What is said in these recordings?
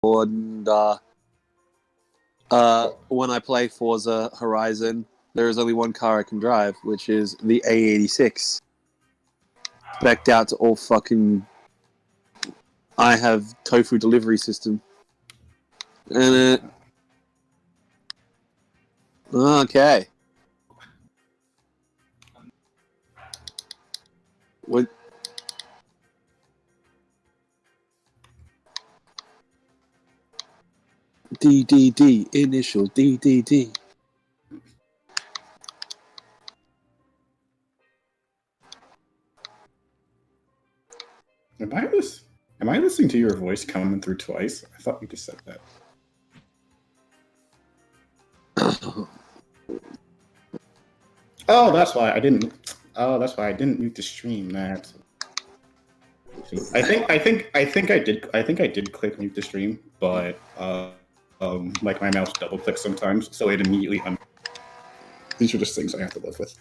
and when I play Forza Horizon, there is only one car I can drive, which is the A86. Specced out to all fucking... I have tofu delivery system. And okay. What? DDD, initial DDD. Am I listening to your voice coming through twice? I thought you just said that. Oh, that's why I didn't. Oh, that's why I didn't mute the stream. That. I think I did click mute the stream, but like my mouse double clicks sometimes, so it immediately. These are just things I have to live with.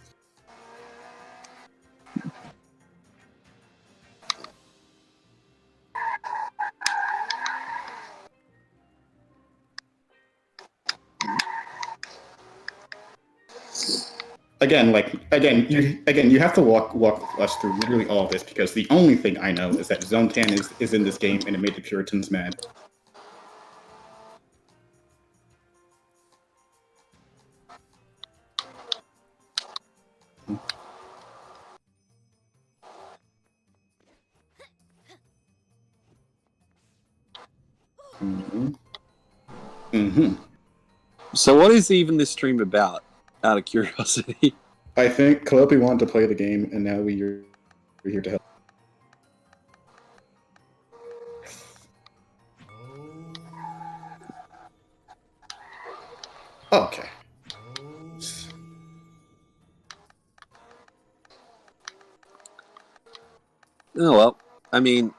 Again, you have to walk us through literally all of this, because the only thing I know is that Zone 10 is in this game and it made the Puritans mad. Mm-hmm. Mm-hmm. So what is even this stream about, out of curiosity? I think Calliope wanted to play the game, and now we're here to help. Okay. Oh well, I mean,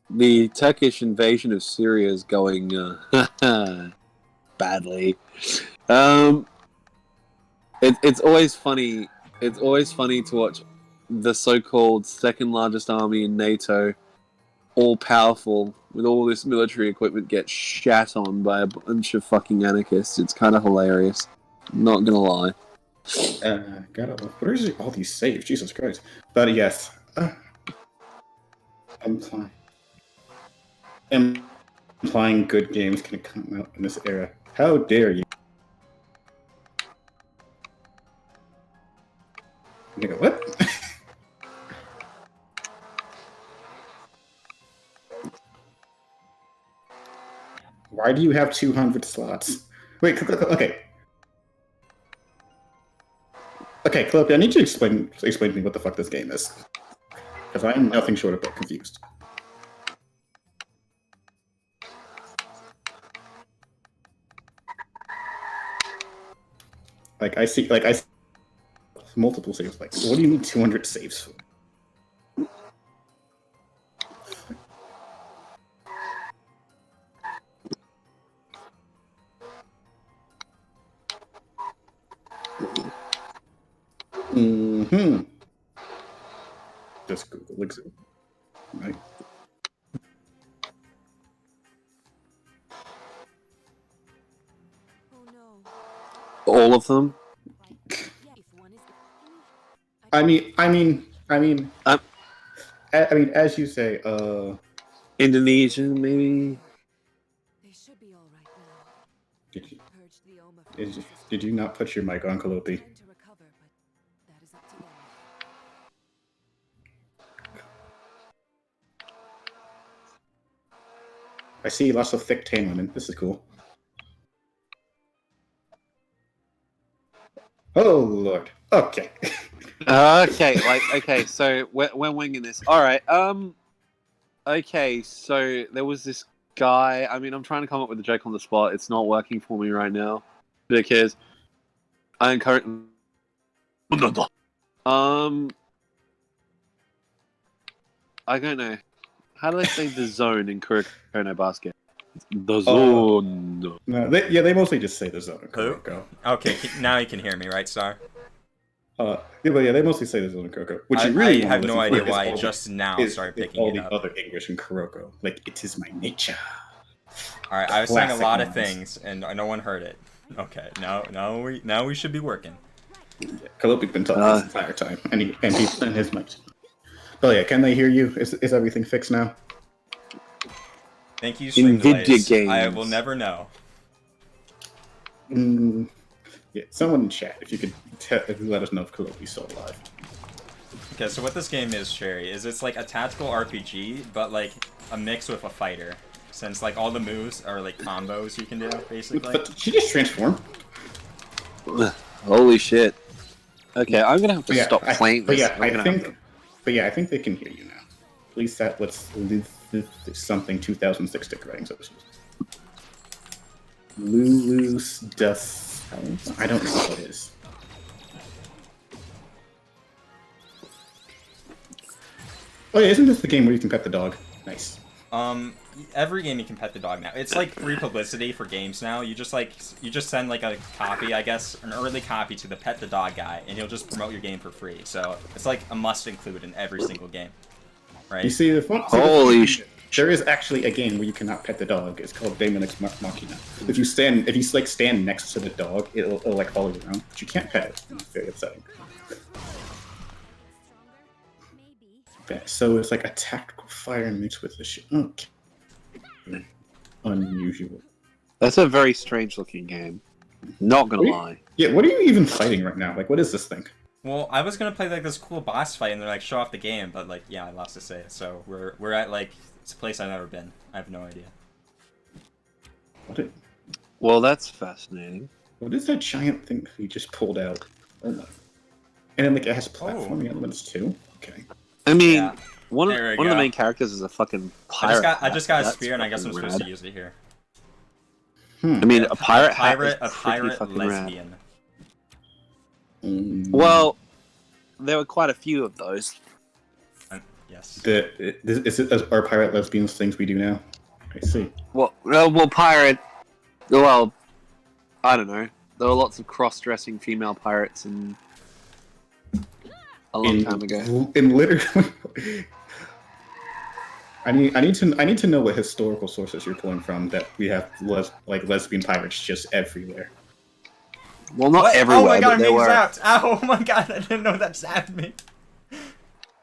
the Turkish invasion of Syria is going badly. It's always funny. It's always funny to watch the so-called second largest army in NATO, all powerful with all this military equipment, get shat on by a bunch of fucking anarchists. It's kind of hilarious. Not gonna lie. What are all these saves? Jesus Christ! But yes, implying good games can come out in this era. How dare you? Nigga, what? Why do you have 200 slots? Wait, okay. Okay, Calliope, I need you to explain to me what the fuck this game is. Because I am nothing short of confused. I see multiple saves. Like, what do you need 200 saves for? Mm-hmm. Just Google exit. Right. All of them. I mean, as you say, Indonesian, maybe. They should be all right now. Did you not put your mic on, Calliope? I see lots of thick tan women. This is cool. Oh Lord. Okay. Okay, so we're winging this. All right. Okay, so there was this guy. I mean, I'm trying to come up with a joke on the spot. It's not working for me right now because I'm currently. I don't know. How do they say the zone in Kuroko no Basket? The zone. No, they mostly just say the zone in Kuroko. Okay, now you can hear me, right, Star? They mostly say the zone in Kuroko. Which you really I have no idea why I just now started picking all it the up. other English in Kuroko. Like, it is my nature. All right, I was saying a Classic lot of lines. things, and no one heard it. Okay, now we should be working. Kalopi's been talking this entire time, and his mic. Oh yeah, can they hear you? Is everything fixed now? Thank you, stream Nvidia delays. games. I will never know. Yeah, someone in chat, if you could let us know if Kalopi's still alive. Okay, so what this game is, Sherry, is it's like a tactical RPG, but like a mix with a fighter. Since like all the moves are like combos you can do, basically. But she just transformed. Holy shit. Okay, I'm gonna have to Yeah, stop playing But this. yeah, I think they can hear you now. Please set let's live something 2006 stick writing. So Lulu's Dust. I don't know what it is. Oh yeah, isn't this the game where you can pet the dog? Nice. Every game you can pet the dog now. It's like free publicity for games now. You just send like a copy, I guess, an early copy to the pet the dog guy, and he'll just promote your game for free. So it's like a must include in every single game, right? You see the fun? Holy shit. There is actually a game where you cannot pet the dog. It's called Daemon Ex Machina. If you stand next to the dog, it'll like follow you around, but you can't pet it. It's very upsetting. Okay, so it's like a tactical fire mixed with the shit. Okay. Unusual. That's a very strange looking game. Not gonna lie. Yeah, what are you even fighting right now? Like, what is this thing? Well, I was gonna play like this cool boss fight and then like show off the game, but like yeah, I lost to say it. So we're at like it's a place I've never been. I have no idea. Well, that's fascinating. What is that giant thing he just pulled out? Oh my. And then like it has platforming elements too? Okay. I mean, Yeah. one There we of the go. main characters is a fucking pirate. I just got a That's spear and I guess I'm fucking supposed to rad. use it here. I mean, a pirate hat is a pretty pirate fucking rad. lesbian. Well, there were quite a few of those. Yes. Are pirate lesbians things we do now? I see. Well, pirate. Well, I don't know. There were lots of cross-dressing female pirates and a long time ago. In literally, I need to know what historical sources you're pulling from that we have lesbian pirates just everywhere. Well, not What? everywhere, Oh my god, but I'm they being were. zapped! Ow, oh my god, I didn't know that zapped me.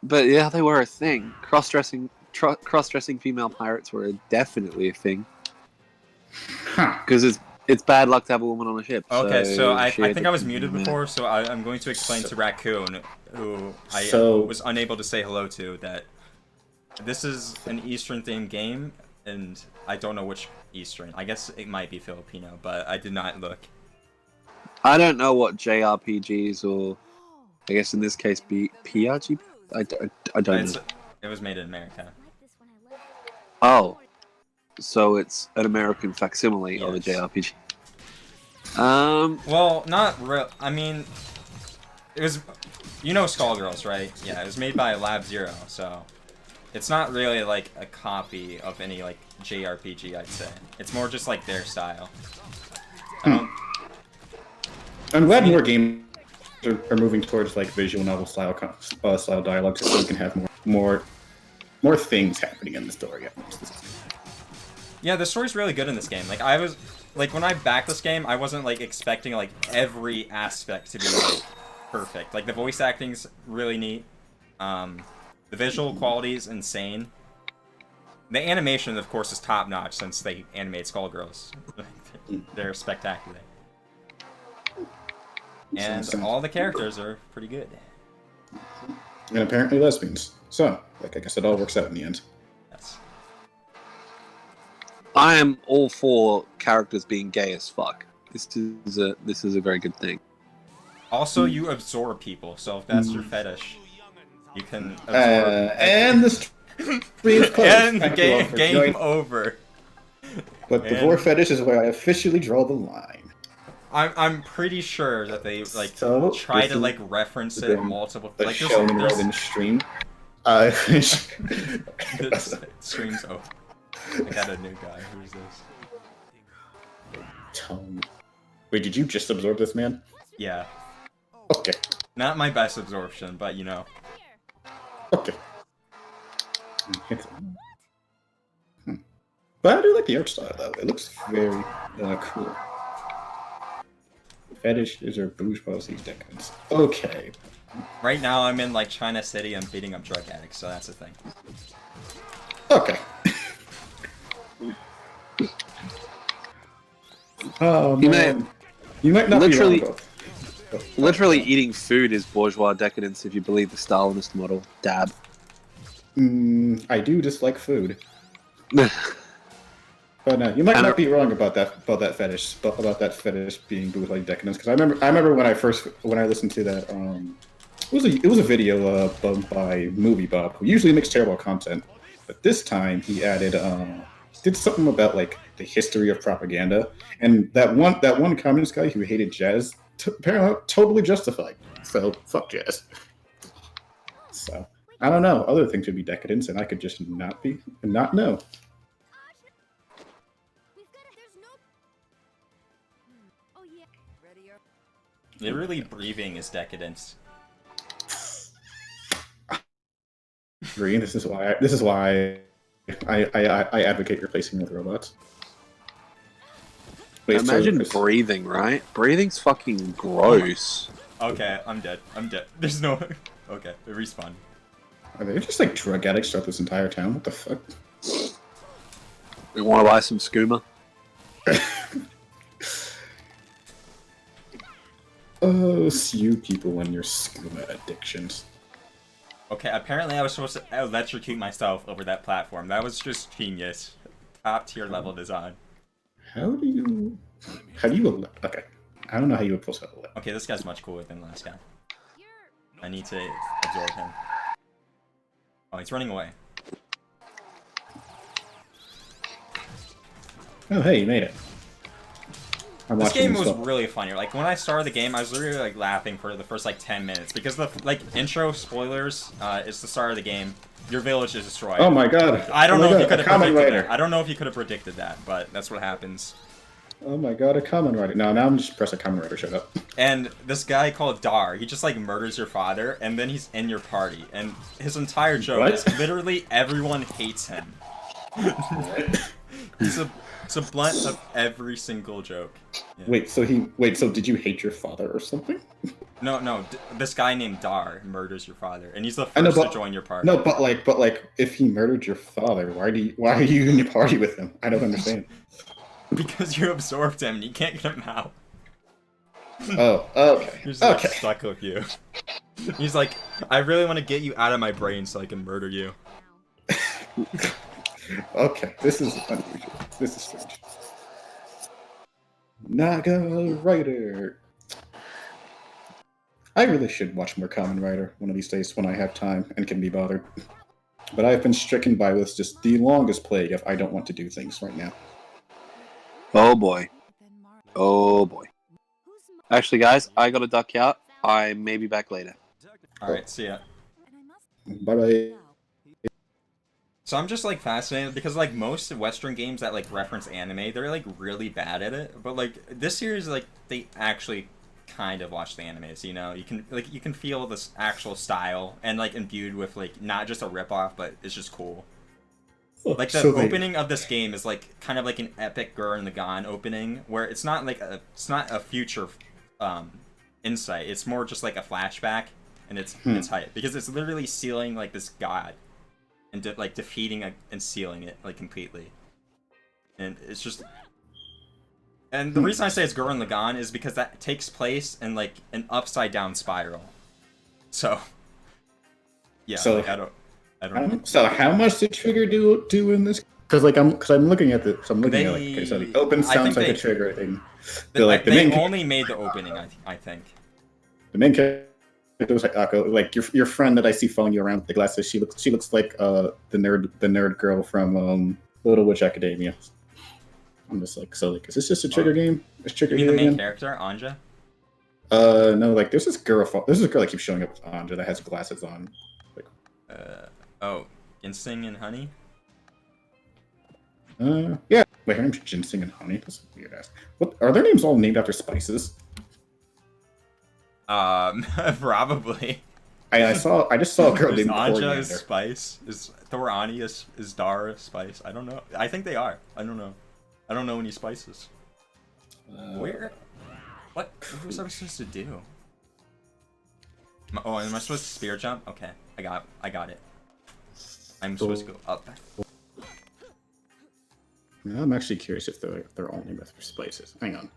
But yeah, they were a thing. Cross-dressing female pirates were definitely a thing. Huh. Because it's bad luck to have a woman on a ship. Okay, so I shit, think I was it's- muted before, so I'm going to explain to Raccoon, who I was unable to say hello to, that this is an Eastern-themed game, and I don't know which Eastern. I guess it might be Filipino, but I did not look. I don't know what JRPGs or, I guess in this case, PRG. I don't know. It was made in America. Oh, so it's an American facsimile of a Yes. JRPG. Well, not real. I mean, it was. You know Skullgirls, right? Yeah, it was made by Lab Zero, so it's not really like a copy of any like JRPG, I'd say. It's more just like their style. I'm glad more games are moving towards like visual novel style dialogue, so we can have more things happening in the story. Yeah, the story's really good in this game. Like I was, like when I backed this game, I wasn't like expecting like every aspect to be like perfect. Like the voice acting's really neat. The visual quality is insane. The animation, of course, is top notch since they animate Skullgirls. They're spectacular. And all the characters are pretty good. And apparently lesbians. So, like I guess it all works out in the end. Yes. I am all for characters being gay as fuck. This is a very good thing. Also, you absorb people, so if that's your fetish, you can absorb. And the stream is closed. And Thank you all for game joining. over. But the vor fetish is where I officially draw the line. I'm pretty sure that they like So, try this to is like reference it multiple. The Like Shonen there's Ronin stream. streams over. I got a new guy. Who's this? Tone. Wait, did you just absorb this man? Yeah, Okay. not my best absorption, but you know. Okay. But I do like the art style though. It looks very cool. Fetishes or bourgeoisie decadence. Okay. Right now, I'm in like China City. I'm beating up drug addicts, so that's the thing. Okay. Oh man. You might not literally, be wrong though. literally eating food is bourgeois decadence if you believe the Stalinist model. Dab. I do dislike food. But no, you might not be wrong about that fetish being bourgeois decadence. Because I remember when I listened to that it was a video by Movie Bob, who usually makes terrible content, but this time he added did something about like the history of propaganda, and that one communist guy who hated jazz apparently totally justified. So fuck jazz. So I don't know. Other things would be decadence, and I could just not know. Literally breathing is decadence. Green. This is why I advocate replacing with robots. Wait, Imagine breathing, right? Breathing's fucking gross. Okay, I'm dead. There's no... Okay, respawn. Are they just like drug addicts throughout this entire town? What the fuck? We want to buy some skooma? Oh, you people and your skooma addictions. Okay, apparently I was supposed to electrocute myself over that platform. That was just genius. Top tier level design. How do you... Okay. I don't know how you would post that. Okay, this guy's much cooler than the last guy. I need to absorb him. Oh, he's running away. Oh, hey, you made it. This game was really funny. Like, when I started the game, I was literally, like, laughing for the first, like, 10 minutes. Because the, like, intro spoilers is the start of the game. Your village is destroyed. Oh my god. I don't know if you could have predicted that. I don't know if you could have predicted that, but that's what happens. Oh my god, a common writer. No, now I'm just press a common writer, shut up. And this guy called Dar, he just, like, murders your father, and then he's in your party. And his entire joke is literally everyone hates him. It's a blunt of every single joke. Yeah. Wait, so did you hate your father or something? No, this guy named Dar murders your father, and he's the first to join your party. No, but like, if he murdered your father, why are you in your party with him? I don't understand. Because you absorbed him, and you can't get him out. Oh, okay. He's like, stuck with you. He's like, I really want to get you out of my brain so I can murder you. Okay, this is unusual. This is strange. Naga Writer. I really should watch more Kamen Rider one of these days when I have time and can be bothered. But I've been stricken by this just the longest plague of I don't want to do things right now. Oh boy. Oh boy. Actually, guys, I gotta duck out. I may be back later. Alright, see ya. Bye-bye. So I'm just, like, fascinated, because, like, most Western games that, like, reference anime, they're, like, really bad at it. But, like, this series, like, they actually kind of watch the animes, you know? You can feel this actual style, and, like, imbued with, like, not just a ripoff, but it's just cool. Like, the opening of this game is, like, kind of like an epic Gurren Lagann opening, where it's not, like, it's not a future, insight. It's more just, like, a flashback, and it's hype. Because it's literally sealing, like, this god. And defeating and sealing it, like, completely. And it's just... And the reason I say it's Gurren Lagann is because that takes place in, like, an upside-down spiral. So... Yeah, so, like, I don't know. So how much did Trigger do in this? Because I'm looking at the... So I'm looking at, like, okay, so the open sounds like a Trigger thing. They only made the opening, I think. The main character... It was like Akko, like your friend that I see following you around with the glasses. She looks like the nerd girl from Little Witch Academia. I'm just like, so like, is this just a Trigger game? Is Trigger you mean the main again? character, Anja? No, like there's this girl that keeps showing up with Anja that has glasses on. Like, oh, Ginseng and Honey. Yeah. Wait, her name's Ginseng and Honey. That's weird ass. What are their names all named after spices? Probably. I just saw a girl named Anja Coriander. is spice. Thor Ani is Dar a spice? I don't know. I think they are. I don't know. I don't know any spices. Where? What was I supposed to do? Oh, am I supposed to spear jump? Okay, I got it. I'm supposed to go up. I'm actually curious if they're only with spices. Hang on.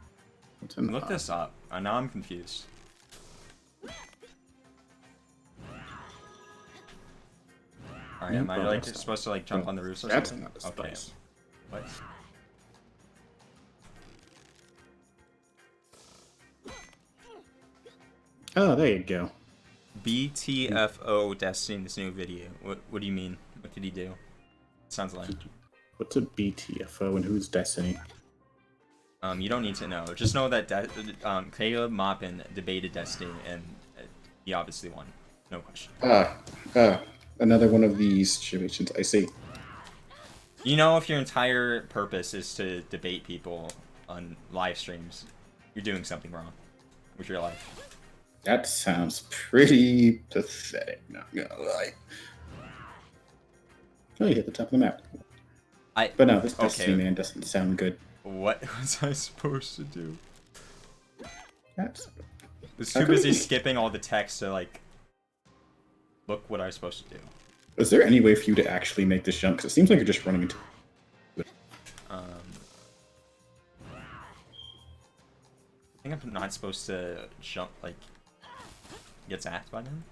Look this up. Now I'm confused. Alright, am I like supposed to like jump on the roof or that's something? Not a spice. Okay. What? Oh, there you go. BTFO Destiny's new video. What do you mean? What did he do? Sounds like. What's a BTFO and who's Destiny? You don't need to know. Just know that Caleb Maupin debated Destiny and he obviously won. No question. Another one of these situations. I see. You know, if your entire purpose is to debate people on live streams, you're doing something wrong with your life. That sounds pretty pathetic, not gonna lie. Oh, you hit the top of the map. But no, this Destiny man doesn't sound good. What was I supposed to do? I was How too come busy you- skipping all the text to like look what I was supposed to do. Is there any way for you to actually make this jump? Because it seems like you're just running into. I think I'm not supposed to jump like get zapped by them.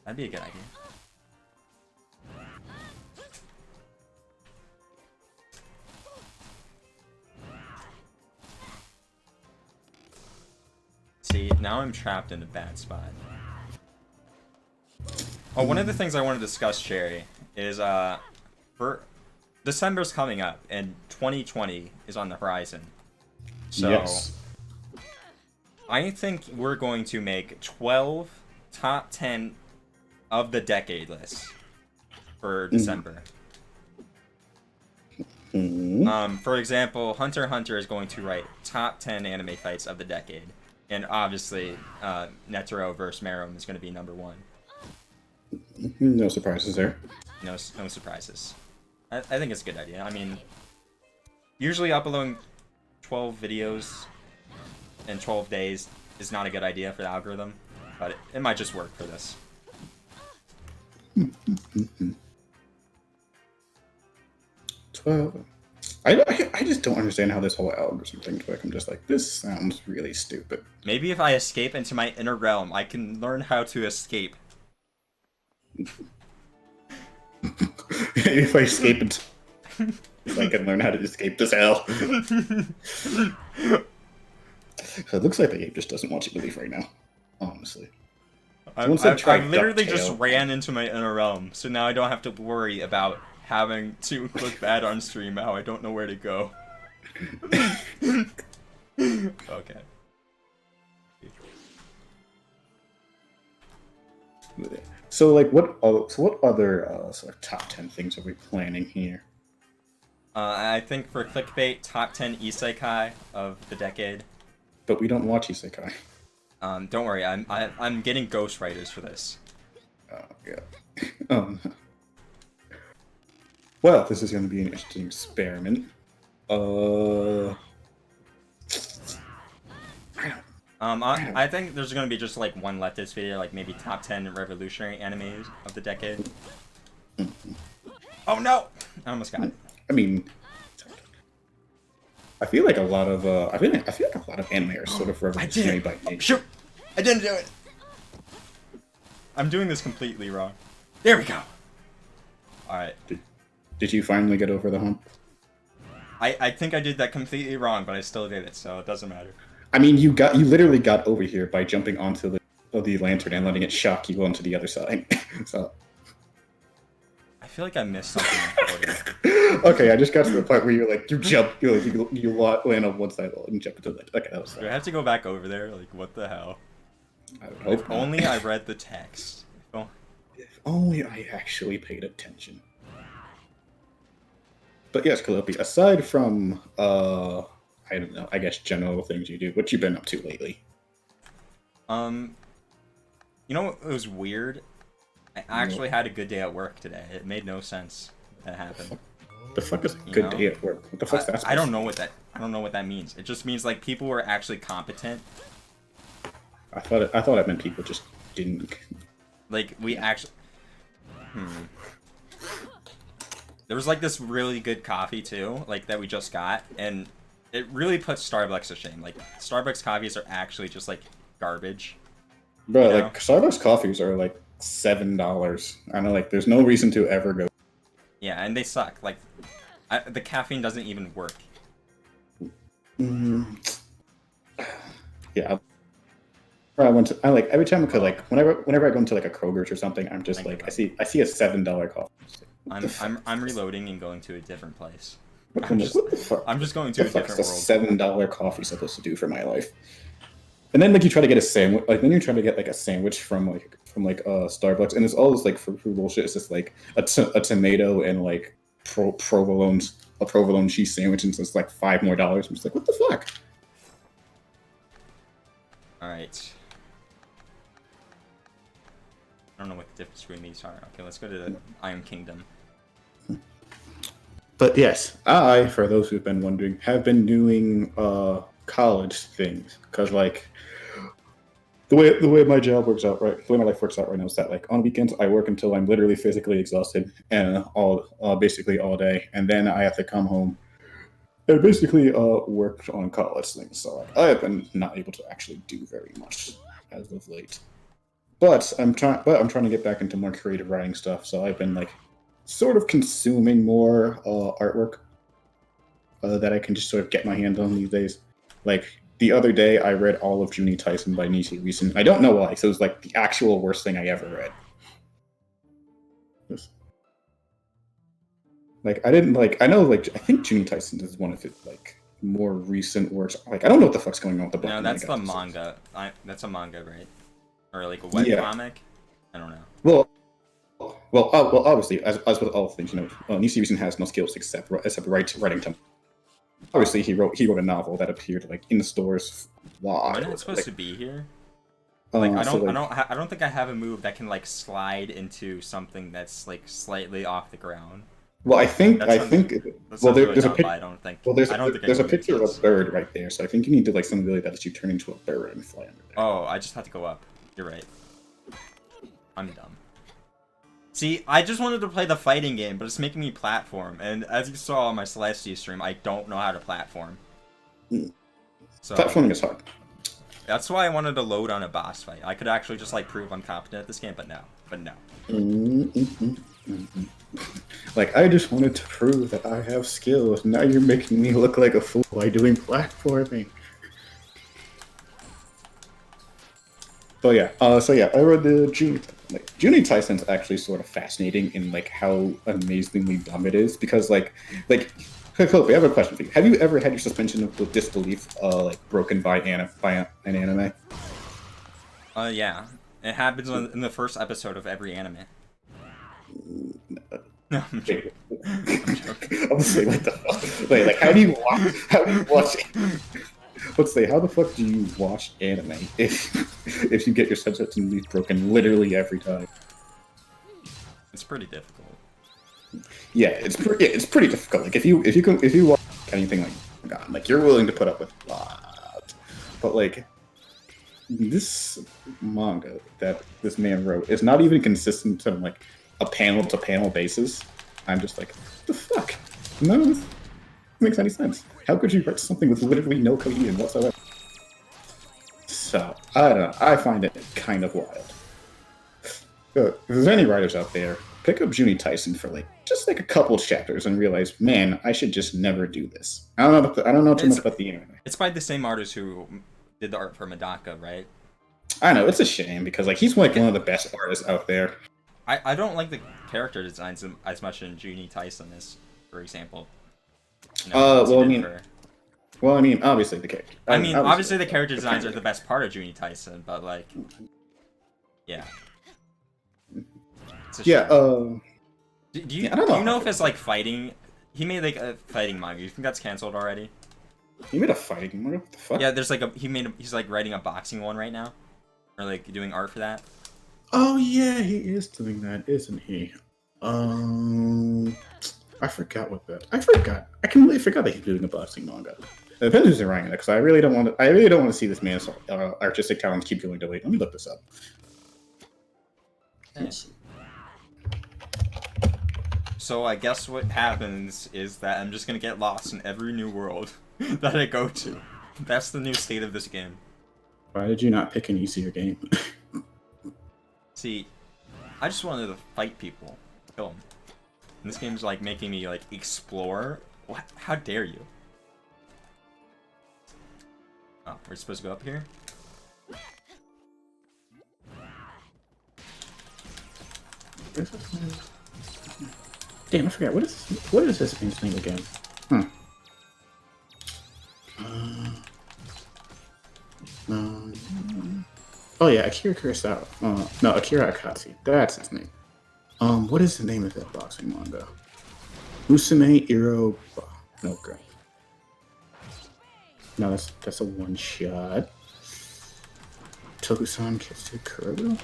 That'd be a good idea. See, now I'm trapped in a bad spot. Oh, one of the things I want to discuss, Cherry, is for December's coming up and 2020 is on the horizon. So Yes. I think we're going to make 12 top 10 of the decade lists for December. For example, Hunter x Hunter is going to write top 10 anime fights of the decade. And obviously, Netero vs. Meruem is going to be number 1. No surprises there. No surprises. I think it's a good idea. I mean, usually uploading 12 videos in 12 days is not a good idea for the algorithm, but it might just work for this. 12. I just don't understand how this whole algorithm thing works. I'm just like, this sounds really stupid. Maybe if I escape into my inner realm, I can learn how to escape. If I escape it, if I can learn how to escape this hell. So it looks like the game just doesn't want you to leave right now. Honestly. I Try literally just DuckTale. ran into my inner realm, so now I don't have to worry about having to look bad on stream now. I don't know where to go. Okay. So like, what other sort of top 10 things are we planning here? I think for clickbait, top 10 isekai of the decade. But we don't watch Isekai. Don't worry, I'm getting ghostwriters for this. Oh yeah. Well, this is going to be an interesting experiment. I think there's gonna be just like one leftist video, like maybe top 10 revolutionary animes of the decade. Oh no! I almost got it. I mean, I feel like a lot of I feel like a lot of anime are sort of revolutionary by nature. Shoot! I didn't do it! I'm doing this completely wrong. There we go! Alright. Did you finally get over the hump? I think I did that completely wrong, but I still did it, so it doesn't matter. I mean, you literally got over here by jumping onto the lantern and letting it shock you onto the other side. So. I feel like I missed something important. Okay, I just got to the part where you're like, you land on one side and jump into the other. Okay, that was Do I have to go back over there? Like, what the hell? I would hope If not. only I read the text. If only I actually paid attention. But yes, Calliope, aside from, I don't know, I guess general things you do, what you been up to lately? You know what was weird? I actually had a good day at work today. It made no sense that happened. The fuck is a good day at work? What the fuck's that? I don't know what that means. It just means like people were actually competent. I thought it meant people just didn't. Like we actually. There was like this really good coffee too, like that we just got, and it really puts Starbucks to shame. Like Starbucks coffees are actually just like garbage. Bro, like Starbucks coffees are like $7. I know, like there's no reason to ever go. Yeah, and they suck. Like the caffeine doesn't even work. Yeah. I went to. I like every time I could like whenever I go into like a Kroger's or something, I'm just like I see a $7 coffee. I'm reloading and going to a different place. What the fuck? I'm just going to a different world. $7 coffee supposed to do for my life? And then like you try to get a sandwich, like then you're trying to get like a sandwich from Starbucks, and it's all this like fruit bullshit. It's just like a tomato and like provolone cheese sandwich, and it's like $5 more. I'm just like, what the fuck? All right. I don't know what the difference between these are. Okay, let's go to the Iron Kingdom. But yes, I, for those who've been wondering, have been doing college things, because like the way my job works out, right? The way my life works out right now is that like on weekends I work until I'm literally physically exhausted and basically all day, and then I have to come home and basically work on college things. So like, I have been not able to actually do very much as of late. But I'm trying to get back into more creative writing stuff. So I've been like sort of consuming more artwork that I can just sort of get my hands on these days. Like the other day, I read all of Junie Tyson by Nishi Reason. I don't know why, so it was like the actual worst thing I ever read. Like I didn't like. I know like I think Junie Tyson is one of his like more recent works. Like I don't know what the fuck's going on with the book. No, that's the manga. That's a manga, right? Or like a web comic? I don't know. Well, obviously, as with all things, you know, Nishi Reason has no skills except writing. Obviously, he wrote a novel that appeared like in the stores. Wow. Am I not supposed to be here? Like I don't think I have a move that can like slide into something that's like slightly off the ground. Well, I think there's a picture of a bird right there, so I think you need to like some ability that lets you turn into a bird and fly under there. Oh, I just have to go up. You're right. I'm dumb. See, I just wanted to play the fighting game, but it's making me platform, and as you saw on my Celestia stream, I don't know how to platform. So platforming is hard. That's why I wanted to load on a boss fight. I could actually just like prove I'm competent at this game, but no. Like, I just wanted to prove that I have skills. Now you're making me look like a fool by doing platforming. So yeah, I read the Junie Tyson's actually sort of fascinating in like how amazingly dumb it is, because like Kobe, I have a question for you. Have you ever had your suspension of disbelief like broken by an anime? Yeah. It happens in the first episode of every anime. No, I'm joking. I'm saying, what the fuck? Wait, like, how do you watch it? Let's say, how the fuck do you watch anime if you get your sensitivity broken literally every time? It's pretty difficult. Yeah, it's pretty difficult. Like if you watch anything like God, like you're willing to put up with a lot, but like this manga that this man wrote is not even consistent on like a panel to panel basis. I'm just like, what the fuck? None of this makes any sense. How could you write something with literally no cohesion whatsoever? So I don't know. I find it kind of wild. So, if there's any writers out there, pick up Junie Tyson for like just like a couple chapters and realize, man, I should just never do this. I don't know too much about the anime. It's by the same artist who did the art for Medaka, right? I know, it's a shame because like he's like one of the best artists out there. I don't like the character designs as much in Junie Tyson as, for example. Well, I mean, obviously the character. Obviously the character designs are the best part of Junie Tyson, but like, yeah. Yeah. Do you know if it's like fighting? He made like a fighting manga. You think that's canceled already? He made a fighting manga? What the fuck? Yeah, there's like he's like writing a boxing one right now, or like doing art for that. Oh yeah, he is doing that, isn't he? I forgot what that. I forgot. I completely forgot that he's doing a boxing manga. It depends who's writing it, because I really don't want to. I really don't want to see this man's artistic talents keep going delayed. Let me look this up. So I guess what happens is that I'm just gonna get lost in every new world that I go to. That's the new state of this game. Why did you not pick an easier game? See, I just wanted to fight people, kill them. And this game's like making me like explore. What? How dare you? Oh, we're supposed to go up here? Damn, I forgot. What is this man's name again? Oh yeah, Akira Kurosawa. No, Akira Akatsuki. That's his name. What is the name of that boxing manga? Musume Iro. No, great. No, that's a one shot. Tokusan Kitsu Kurobu.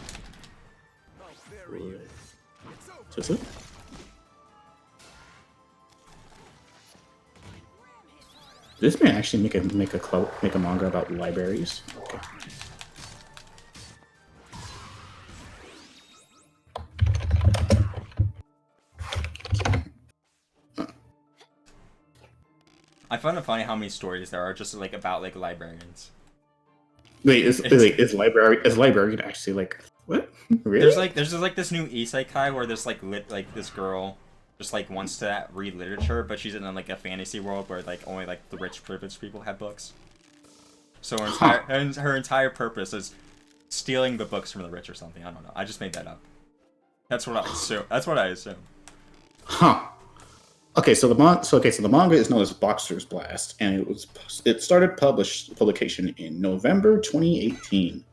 Is it? This man actually make a manga about libraries. Okay. I find it funny how many stories there are just like about like librarians. Wait, is librarian actually like what? Really? There's just like this new isekai where there's like this girl just like wants to read literature, but she's in like a fantasy world where like only like the rich privileged people have books. So her entire purpose is stealing the books from the rich or something. I don't know. I just made that up. That's what I assume. Huh. Okay, so the manga is known as Boxer's Blast, and it started publication in November 2018.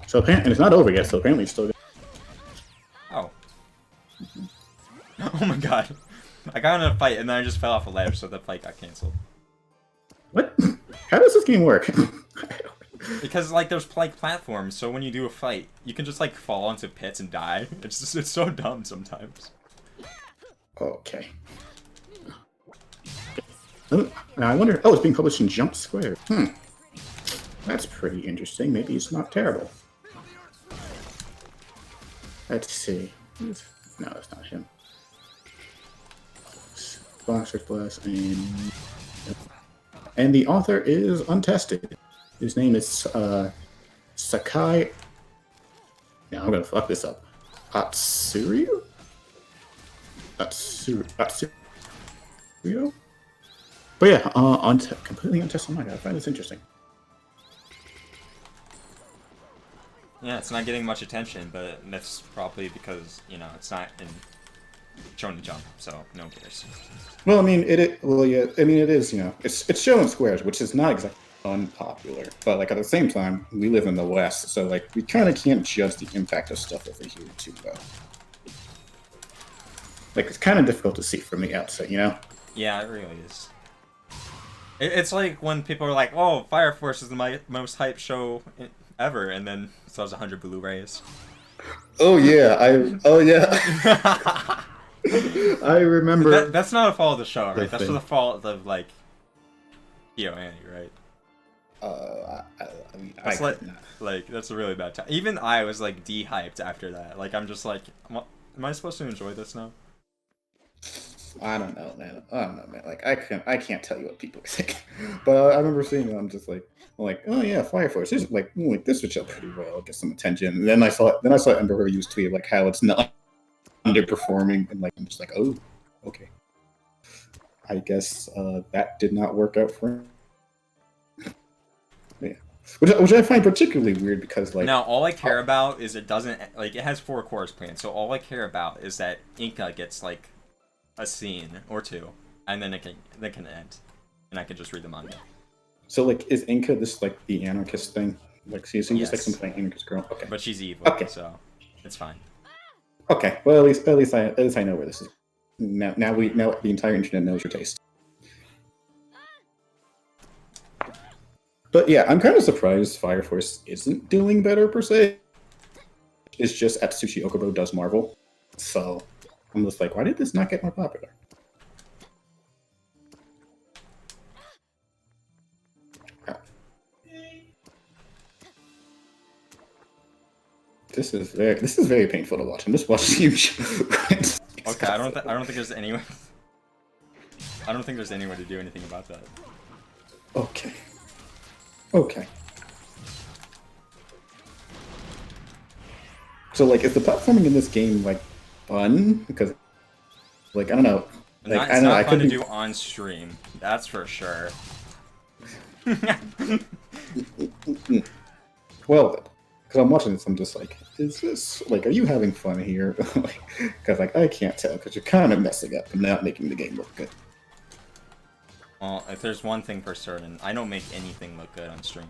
So apparently, and it's not over yet. So apparently, it's still. Oh. Oh my god! I got in a fight and then I just fell off a ledge, so the fight got canceled. What? How does this game work? Because like there's like platforms, so when you do a fight, you can just like fall into pits and die. It's so dumb sometimes. Okay. Now I wonder. Oh, it's being published in Jump Square. That's pretty interesting. Maybe it's not terrible. Let's see. No, that's not him. Boxer's Blast and the author is untested. His name is Sakai. Yeah, I'm gonna fuck this up. Atsurio? Atsurio? But yeah, completely untested manga. I find this interesting. Yeah, it's not getting much attention, but that's probably because, you know, it's not in Shonen Jump, so no one cares. Well, I mean, it is, you know, it's Shonen Squares, which is not exactly unpopular, but like at the same time, we live in the West, so like we kind of can't judge the impact of stuff over here too well. Like it's kind of difficult to see from the outside, you know? Yeah, it really is. It's like when people are like, "Oh, Fire Force is the most hyped show ever," and then sells 100 Blu-rays. Oh yeah, I remember. That's not a fault of the show, right? That's the fault of like Annie, right? I mean, that's that's a really bad time. Even I was like de-hyped after that. Like I'm just like, am I supposed to enjoy this now? I don't know, man. Like I can't tell you what people are thinking, but I remember seeing it. I'm like, oh yeah, Fire Force. This this would show pretty well, get some attention. And then I saw Ember Review's tweet like how it's not underperforming, and like I'm just like, oh, okay. I guess that did not work out for him. Yeah, which I find particularly weird because like now all I care about is it doesn't like it has 4 chorus plans, so all I care about is that Inca gets like a scene or 2, and then it can end, and I can just read the manga. So like, is Inca this like the anarchist thing? Like, so you seem just like some kind of anarchist girl. Okay, but she's evil. Okay, so it's fine. Okay, well at least I know where this is. Now the entire internet knows your taste. But yeah, I'm kind of surprised Fire Force isn't doing better per se. It's just Atsushi Okubo does Marvel. So I'm just like, why did this not get more popular? This is very painful to watch. I'm just watching you. Okay, I don't think there's anyone. I don't think there's any way to do anything about that. Okay. Okay. So, like, is the platforming in this game, like, fun? Because, like, I don't know. Like, It's not fun to do on stream. That's for sure. Well, because I'm watching this, I'm just like, is this, like, are you having fun here? Because, like, I can't tell, because you're kind of messing up and not making the game look good. Well, if there's one thing for certain, I don't make anything look good on stream.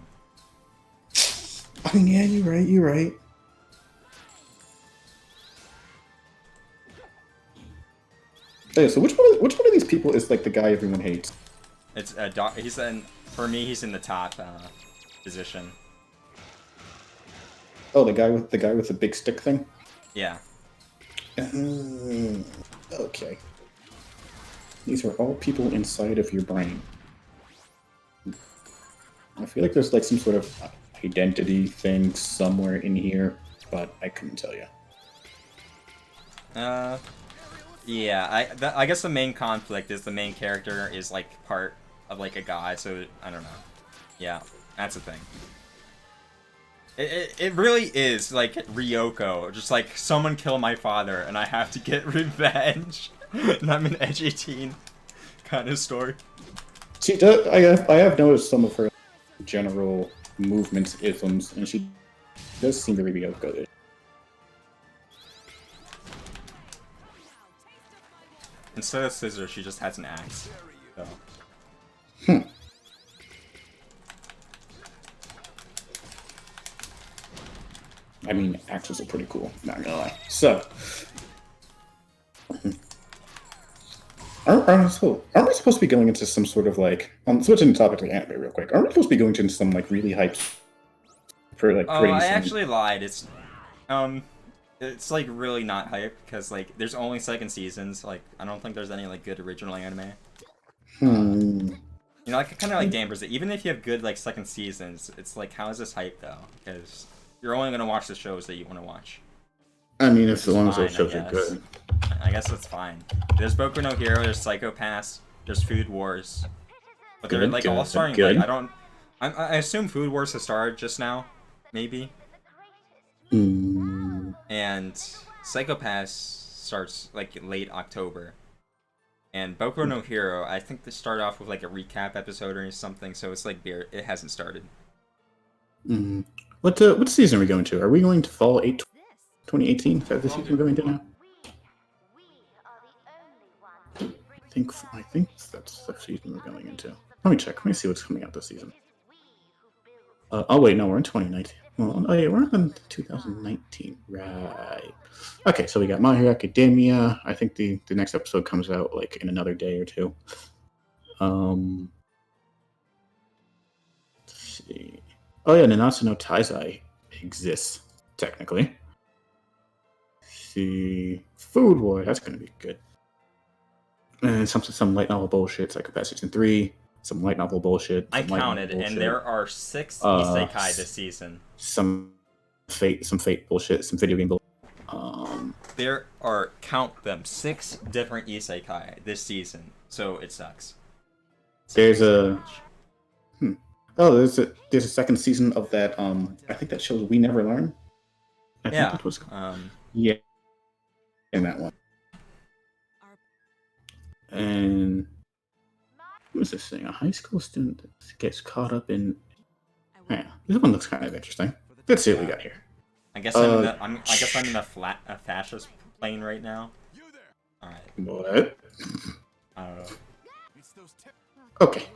I mean, yeah, you're right. Hey, so which one of these people is, like, the guy everyone hates? It's for me, he's in the top position. Oh, the guy with the big stick thing? Yeah. Okay. These are all people inside of your brain. I feel like there's like some sort of identity thing somewhere in here, but I couldn't tell you. Yeah, I guess the main conflict is the main character is like part of like a guy, so I don't know. Yeah, that's the thing. It really is like Ryoko, just like someone kill my father and I have to get revenge. And I'm an edgy teen kind of story. She does. I have noticed some of her general movements, isms, and she does seem to be Ryoko. Instead of scissors, she just has an axe. So. I mean, axes are pretty cool, not gonna lie. So, aren't we supposed to be going into some sort of like, switching the topic to anime real quick, aren't we supposed to be going into some like really hyped for like Oh, pretty I soon? actually lied. It's like really not hype because like there's only second seasons. Like I don't think there's any like good original anime. You know, like kind of like Gamers. Even if you have good like second seasons, it's like how is this hype though? Because you're only gonna watch the shows that you want to watch. I mean, as long as Fine, those shows are good. I guess that's fine. There's Boku no Hero. There's Psycho Pass. There's Food Wars. But they're like all starting. Like, I assume Food Wars has started just now, maybe. And Psycho Pass starts like late October. And Boku no Hero, I think they start off with like a recap episode or something, so it's like it hasn't started. What season are we going to? Are we going to fall 2018? Is that the season we're going to now? I think that's the season we're going into. Let me check. Let me see what's coming out this season. Oh wait, no, we're in 2019. Well, oh yeah, we're in 2019. Right. Okay, so we got My Hero Academia. I think the next episode comes out like in another day or two. Let's see. Oh yeah, Nanatsu no Taizai exists, technically. See, Food War, that's gonna be good. And some light novel bullshit, Psycho Pass Season 3, some light novel bullshit. I counted, and there are 6 isekai this season. Some fate bullshit, some video game bullshit. There are, count them, 6 different isekai this season, so it sucks. There's a there's a second season of that. I think that shows We Never Learn. I think that was yeah, in that one. And what is this thing? A high school student gets caught up in. Yeah, this one looks kind of interesting. Let's see what we got here. I guess I'm in a fascist plane right now. All right. What? I don't know. Okay.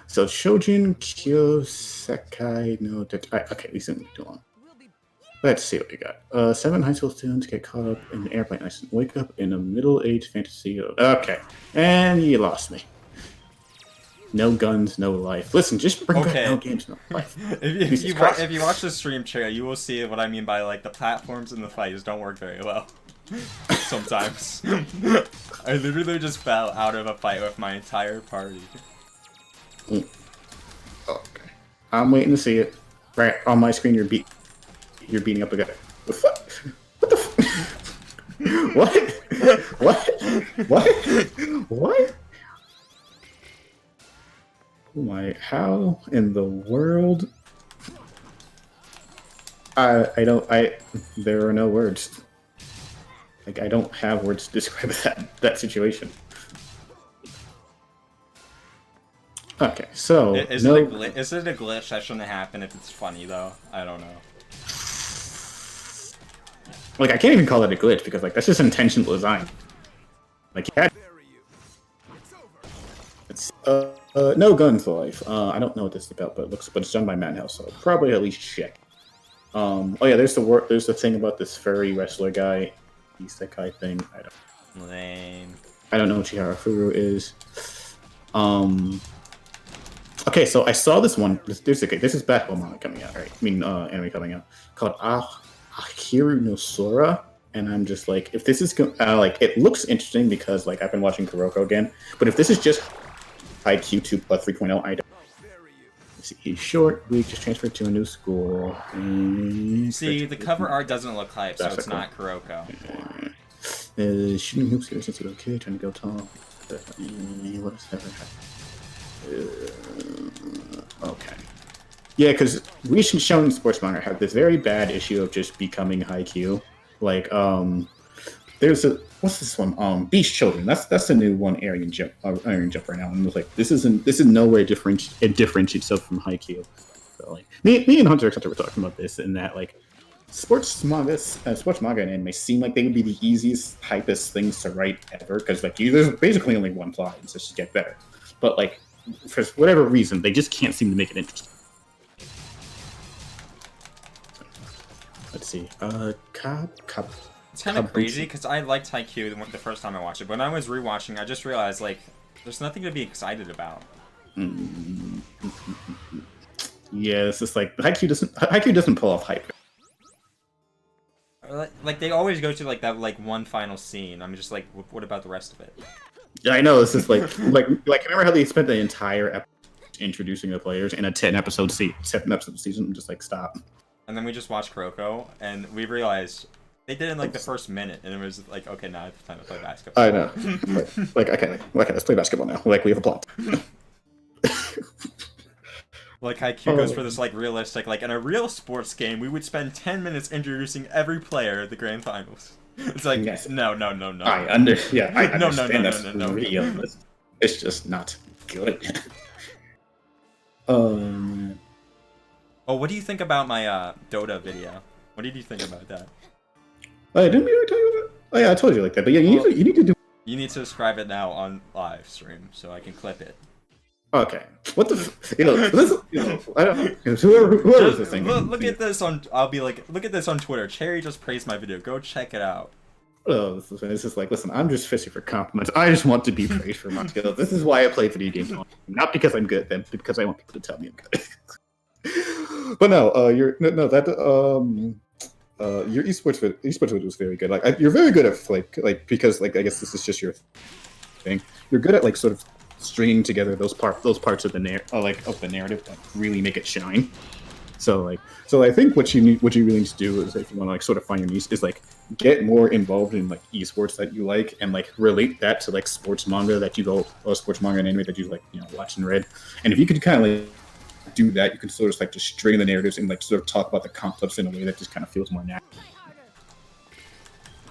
So Shojin Kyosekai no okay, we shouldn't do long. Let's see what we got. 7 high school students get caught up in an airplane accident. Wake up in a middle-aged fantasy. Okay, and you lost me. No guns, no life. Listen, just bring back no games, no life. if you watch the stream chair, you will see what I mean by like the platforms and the fights don't work very well. Sometimes. I literally just fell out of a fight with my entire party. Okay. I'm waiting to see it. Right on my screen, you're beating up a guy. What the what? What? Oh my, how in the world? There are no words. Like, I don't have words to describe that situation. Okay, so Is it a glitch that shouldn't happen if it's funny though? I don't know. Like, I can't even call it a glitch because like that's just intentional design. Like, yeah, it's no guns life. I don't know what this is about, but it's done by Madhouse, so I'll probably at least check. Oh yeah, there's the thing about this furry wrestler guy. Isekai thing. Lame. I don't know what Chihara Furu is. Okay, so I saw this one. This is basketball manga coming out, right? I mean, anime coming out called Ahiru no Sora, and I'm just like, if this is like, it looks interesting because like I've been watching Kuroko again, but if this is just IQ 2 plus 3.0, I don't. See, he's short, weak, just transferred to a new school. See, the cover art doesn't look hype, so it's not Kuroko. Shooting hoops here since a little kid, trying to go tall. What has ever happened? Okay. Yeah, because recent Shonen sports manga have this very bad issue of just becoming haiku. Like, there's what's this one? Beast Children. That's the new one. Iron Jump right now. And it was like, this is nowhere it differentiates itself from haiku. So like, me and Hunter x Hunter were talking about this, and that like, sports manga and anime seem like they would be the easiest, hypest things to write ever, because like there's basically only one plot, and so just get better. But like, for whatever reason, they just can't seem to make it interesting. Let's see. It's kind of crazy because I liked Haikyuu the first time I watched it, but when I was rewatching, I just realized like there's nothing to be excited about. Yeah, it's just like Haikyuu doesn't pull off hype. Like they always go to like that like one final scene. I'm just like, what about the rest of it? Yeah, I know. It's just like remember how they spent the entire episode introducing the players in a 7 episode season? I'm just like, stop. And then we just watched Kuroko, and we realized they did it in like the first minute, and it was like, okay, now it's time to play basketball. I know. Okay, let's play basketball now. Like, we have a plot. Like Haikyuu goes for this like realistic, like in a real sports game, we would spend 10 minutes introducing every player at the grand finals. It's like, yes. No. I understand no. Real. It's just not good. Oh, what do you think about my Dota video? What did you think about that? Didn't we tell you that? Oh yeah, I told you like that. But yeah, you need to do. You need to subscribe it now on live stream so I can clip it. Okay. What the? I don't know. Whoever's this thing. Look at this on. I'll be like, look at this on Twitter. Cherry just praised my video. Go check it out. Oh, this is like, listen, I'm just fishing for compliments. I just want to be praised for my skills. This is why I play video games, not because I'm good, but because I want people to tell me I'm good. But no, your esports video was very good. Like, you're very good at like because like I guess this is just your thing. You're good at like sort of stringing together those parts of the narrative that really make it shine. So I think what you really need to do is, if you want to like sort of find your niche, is like get more involved in like esports that you like, and like relate that to like sports manga that you go, or sports manga and anime that you like, watch and read. And if you could kind of like do that, you can sort of like just string the narratives and like sort of talk about the concepts in a way that just kind of feels more natural.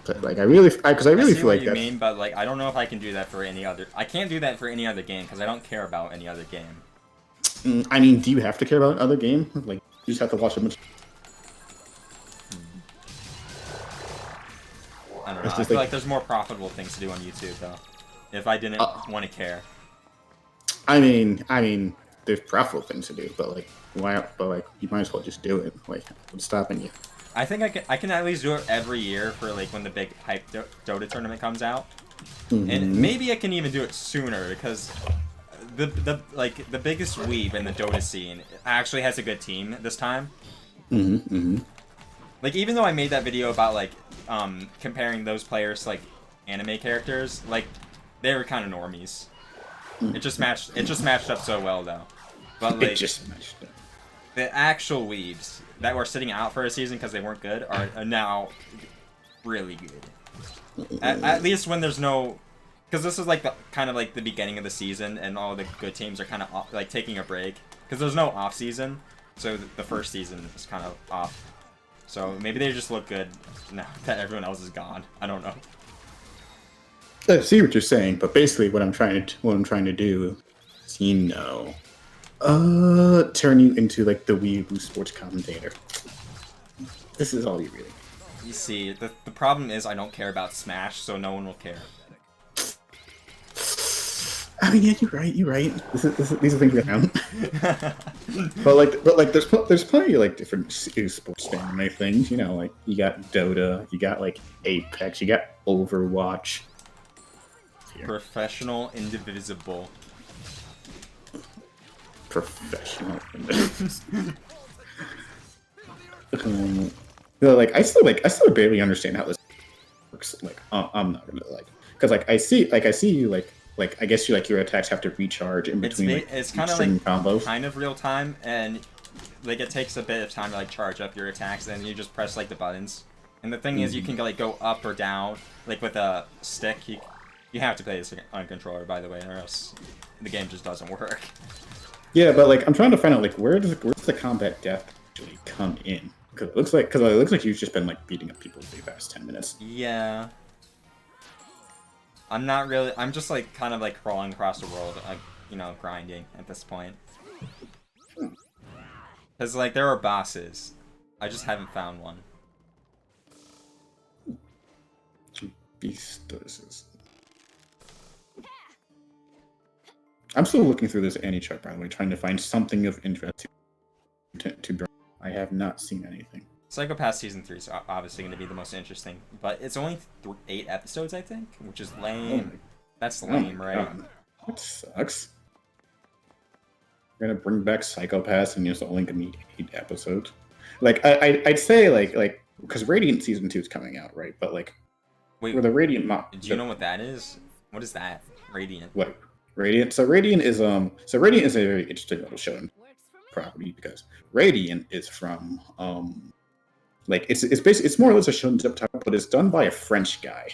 But like I really feel like what you mean, but like I don't know if I can do that for any other. I can't do that for any other game because I don't care about any other game. I mean, do you have to care about another game? Like, you just have to watch a bunch. I don't know. I feel like there's more profitable things to do on YouTube though. If I didn't want to care. I mean, there's profitable things to do, but like, why? But like, you might as well just do it. Like, what's stopping you? I think I can at least do it every year for like when the big hype Dota tournament comes out, and maybe I can even do it sooner because the biggest weeb in the Dota scene actually has a good team this time. Like, even though I made that video about like comparing those players to like anime characters, like they were kind of normies. It just matched up so well though. But like, it just matched up. The actual weebs that were sitting out for a season because they weren't good are now really good. At least when there's no, because this is like the kind of like the beginning of the season and all the good teams are kind of like taking a break because there's no off season, so the first season is kind of off. So maybe they just look good now that everyone else is gone. I don't know. I see what you're saying, but basically what I'm trying to do is, turn you into like the weeaboo sports commentator. This is all you really need. You see, the problem is I don't care about Smash, so no one will care. I mean, yeah, you're right. These are things we have. but there's plenty of like different sports anime things. You know, like you got Dota, you got like Apex, you got Overwatch. Professional Indivisible. Professional. Like I still barely understand how this works. Like I'm not gonna because I see you like I guess your attacks have to recharge in between. It's kind of like combos. Kind of real time, and like it takes a bit of time to like charge up your attacks, and you just press like the buttons. And the thing is, you can like go up or down, like with a stick. You have to play this on a controller, by the way, or else the game just doesn't work. Yeah, but like I'm trying to find out like where's the combat depth actually come in? Because it looks like you've just been like beating up people for the past 10 minutes. Yeah. I'm not really. I'm just like kind of like crawling across the world, like grinding at this point. Because like there are bosses, I just haven't found one. Beastos. I'm still looking through this Annie chart, by the way, trying to find something of interest to bring. I have not seen anything. Psychopath Season 3 is obviously going to be the most interesting, but it's only 8 episodes, I think, which is lame. That's lame, right? God. That sucks. We're going to bring back Psychopaths and it's only going to be 8 episodes. Like, I'd say, like, because Radiant Season 2 is coming out, right? But, like, wait, for the Radiant do you know what that is? What is that? Radiant? What? Radiant? So Radiant is a very interesting little show property because Radiant is from like it's basically it's more or less a shonen type, but it's done by a French guy.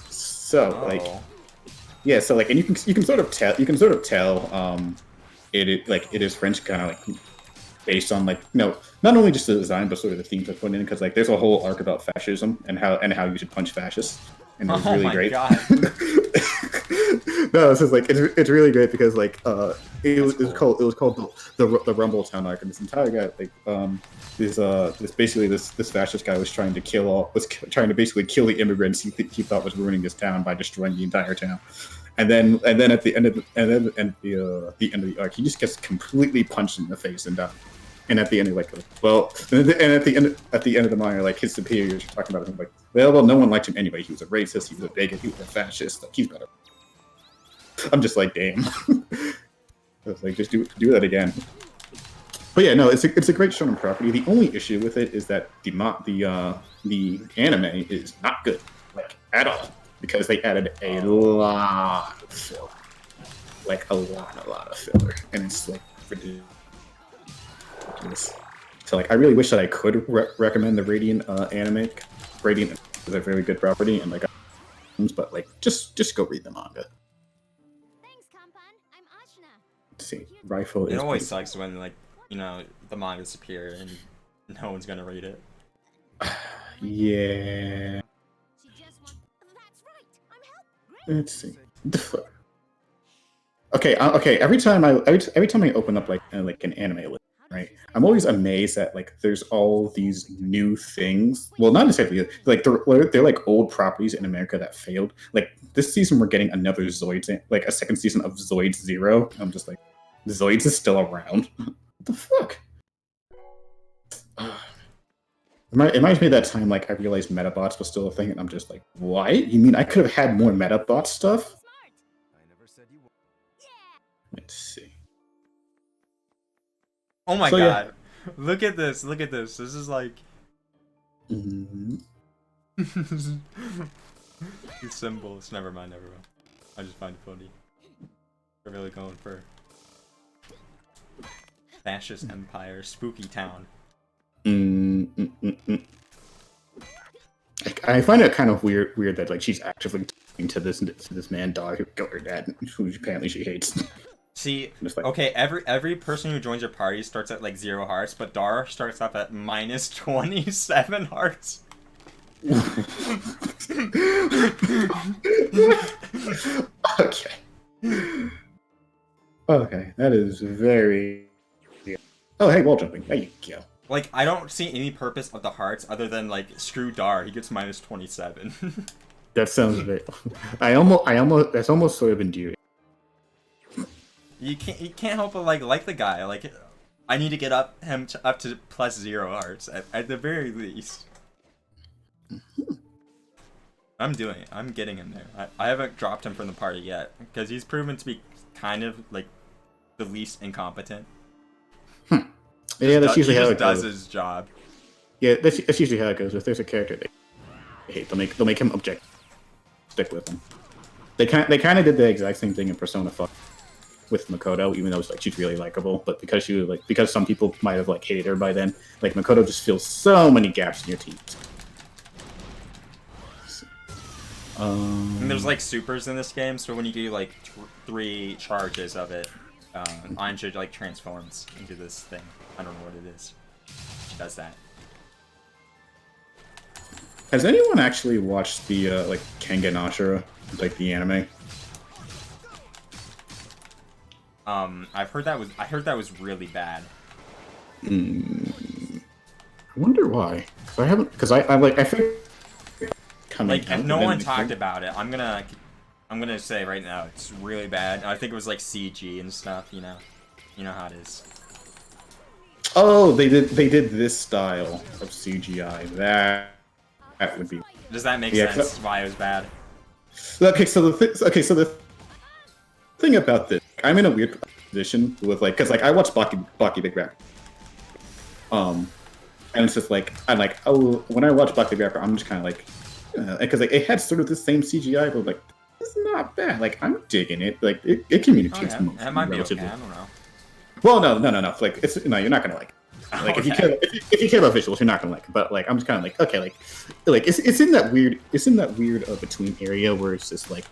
So like yeah, so like and you can sort of tell it is French kind of like based on like not only just the design but sort of the themes I put in because like there's a whole arc about fascism and how you should punch fascists. And it was really great. God. No, it's just like it's really great because like it was called the Rumbletown arc, and this entire guy like this fascist guy was trying to basically kill the immigrants he thought was ruining his town by destroying the entire town. And then at the end of the end of the arc, he just gets completely punched in the face and done. And at the end, at the end of the manga, like his superiors are talking about him, like, well, no one liked him anyway. He was a racist. He was a bigot. He was a fascist. Like, he's better. I'm just like, damn. I was like, just do that again. But yeah, no, it's a great shonen property. The only issue with it is that the anime is not good, like at all, because they added a lot of filler, like a lot of filler, and it's like ridiculous. So like I really wish that I could recommend the Radiant anime. Radiant is a very good property, and like, but like just go read the manga. Thanks, Kampan. I'm Ashna. Let's see, rifle. It always sucks when like the manga's superior and no one's gonna read it. Yeah. That's right. I'm Let's see. Okay. Every time I open up like an anime list, right? I'm always amazed that like there's all these new things. Well, not necessarily like they're like old properties in America that failed. Like this season, we're getting another Zoids, like a second season of Zoids Zero. I'm just like, Zoids is still around. What the fuck? It reminds me of that time like I realized Metabots was still a thing, and I'm just like, what? You mean I could have had more Metabots stuff? Let's see. Oh my So, yeah. god. Look at this. Look at this. This is like... Mhm. These symbols. Never mind, never mind. I just find it funny. They're really going for... Fascist Empire, Spooky Town. I find it kind of weird that like she's actively talking to this man dog who killed her dad, who apparently she hates. See, Just like- okay, every person who joins your party starts at like 0 hearts, but Dar starts off at minus 27 hearts. Okay. Okay, that is very. Oh, hey, wall jumping. There you go. Like, I don't see any purpose of the hearts other than like screw Dar. He gets minus 27. That sounds very. I almost. That's almost sort of endearing. You can't help but like the guy. Like, I need to get up to plus 0 hearts at the very least. I'm doing it. I'm getting him there. I haven't dropped him from the party yet because he's proven to be kind of like the least incompetent. Yeah, that's usually how he it just does goes. his job. Yeah, that's usually how it goes. If there's a character they hate, they'll make him object. Stick with him. They kind of did the exact same thing in Persona 5 with Makoto, even though it's like she's really likable. But because some people might have like hated her by then, like Makoto just fills so many gaps in your team. And there's like supers in this game, so when you do like 3 charges of it, Anja like transforms into this thing. I don't know what it is. She does that. Has anyone actually watched the like Kengan Ashura, like the anime? I heard that was really bad. I wonder why. Because I think Like, if no one talked about it, I'm gonna say right now it's really bad. I think it was like CG and stuff. You know how it is. Oh, they did this style of CGI. That would be. Does that make Yeah, sense? Why it was bad? Okay, so the thing about this, I'm in a weird position with like, cause like I watch Baki Big Rap, and it's just like I'm like, oh, when I watch Baki Big Rap, I'm just kind of like, because like it had sort of the same CGI, but like it's not bad. Like I'm digging it. Like it communicates. Oh, yeah. It might be okay. relatively. I don't know. Well, no. Like you're not gonna like it. Like if you care about visuals, you're not gonna like it. But like I'm just kind of like okay, like it's in that weird between area where it's just like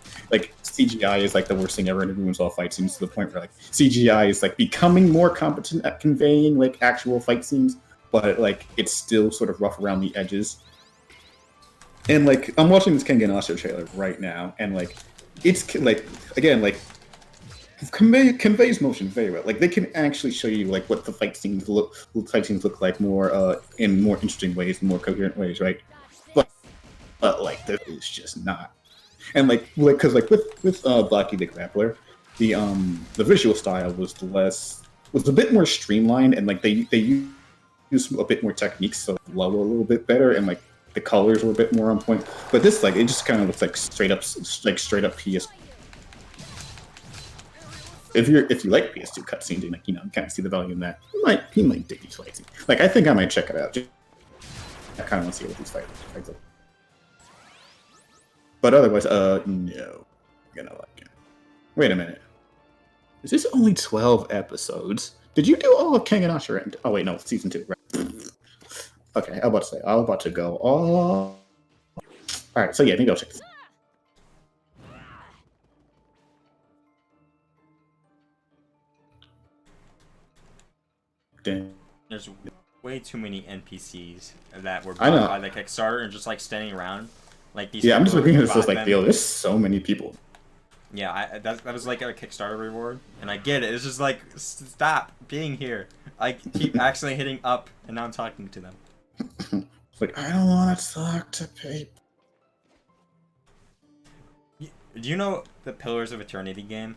CGI is like the worst thing ever and it ruins all fight scenes to the point where like CGI is like becoming more competent at conveying like actual fight scenes, but like it's still sort of rough around the edges. And like I'm watching this Kengan Ashura trailer right now, and like it's like again like conveys motion very well. Like they can actually show you like what the fight scenes look like more in more interesting ways, more coherent ways, right? But like this is just not. And like because like with Baki the Grappler, the visual style was a bit more streamlined, and like they use a bit more techniques, so it flow a little bit better, and like the colors were a bit more on point. But this like it just kind of looks like straight up PS. If you like PS2 cutscenes, and like you kind of see the value in that, you might dig these fights. Like I think I might check it out. I kind of want to see what these fights look. But otherwise, no, I'm gonna like it. Wait a minute, is this only 12 episodes? Did you do all of Kengan Ashura? Oh wait, no, it's season 2. Right? Okay, I'm about to go. All right, so yeah, maybe I'll check this. There's way too many NPCs that were I know. bought by the Kickstarter and just like standing around. Like these. Yeah, I'm just people looking who at this just bought like, them. yo, there's so many people. Yeah, that was like a Kickstarter reward, and I get it. It's just like stop being here. I keep accidentally hitting up, and now I'm talking to them. It's like I don't want to talk to people. Do you know the Pillars of Eternity game?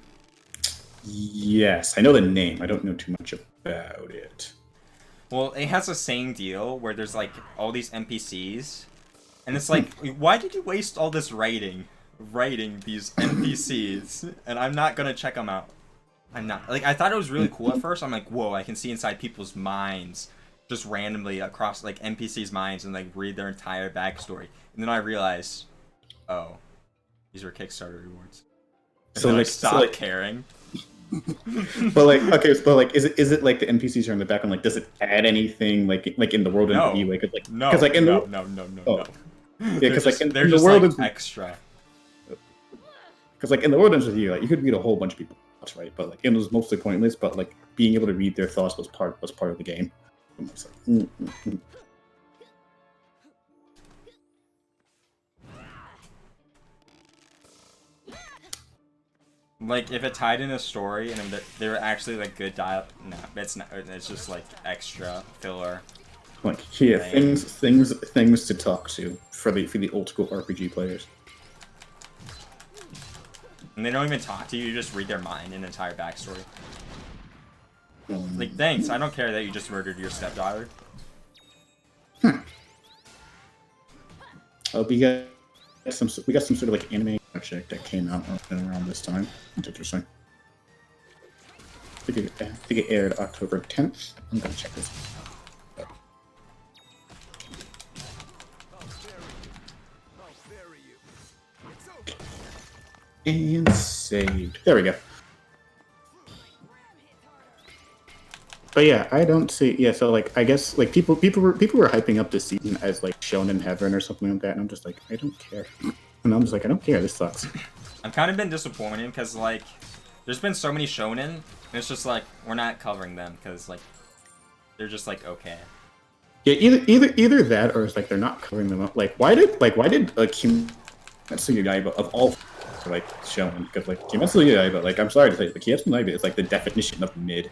Yes, I know the name. I don't know too much about it. Well, it has the same deal where there's like all these NPCs, and it's like, why did you waste all this writing these NPCs? And I'm not gonna check them out. I'm not like I thought it was really cool at first. I'm like, whoa, I can see inside people's minds, just randomly across like NPCs' minds and like read their entire backstory. And then I realized, oh, these were Kickstarter rewards. And So then like, I stopped so like, caring. but like, okay, but like, is it like the NPCs are in the background? Like, does it add anything like in the world No. of the like, No, because like in no, the no, no, no, oh. no. Yeah, They're because like just, they're in the just world like of extra. because like in the world of you, like you could read a whole bunch of people's thoughts, right? But like it was mostly pointless. But like being able to read their thoughts was part of the game. And it's like, Like if it tied in a story and they were actually like good dialogue, no, it's not. It's just like extra filler. Like here, Lame. things to talk to for the old school RPG players. And they don't even talk to you. You just read their mind and entire backstory. Um, Like thanks, I don't care that you just murdered your stepdaughter. we got some sort of like anime project that came out around this time. That's interesting. I think it aired October 10th. I'm gonna check this. And saved. There we go. But yeah, I don't see. Yeah, so like I guess like people were hyping up this season as like Shonen Heaven or something like that, and I'm just like I don't care. And I'm just like I don't care. This sucks. I've kind of been disappointed because like there's been so many shonen, and it's just like we're not covering them because like they're just like okay. Yeah, either that or it's like they're not covering them up. Like why did Kimetsu no Yaiba of all like Shonen, because like Kimetsu no Yaiba, like I'm sorry to say, but Kimetsu no Yaiba is like the definition of mid.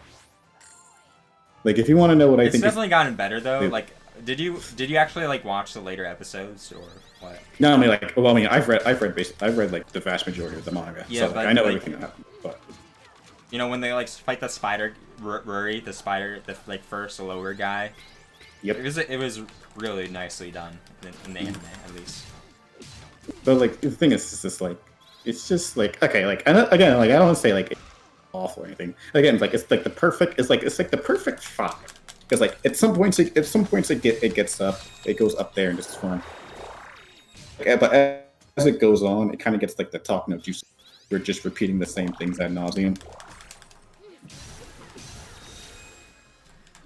Like if you want to know what I It's think, definitely gotten better though. Like, did you actually like watch the later episodes or what? No, I mean like, well, I mean I've read like the vast majority of the manga, Yeah, so like, but, I know like, everything that happened. But you know when they like fight the spider Ruri, the spider, the like first lower guy. yep. It was really nicely done in the anime at least. But like the thing is, it's just like okay, like and again, like I don't want to say like it's awful or anything. Again, like it's like the perfect five. Because like at some points it goes up there and it's fun. Yeah, but as it goes on, it kind of gets like the talking of juice. You're just repeating the same things ad nauseum.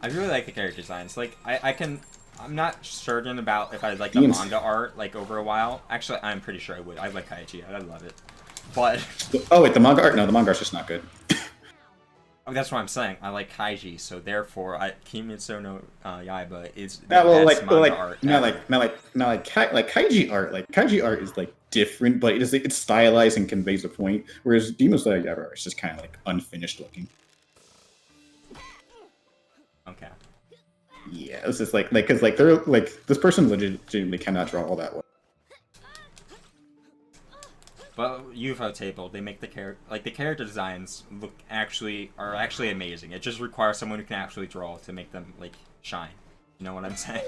I really like the character designs. Like I'm not certain about if I like the manga art like over a while. Actually, I'm pretty sure I would. I like Kaiji. I love it. But oh wait, the manga art? No, the manga art's just not good. that's what I'm saying. I like Kaiji, so therefore, Kimetsu no Yaiba is the Well, best manga art. Kaiji art. Like Kaiji art is like different, but it's stylized and conveys a point. Whereas Demon Slayer Yaiba art is just kind of like unfinished looking. Okay. Yeah, it's just like because like they're like this person legitimately cannot draw all that well. But UFO Table, they make the character designs are actually amazing. It just requires someone who can actually draw to make them like shine. You know what I'm saying?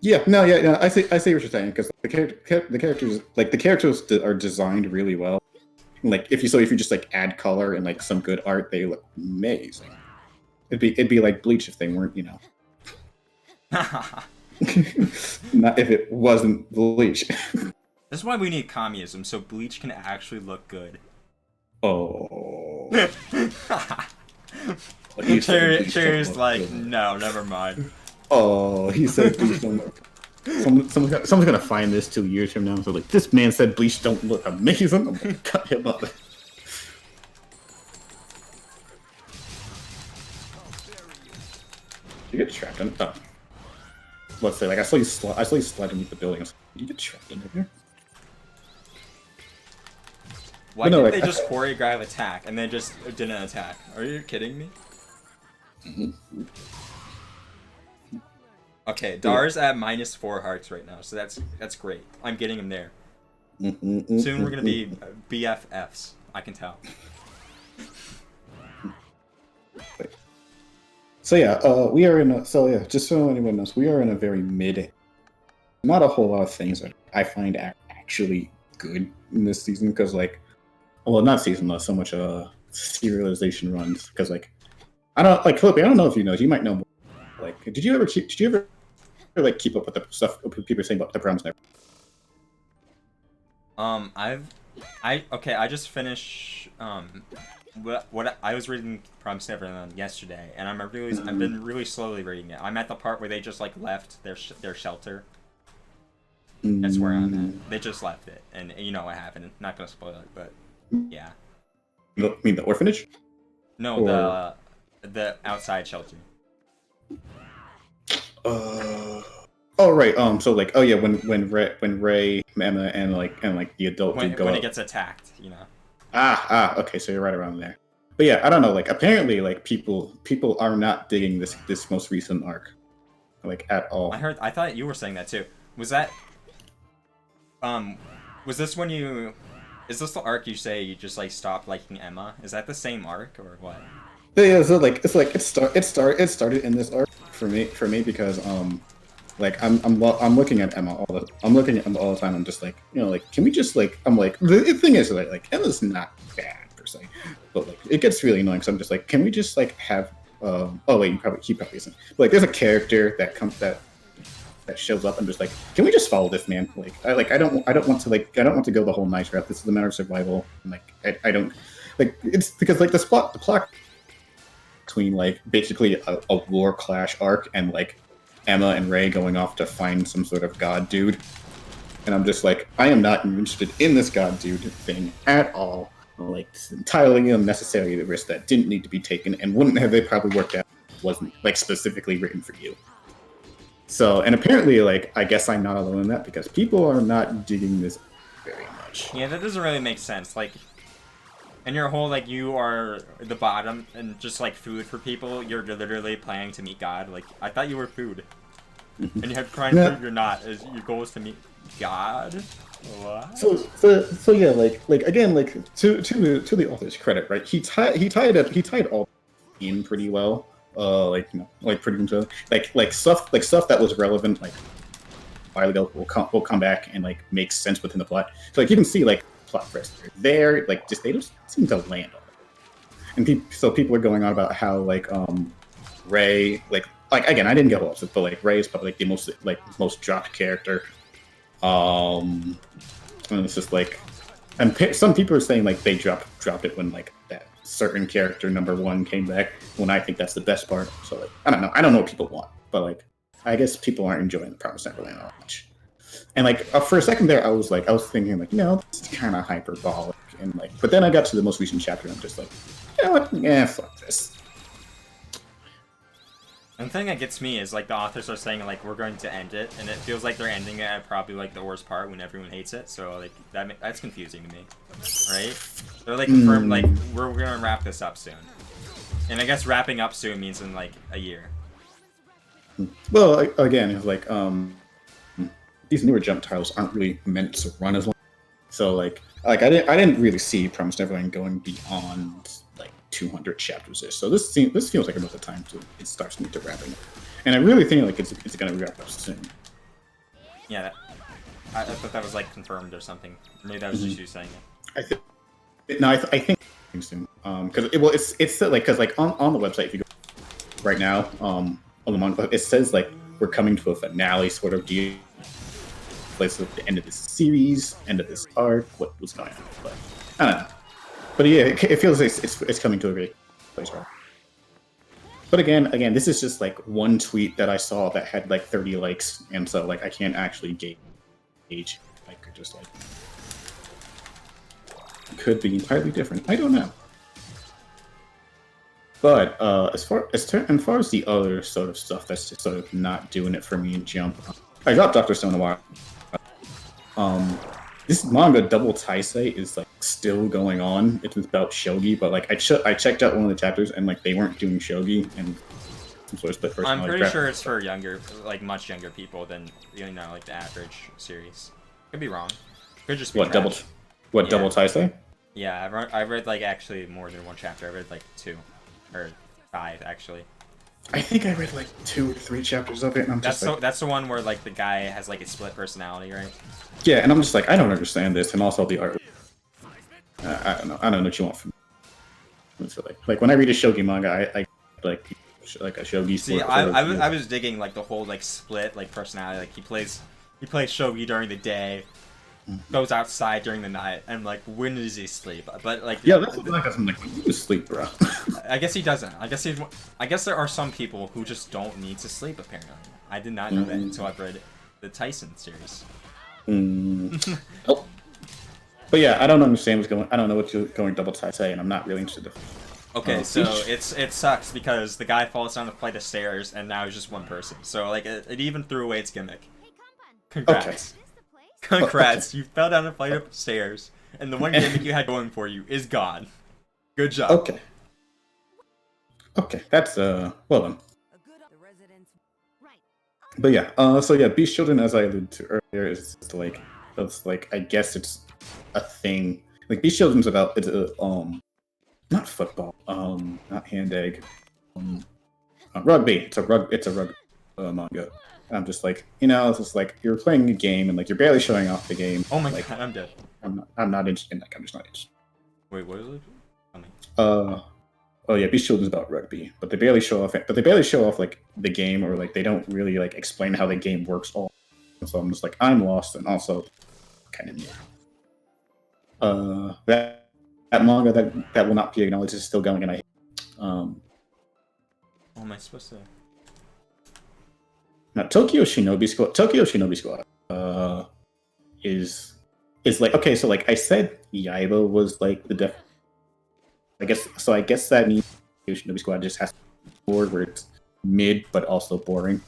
Yeah, no, I see what you're saying because the characters are designed really well. Like if you just like add color and like some good art, they look amazing. It'd be like Bleach if they weren't, you know. Not if it wasn't Bleach. That's why we need communism, so Bleach can actually look good. Oh. Cherry's like, no, never mind. Oh, he said Bleach don't look. Someone's gonna find this 2 years from now. So like, this man said Bleach don't look amazing. I'm gonna cut him up. You get trapped in. Oh. Let's say, like, I saw you slide beneath the building. You get trapped in there. Why didn't they just choreograph attack and then just didn't attack? Are you kidding me? Okay, Dar's at -4 hearts right now, so that's great. I'm getting him there. Soon we're gonna be BFFs. I can tell. So yeah, we are in a, so yeah, just so anyone knows, we are in a very mid. Not a whole lot of things that I find actually good in this season because like, well, not season, not so much serialization runs because like I don't like Philip. I don't know if you know. You might know more. Like, did you ever like keep up with the stuff people are saying about the Promised Neverland? I just finished what I was reading Promised Neverland yesterday, and I've been really slowly reading it. I'm at the part where they just like left their shelter. That's where I'm at. They just left it, and you know what happened. Not gonna spoil it, but yeah. You mean the orphanage? No, Or... the outside shelter. Oh right. So like, oh yeah, when Ray, Emma, and the adult dude go when up. it gets attacked, you know. Okay, so you're right around there. But yeah, I don't know. Like, apparently, like people are not digging this most recent arc, like at all. I thought you were saying that too. Was that? Was this when you? Is this the arc you say you just like stopped liking Emma? Is that the same arc or what? Yeah, so like it started in this arc for me because like I'm looking at Emma all the time. I'm just like, you know, like, can we just like, I'm like, the thing is like Emma's not bad per se, but like it gets really annoying. So I'm just like, can we just like have oh wait, he probably isn't. But, like, there's a character that comes that shows up and just like, can we just follow this man? Like I don't want to go the whole night route. This is a matter of survival. And, like I don't like it's because like the plot between like basically a war clash arc and like Emma and Ray going off to find some sort of god dude, and I'm just like, I am not interested in this god dude thing at all. Like, it's entirely unnecessary the risk that didn't need to be taken and wouldn't have they probably worked out if it wasn't like specifically written for you. So, and apparently, like, I guess I'm not alone in that because people are not digging this very much. Yeah, that doesn't really make sense. Like, and your whole, like, you are the bottom and just, like, food for people, you're literally planning to meet God. Like, I thought you were food. And you have to try and prove you're not. Your goal is to meet God? What? So yeah, like again, like, to the author's credit, right? He tied all in pretty well. Like, you know, like, pretty much, like stuff that was relevant, like, a while ago will come back and, like, make sense within the plot. So, like, you can see, like, plot threads there, like, just they just seem to land on it. And so people are going on about how like Ray, like again, I didn't get all of it, but like Ray is probably like the most dropped character. And it's just like, and some people are saying like they dropped it when like that certain character number 1 came back. When I think that's the best part. So like, I don't know what people want, but like I guess people aren't enjoying the Promised Neverland that much. And like for a second there, I was thinking like, you know, this is kind of hyperbolic, and like, but then I got to the most recent chapter, and I'm just like, you know what? Yeah, fuck this. And the thing that gets me is like the authors are saying like we're going to end it, and it feels like they're ending it at probably like the worst part when everyone hates it. So like that's confusing to me, right? They're like confirmed like we're gonna wrap this up soon, and I guess wrapping up soon means in like a year. Well, again, it's like these newer Jump titles aren't really meant to run as long. So like I didn't really see Promised Neverland going beyond like 200 chapters ish. So this feels like about the time it starts to wrapping up, and I really think like it's gonna wrap up soon. Yeah, I thought that was like confirmed or something. Maybe that was just you saying it. I think soon. Because it's like, because like on the website, if you go right now on the manga, it says like we're coming to a finale sort of deal. Place at the end of this series, end of this arc, what was going on, but I don't know. But yeah, it feels like it's coming to a great place, right? But again, this is just like one tweet that I saw that had like 30 likes, and so like I can't actually gauge. Like, just like could be entirely different. I don't know. But as far as the other sort of stuff that's just sort of not doing it for me in Jump, I dropped Dr. Stone a while. This manga Double Taisei is like still going on. It's about shogi, but like I checked out one of the chapters and like they weren't doing shogi, and some sort of split personality. I'm pretty sure it's for younger, like much younger people than, you know, like the average series. Could be wrong. Could just be Double Taisei? Yeah, I read like actually more than one chapter. I read like 2 or 5 actually. I think I read like 2 or 3 chapters of it, and I'm just that's the one where like the guy has like a split personality, right? Yeah, and I'm just like, I don't understand this, and also the art. I don't know what you want from me. So like when I read a shogi manga, I like a shogi. See, I was digging like the whole like split like personality. Like he plays shogi during the day, goes outside during the night, and like when does he sleep? But like yeah, that's like I'm like when do you sleep, bro? I guess he doesn't. I guess there are some people who just don't need to sleep. Apparently, I did not know that until I've read the Tyson series. Oh. But yeah, I don't understand what's going. I don't know what you're going double say, and I'm not really interested. Okay, so it sucks because the guy falls down the flight of stairs, and now he's just one person. So like it even threw away its gimmick. Hey, Kampan. Congrats. Okay. Is this the place? Congrats, you fell down a flight of stairs, and the one gimmick you had going for you is gone. Good job. Okay. Okay, that's well done. Right. But yeah, so yeah, Beast Children, as I alluded to earlier, is like I guess it's a thing. Like Beast Children's about it's not football, not hand egg, rugby. It's a rugby manga. I'm just like, it's just like you're playing a game and like you're barely showing off the game. Oh my like, god, I'm dead. I'm not interested in that. I'm just not interested. Wait, what is it? Oh yeah, Beast Children's about rugby, but they barely show off like the game, or like they don't really like explain how the game works. All so I'm just like I'm lost, and also kind of new. That manga that will not be acknowledged is still going, and I. What am I supposed to? Now Tokyo Shinobi Squad is like, okay, so like I said, Yaiba was like the def. I guess that means Shinobi Squad just has to be board where it's mid but also boring.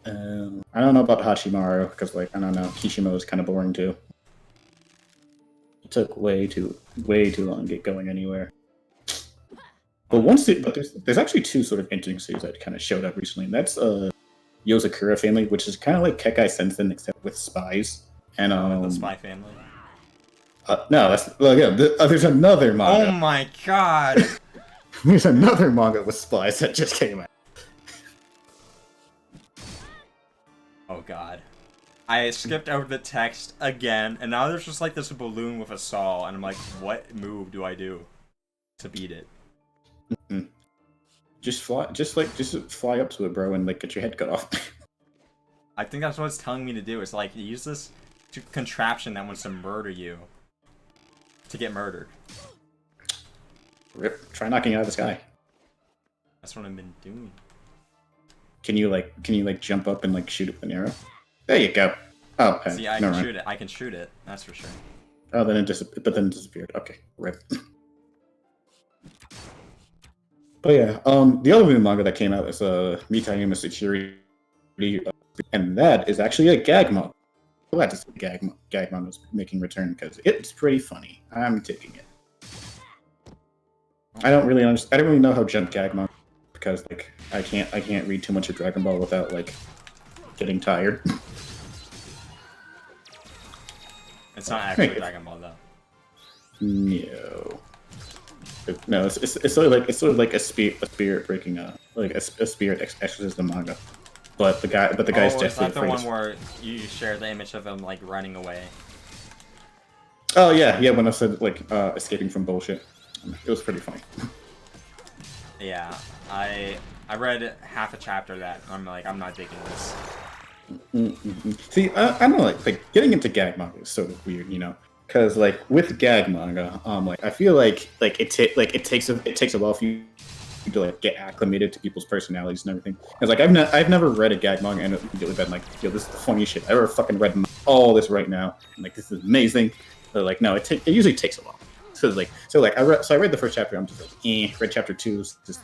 I don't know about Hashimaru because like I don't know, Kishimo is kind of boring too. It took way too long to get going anywhere. But there's actually two sort of interesting series that kind of showed up recently, and that's Yozakura Family, which is kind of like Kekkai Sensen except with spies. And The Spy Family. No, there's another manga. Oh my god! There's another manga with spies that just came out. Oh god. I skipped over the text again, and now there's just like this balloon with a saw, and I'm like, what move do I do to beat it? Mm-hmm. Just fly up to it, bro, and like get your head cut off. I think that's what it's telling me to do. It's like use this contraption that wants to murder you to get murdered. Rip. Try knocking it out of the sky. That's what I've been doing. Can you jump up and like shoot it with an arrow? There you go. Oh, okay. See, I can shoot it. I can shoot it. That's for sure. Oh, then it disappeared. Okay, rip. But yeah, the other new manga that came out is Mitayama Security, and that is actually a gag manga. Glad to see gag manga is making return because it's pretty funny. I'm taking it. I don't really know how jump gag manga because like I can't read too much of Dragon Ball without like getting tired. It's not actually Dragon Ball though. No. No, it's sort of like a spirit breaking a spirit exorcism manga, but the guy's definitely. Is that the one where you share the image of him like running away? Oh yeah. When I said like escaping from bullshit, it was pretty funny. Yeah, I read half a chapter of that. I'm like, I'm not digging this. Mm-hmm. See, I don't know, like getting into gag manga is sort of weird, because like with gag manga, like I feel like it takes a while for you to like get acclimated to people's personalities and everything. It's like I've never read a gag manga and immediately been like, yo, this is the funniest shit I ever fucking read all this right now, and like this is amazing. But like no, it usually takes a while. So I read the first chapter. I'm just like, read chapter 2, just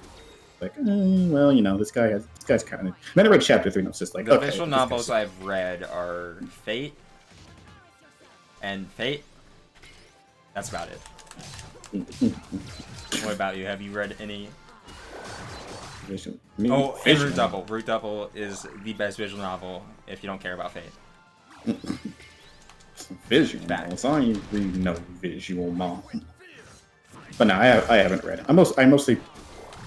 like, well, this guy's kind of. Then I read chapter 3, and it's just like, the visual novels I've read are Fate and Fate. That's about it. What about you? Have you read any? And Root Double. Root Double is the best visual novel if you don't care about Fate. Visual novels. I ain't read no visual novel. But no, I haven't read. I'm mostly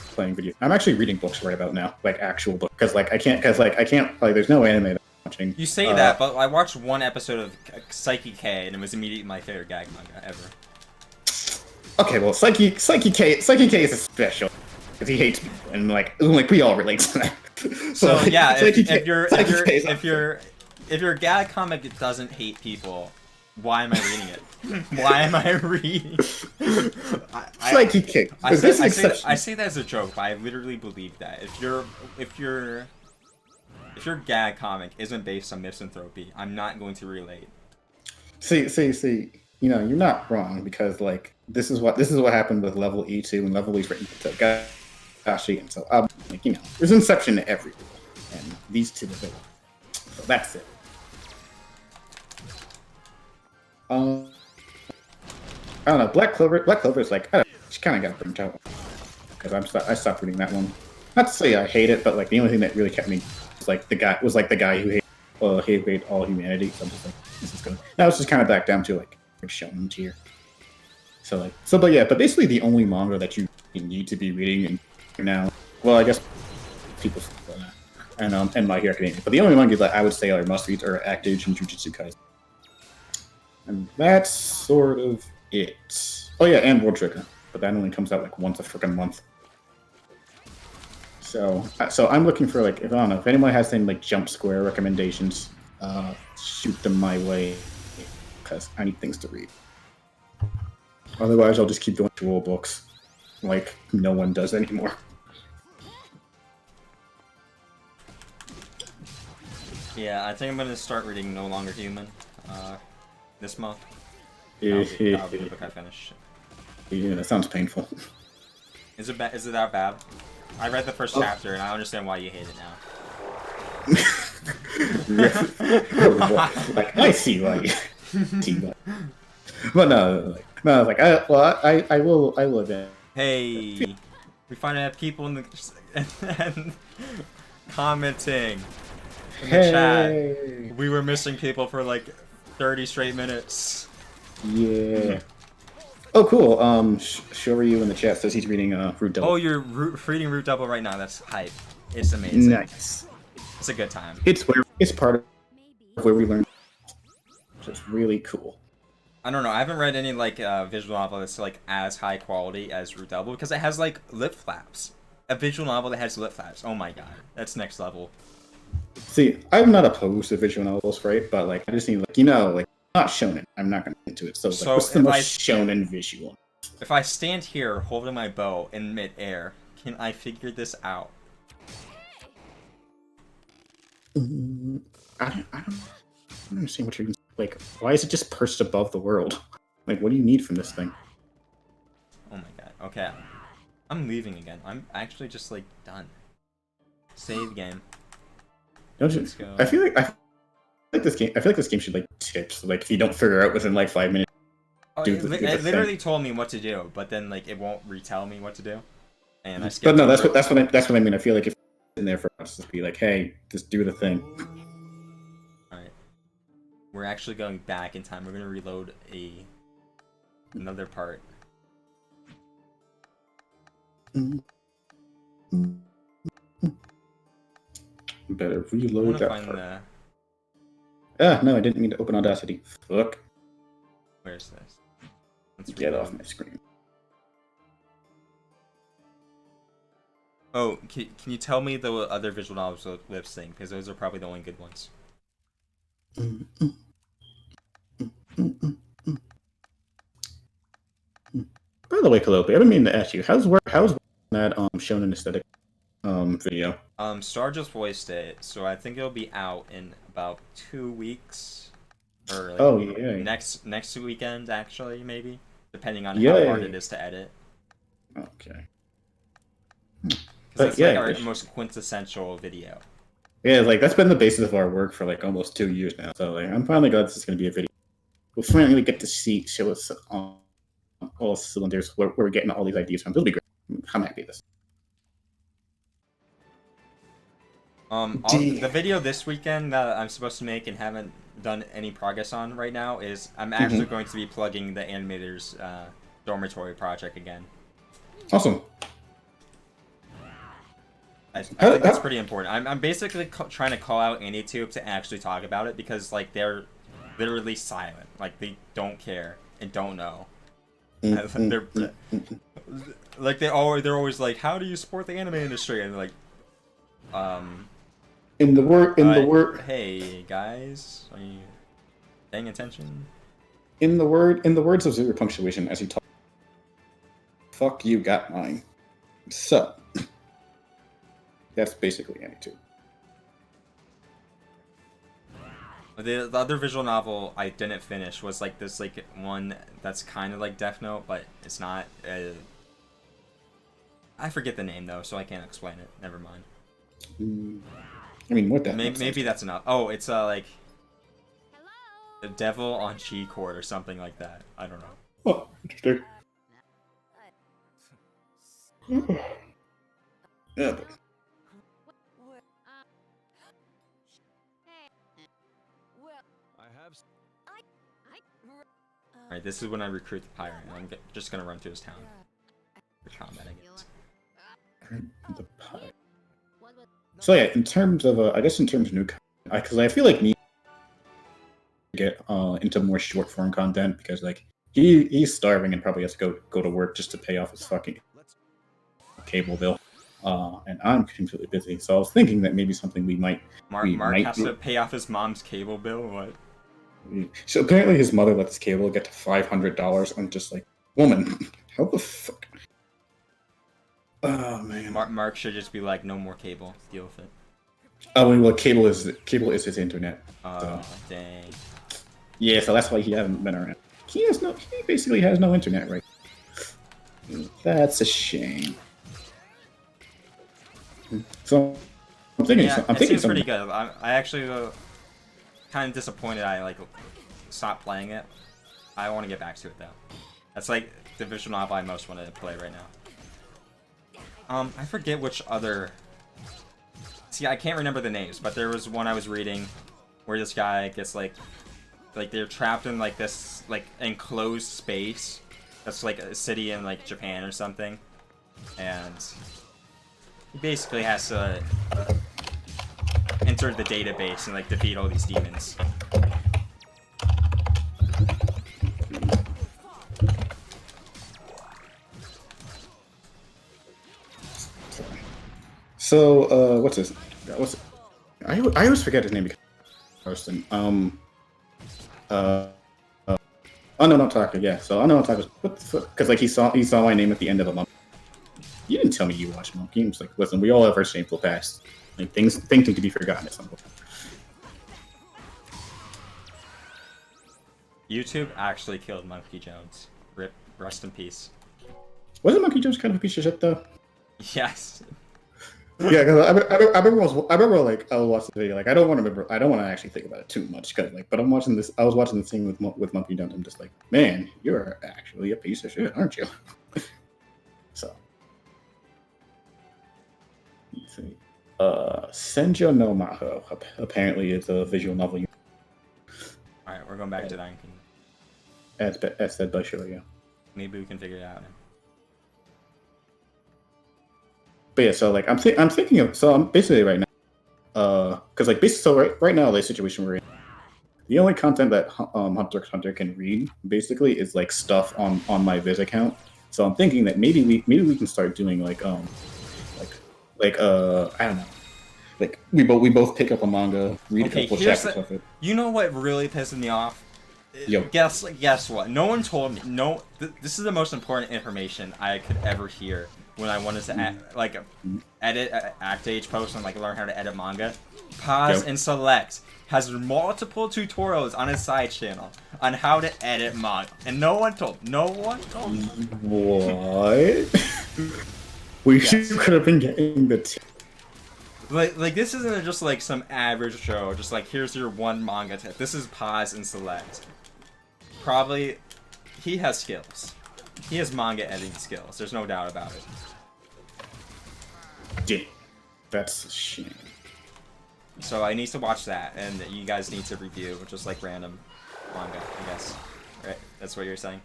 playing video. I'm actually reading books right about now, like actual books, because I can't there's no anime that I'm watching. You say that, but I watched one episode of Psyche K, and it was immediately my favorite gag manga ever. Okay, well, Psyche K is special because he hates people, and like we all relate to that. So like, yeah, Psyche if K your gag comic doesn't hate people, why am I reading it? Why am I reading? Psyche K. I Is this an say exception? I say that as a joke, but I literally believe that if your gag comic isn't based on misanthropy, I'm not going to relate. See. You know, you're not wrong because like this is what happened with level E2 and level E's written to Gashi, and so like, you know, there's inception to every rule, and these two are villains. So that's it. I don't know. Black Clover is like she kind of got burnt out because I stopped reading that one. Not to say I hate it, but like the only thing that really kept me was like the guy who hated all humanity. So I'm just like, this is good. Now it's just kind of back down to like Shonen tier. But basically the only manga that you need to be reading now. Well, I guess people and My Hero Academia. But the only manga that I would say are must reads are Actage and Jujutsu Kaisen. And that's sort of it. Oh yeah, and World Trigger, but that only comes out like once a freaking month. So I'm looking for like, if I don't know if anyone has any like Jump Square recommendations, shoot them my way because I need things to read. Otherwise, I'll just keep doing dual books, like no one does anymore. Yeah, I think I'm gonna start reading No Longer Human this month. Yeah, That'll be the book I finish. yeah, that sounds painful. Is it that bad? I read the first chapter and I understand why you hate it now. Like I see why you see why. But no, I was like, I will admit. Hey, we finally have people in the and commenting in the chat. We were missing people for like 30 straight minutes. Yeah. Oh, cool. Shoryu in the chat says he's reading Root Double. Oh, you're reading Root Double right now. That's hype. It's amazing. Nice. It's a good time. It's part of where we learn. Just really cool. I don't know. I haven't read any like visual novel that's like as high quality as Root Double because it has like lip flaps. A visual novel that has lip flaps. Oh my god, that's next level. See, I'm not opposed to visual novels, right? But like, I just need like like not shonen. I'm not gonna get into it. So, like, what's the most shonen visual? If I stand here holding my bow in midair, can I figure this out? I don't understand what you're like. Why is it just perched above the world? Like, what do you need from this thing? Oh my god. Okay, I'm leaving again. I'm actually just like done. Save game. Don't you? Let's go. I feel like this game should like tips. Like if you don't figure out within like 5 minutes. Oh, do it literally told me what to do, but then like it won't retell me what to do. And I skipped. But no, that's what I mean. I feel like if you're in there for us to be like, hey, just do the thing. Alright. We're actually going back in time. We're gonna reload another part. Better I reload wanna that find part. the. No, I didn't mean to open Audacity. Fuck. Where's this? Let's Get reload. off my screen. Oh, can you tell me the other visual novels lip sync? Because those are probably the only good ones. By the way, Kalope, I've been meaning to ask you, how's that Shonen aesthetic video? Star just voiced it, so I think it'll be out in about 2 weeks, or like Oh yeah. next weekend actually, maybe, depending on how Yay. hard it is to edit. Okay. Because it's like our most quintessential video. Yeah, like that's been the basis of our work for like almost 2 years now. So like, I'm finally glad this is going to be a video. We'll finally get to show us all cylinders where we're getting all these ideas from. It'll be great. I'm happy with this. The video this weekend that I'm supposed to make and haven't done any progress on right now is I'm actually going to be plugging the animator's dormitory project again. Awesome. I think that's pretty important. I'm basically trying to call out AniTube to actually talk about it because like they're literally silent. Like they don't care and don't know. They're like they're always like, how do you support the anime industry? And they're like, in the word. Hey guys, are you paying attention? In the words of Zero Punctuation, as he talks, fuck you, got mine. So that's basically Annie 2. The other visual novel I didn't finish was like this like one that's kind of like Death Note, but it's not. I forget the name though, so I can't explain it. Never mind. I mean, what that Maybe that's enough. Oh, it's like the Devil on G-Court or something like that. I don't know. Oh, interesting. Yeah, but Alright, this is when I recruit the pirate, and I'm just gonna run to his town for combat, I guess. the pie. So yeah, in terms of I guess in terms of new content, because I feel like me get into more short form content because like he's starving and probably has to go to work just to pay off his fucking cable bill. And I'm completely busy, so I was thinking that maybe something Mark has to pay off his mom's cable bill. What? So apparently his mother let his cable get to $500. I'm just like, woman, how the fuck? Oh man. Mark should just be like, no more cable. Deal with it. Oh well, cable is his internet. Oh dang. Yeah, so that's why he hasn't been around. He basically has no internet right. That's a shame. So I'm thinking. Yeah, I'm it thinking seems pretty good. I actually kind of disappointed I like stopped playing it. I want to get back to it though. That's like the visual novel I most want to play right now. I forget which other. See, I can't remember the names, but there was one I was reading where this guy gets like they're trapped in like this like enclosed space that's like a city in like Japan or something, and he basically has to enter the database and like defeat all these demons. So what's this? I always forget his name because person. Oh no, not Taka. Yeah. So I know Taka. What the fuck? Because like he saw my name at the end of the month. You didn't tell me you watched Monkey. I'm just like, listen, we all have our shameful past. Like things need to be forgotten at some point. YouTube actually killed Monkey Jones. Rip, rest in peace. Wasn't Monkey Jones kind of a piece of shit though? Yes. Yeah, because I remember like I was watching the video. Like I don't want to actually think about it too much because like, but I was watching this thing with Monkey Jones. I'm just like, man, you're actually a piece of shit, aren't you? So. Let's see. Senjo no Maho apparently is a visual novel. Alright, we're going back to Lion King. As said by Shoyo. Maybe we can figure it out now. But yeah, so like I'm thinking of, so I'm basically right now, because like basically so right now the situation we're in, the only content that Hunter x Hunter can read basically is like stuff on my Viz account. So I'm thinking that maybe we can start doing like I don't know, like we both pick up a manga, read a couple chapters of it. You know what really pisses me off? Yo. Guess what? No one told me. No, this is the most important information I could ever hear when I wanted to edit Act Age posts and like learn how to edit manga. Pause and Select has multiple tutorials on his side channel on how to edit manga, and no one told. What? We could have been getting the. Like this isn't just like some average show. Just like here's your one manga tip. This is Pause and Select. Probably, he has skills. He has manga editing skills. There's no doubt about it. Yeah, that's a shame. So I need to watch that, and you guys need to review just like random manga, I guess. Right? That's what you're saying.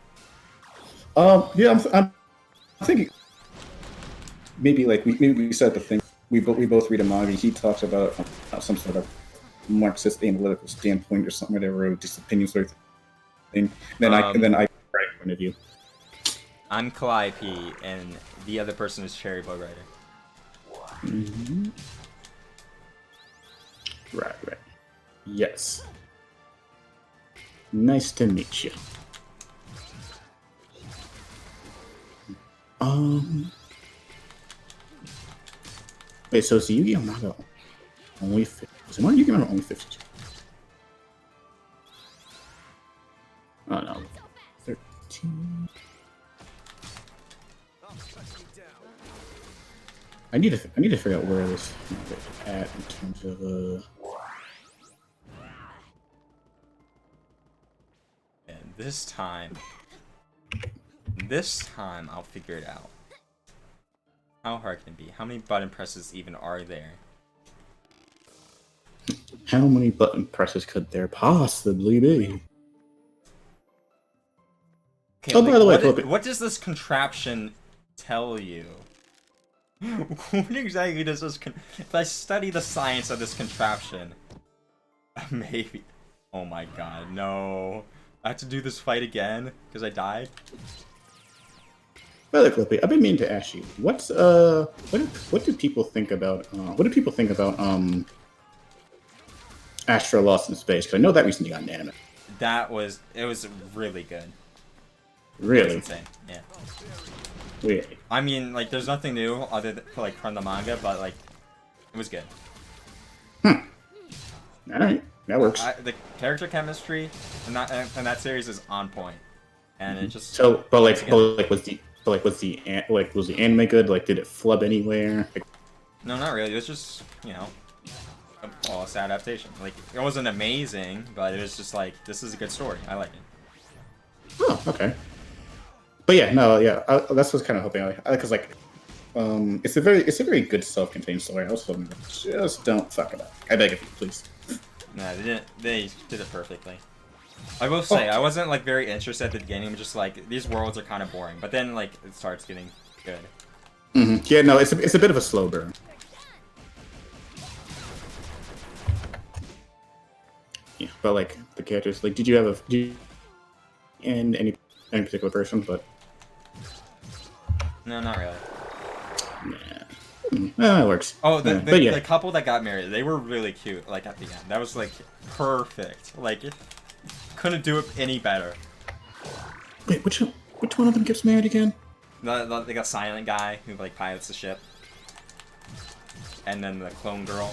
Yeah, I'm thinking maybe like we said the thing. We both read a manga. He talks about some sort of Marxist analytical standpoint or something, whatever, just opinion sort of thing. Then I write a point of view. I'm Calliope, and the other person is Cherry Bug Rider. Mm-hmm. Right. Yes. Nice to meet you. Wait, so is the Yu-Gi-Oh! Manga only 50? Is the Yu-Gi-Oh! Manga only 52? Oh no. 13. I need to figure out where this is at in terms of And this time I'll figure it out. How hard can it be? How many button presses even are there? how many button presses could there possibly be? Okay, Oh, by the way, what does this contraption tell you? What exactly does this if I study the science of this contraption, maybe. Oh my god, no. I have to do this fight again because I died? By the way, Flippy, I've been meaning to ask you, what do people think about Astro Lost in Space? Because I know that recently got an anime. It was really good. Really? It's insane, yeah. Really? I mean, like, there's nothing new other than, like, from the manga, but, like, it was good. Alright, that works. The character chemistry in that series is on point. And it just... So, was the anime good? Like, did it flub anywhere? Like, No, not really. It was just, you know, a flawless adaptation. Like, it wasn't amazing, but it was just like, this is a good story. I like it. oh, okay. But yeah, no, yeah, that's what I was kind of hoping. Because it's a very good self-contained story. I was hoping, just don't fuck it up. I beg of you, please. No, they didn't. They did it perfectly. I will say, I wasn't like very interested at the beginning. I'm just like, these worlds are kind of boring. But then like it starts getting good. Mm-hmm. Yeah, no, it's a bit of a slow burn. Yeah, but like the characters, like, did you and any particular person? But No, not really. yeah, that works. Oh, yeah. the couple that got married, they were really cute. Like at the end, that was like perfect. Like, couldn't do it any better. Wait, which one of them gets married again? They got silent guy who like pilots the ship, and then the clone girl,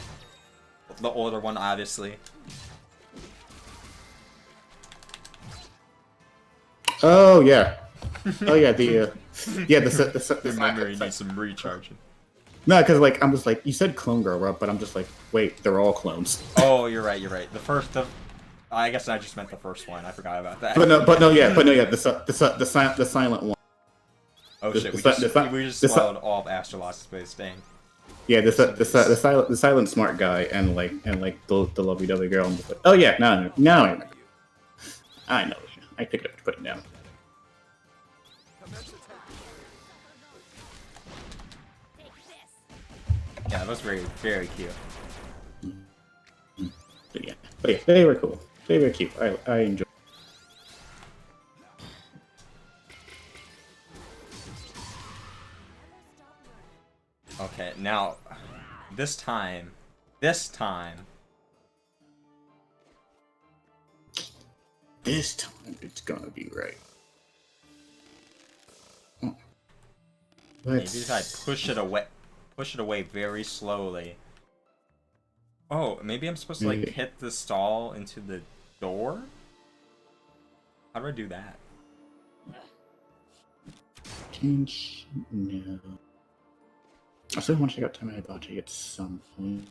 the older one, obviously. Oh yeah, the Remember, he needs some recharging. No, because like I'm just like, you said clone girl, right? But I'm just like, wait, they're all clones. Oh, you're right. I guess I just meant the first one. I forgot about that. But no, the silent one. Oh shit, we just spoiled all of Astro Lost in Space. Dang. Yeah, the silent smart guy and the lovey-dovey girl. I'm just like, oh yeah, now I remember. I know. I picked it up to put it down. Yeah, that was very, very cute. But yeah, they were cool. They were cute. I enjoyed. Okay, now, this time, This time it's gonna be right. maybe if I push it away very slowly. Oh, maybe I'm supposed to like hit the stall into the door? How do I do that? Change no. I still want to check out Time Hibachi at some point.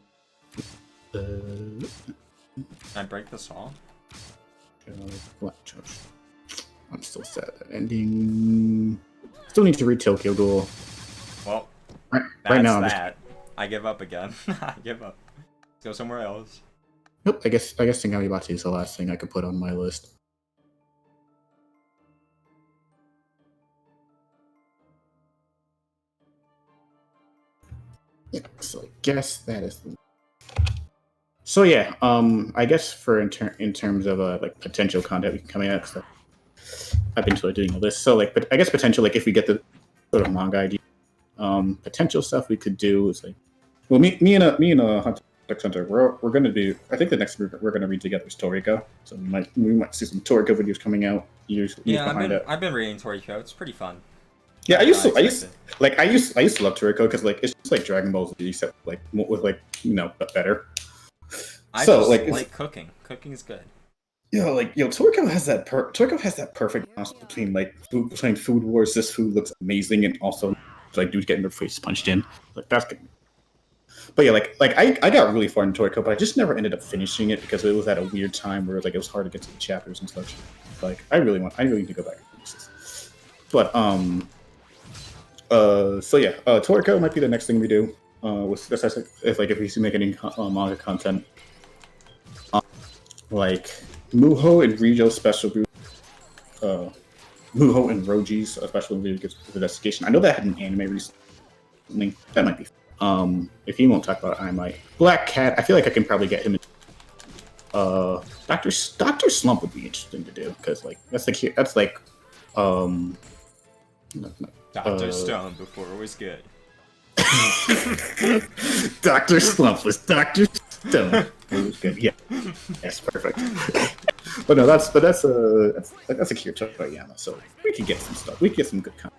Can I break the stall? I'm still sad at that ending. Still need to read Tokyo Ghoul. Well, right now, I give up again. I give up. Let's go somewhere else. Nope. I guess Shingamibati is the last thing I could put on my list. Yeah. So I guess that is. So yeah. I guess for in terms of like potential content we can come out. So I've been sort of doing all this. So like, but I guess potential like if we get the sort of manga idea, potential stuff we could do is like, well, me and Hunter X Hunter, we're gonna do. I think the next we're gonna read together is Toriko. So we might see some Toriko videos coming out. Yeah, I've been reading Toriko. It's pretty fun. Yeah, I used to love Toriko because like it's just like Dragon Ball Z except like with like but better. I just like cooking. Cooking is good. Toriko has that perfect balance between like food wars. This food looks amazing, and also like dudes getting their face punched in. Like that's good. But yeah, like I got really far into Toriko, but I just never ended up finishing it because it was at a weird time where like it was hard to get to the chapters and such. Like I really need to go back and finish this. But Toriko might be the next thing we do. If we see make any manga content, like Muho and Rijo special group, Muho and Roji's special investigation. I know that had an anime recently. That might be. If he won't talk about it, I might. Black Cat. I feel like I can probably get him. Doctor Slump would be interesting to do because like that's like Dr. Stone before it was good. Dr. Slump was Dr. Stone. It was good. Yeah, that's perfect. But no, that's a cute Toriyama. So we can get some stuff. We can get some good content.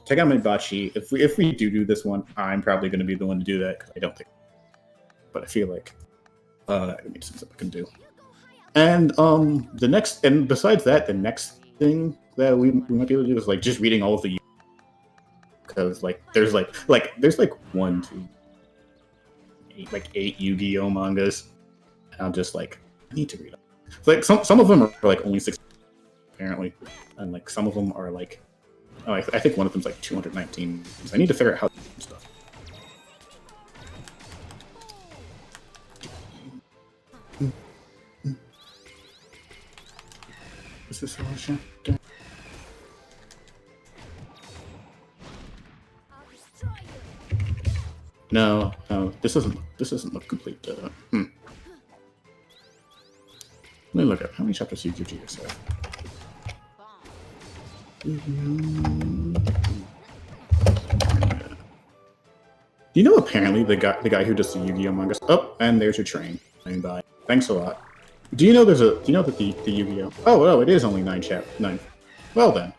Tegami Bachi. If we do this one, I'm probably going to be the one to do that because I don't think. But I feel like that would be something I can do. And besides that, the next thing that we might be able to do is like just reading all of the, because like there's like 1, 2, 8, like 8 Yu-Gi-Oh mangas. And I'm just like I need to read them. Like some of them are like only 6 apparently, and like some of them are like I think one of them's like 219. So I need to figure out how to do stuff. Is this solution? No, this doesn't look complete. Let me look up how many chapters do you have. You know, apparently the guy who does the Yu-Gi-Oh mangas. Oh, and there's your train coming by. Thanks a lot. Do you know that the Yu-Gi-Oh? Oh, it is only 9. Well then,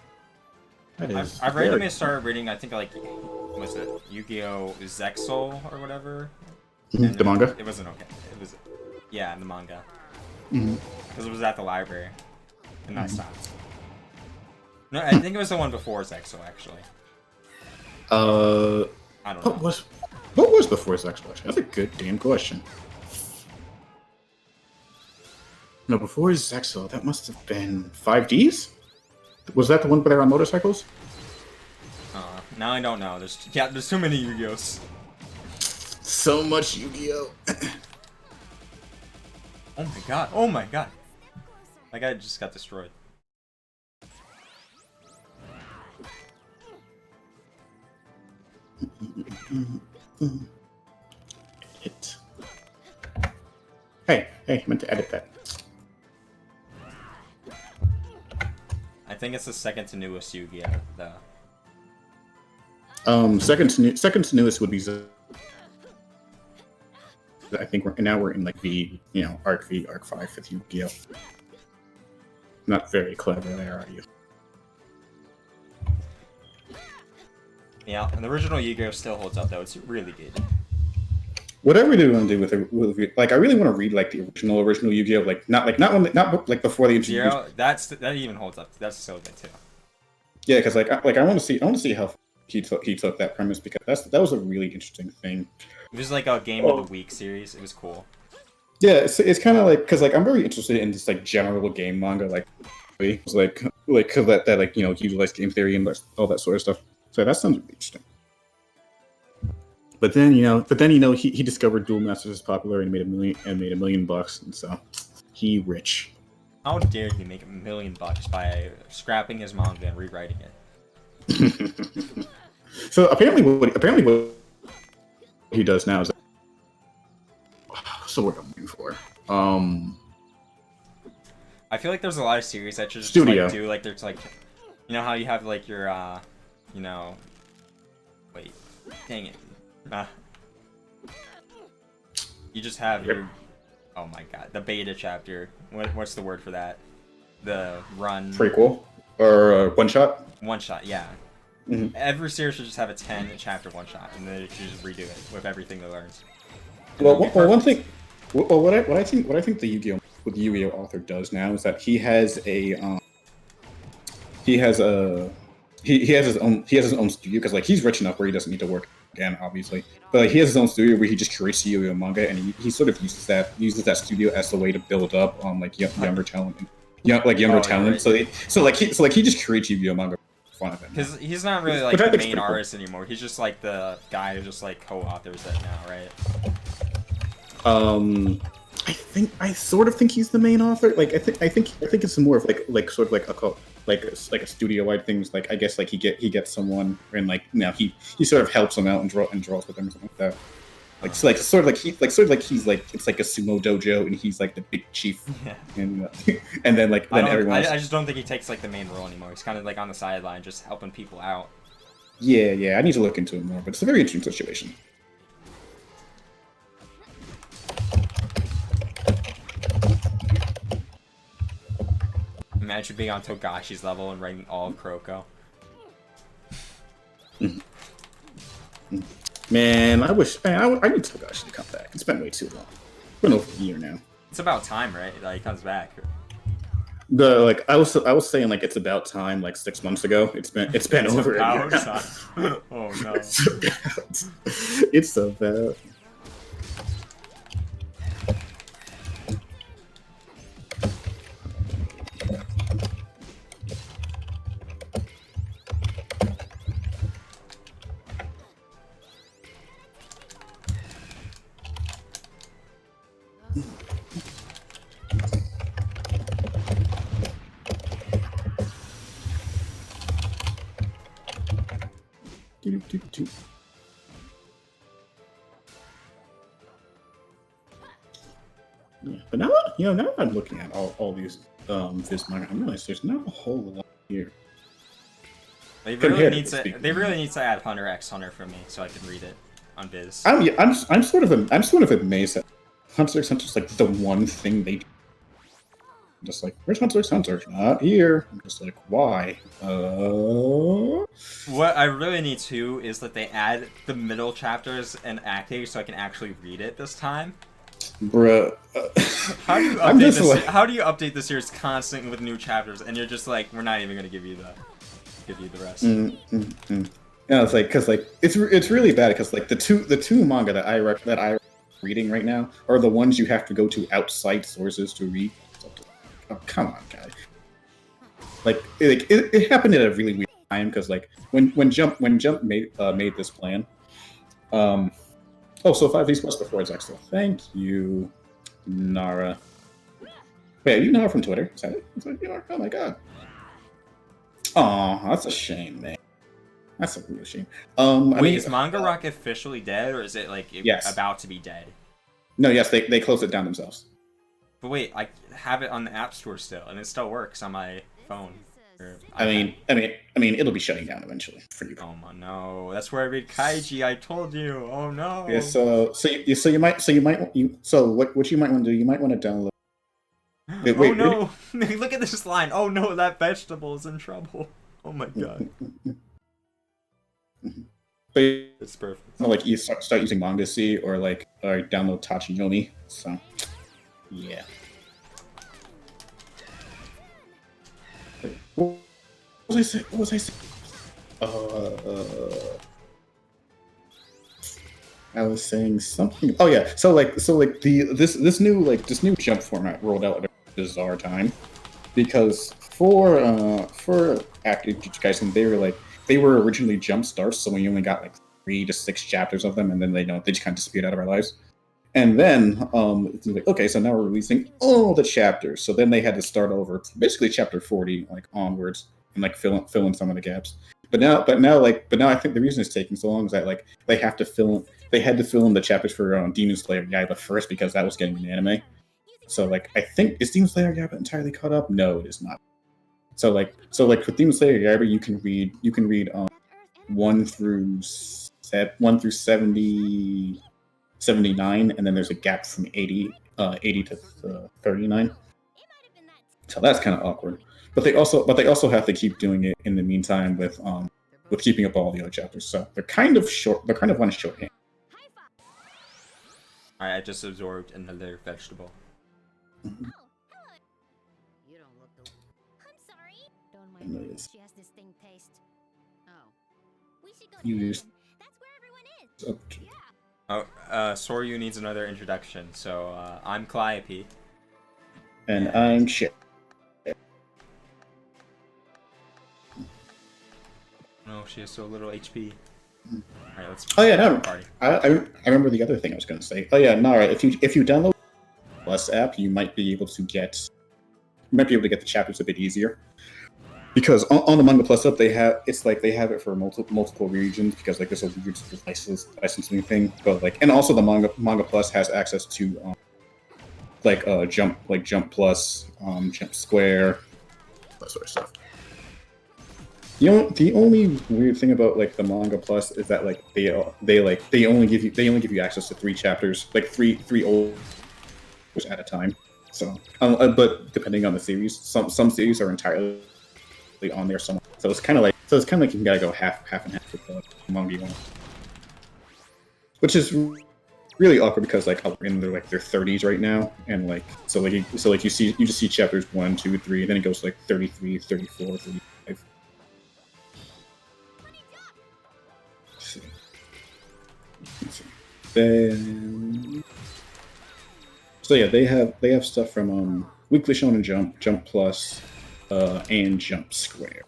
that is. I've randomly started reading. I think like was it Yu-Gi-Oh Zexal or whatever? The manga. It wasn't okay. It was the manga. Mm-hmm. Because it was at the library, and I stopped. No, I think it was the one before Zexal actually. I don't know. What was before Zexal? That's a good damn question. No, before Zexal, that must have been 5Ds? Was that the one where they're on motorcycles? Now I don't know. There's too many Yu-Gi-Ohs. So much Yu-Gi-Oh! Oh my god. My guy just got destroyed. Hey, I meant to edit that. I think it's the second to newest Yu-Gi-Oh though. Second to newest would be I think we're in like V, Arc V, Arc 5 with Yu-Gi-Oh. Not very clever there, are you? Yeah, and the original Yu-Gi-Oh still holds up though. It's really good. Whatever they want to do with it, like I really want to read like the original Yu-Gi-Oh, like not before they introduced. Yeah, that even holds up. That's so good too. Yeah, because I want to see how he took that premise, because that was a really interesting thing. It was like a Game of the Week series. It was cool. Yeah, it's kind of like, because like I'm very interested in this like general game manga, like cause that like utilize game theory and all that sort of stuff. So that sounds really interesting. But then he discovered Duel Masters is popular and made $1 million, and so he rich. How dare he make $1 million by scrapping his manga and rewriting it? So apparently what he does now is so what I'm looking for. I feel like there's a lot of series that should just Studio. like do like there's like, you know how you have like your you know, wait, dang it, you just have your, oh my god, the beta chapter. What's the word for that? The run. Prequel or one shot. One shot, yeah. Mhm. Every series should just have a 10 chapter one shot, and then it should just redo it with everything they learned. Well, one thing. Well, what I think the Yu-Gi-Oh author does now is that he has his own studio, because like he's rich enough where he doesn't need to work again, obviously. But like, he has his own studio where he just creates Yu-Gi-Oh manga, and he sort of uses that studio as the way to build up on like younger talent, younger talent. Right. So he just creates Yu-Gi-Oh manga for fun of it. Because he's not really like Which I the think's main pretty cool. artist anymore. He's just like the guy who just like co-authors it now, right? I sort of think he's the main author. Like I think it's more of like sort of like a studio-wide things. Like I guess like he gets someone, and like he sort of helps him out and draws with them or something like that. Like so, it's like a sumo dojo, and he's like the big chief. Yeah. And then everyone else. I just don't think he takes like the main role anymore. He's kind of like on the sideline, just helping people out. Yeah. I need to look into it more, but it's a very interesting situation. Imagine being on Togashi's level and writing all of Kuroko. Man, I wish. Man, I need Togashi to come back. It's been way too long. It's been over a year now. It's about time, right? That he comes back. I was saying like it's about time, like 6 months ago. It's been over a year. Time. Oh no. It's about. Yeah, but now now I'm looking at all these this manga, I realize there's not a whole lot here. They really need to add Hunter x Hunter for me so I can read it on Viz. I'm sort of amazed that Hunter x Hunter's like the one thing they do. I'm just like, where's Hunter x Hunter? Not here. I'm just like, why? What I really need too is that they add the middle chapters and acting so I can actually read it this time. Bruh. How do you update this? Like... How do you update the series constantly with new chapters, and you're just like, we're not even gonna give you the rest? Yeah, it's like because like it's really bad because like the two manga that I'm reading right now are the ones you have to go to outside sources to read. Oh, come on, guys! Like it happened at a really weird time because like when Jump made this plan. Oh, so 5 days plus before it's extra. Thank you, Nara. Wait, are you Nara from Twitter? Is that it? Is that you are? Oh my god. Aw, that's a shame, man. That's a real shame. Wait, is Manga Rock officially dead, or is it like about to be dead? No, yes, they closed it down themselves. But wait, I have it on the App Store still, and it still works on my phone. I mean, it'll be shutting down eventually for you. Oh my no, that's where I read Kaiji. I told you. Oh no. Yeah, what you might want to do, you might want to download. Wait, no! Look at this line. Oh no, that vegetable is in trouble. Oh my god. But it's perfect. Like you start using Mangacy or download Tachiyomi. So yeah. What was I saying? I was saying something. Oh yeah. So this new jump format rolled out at a bizarre time, because for active Jujutsu, they were originally jump starts, so we only got 3 to 6 chapters of them, and then they just kind of disappeared out of our lives. And then it's okay, so now we're releasing all the chapters. So then they had to start over, basically chapter 40 onwards, and fill in some of the gaps. But now I think the reason it's taking so long is that they had to fill in the chapters for Demon Slayer Yaiba first, because that was getting an anime. So like I think is Demon Slayer Yaiba entirely caught up? No, it is not. So like with Demon Slayer Yaiba, you can read 1 through 79, and then there's a gap from 80 to 39. So that's kind of awkward. But they also have to keep doing it in the meantime with keeping up all the other chapters. So they're kind of short. They're kind of on a short hand. Alright, I just absorbed another vegetable. Mm-hmm. You don't look the. I'm sorry. Don't mind her. She has distinct taste. Oh. We should go to You Haven. just- That's where everyone is. Oh, Oh, Soryu needs another introduction, so I'm Calliope. and I'm shit. No, she has so little HP. Alright, let's Oh yeah, no. party. I remember the other thing I was going to say. Oh yeah, Nara, if you download the Plus app, you might be able to get the chapters a bit easier. Because on the Manga Plus app, they have it for multiple regions because like there's a weird sort of licensing thing. But like, and also the Manga Plus has access to Jump Plus, Jump Square, that sort of stuff. The only weird thing about like the Manga Plus is that like they only give you access to 3 chapters, like three old at a time. So, but depending on the series, some series are entirely on there somewhere. So it's kind of like you gotta go half and half with the manga you want, which is really awkward because like we're in their 30s right now, and like so you just see chapters 1, 2, 3, and then it goes to like 33, 34, 35. Let's see. Then, so yeah, they have stuff from Weekly Shonen Jump, Jump Plus, and Jump Square.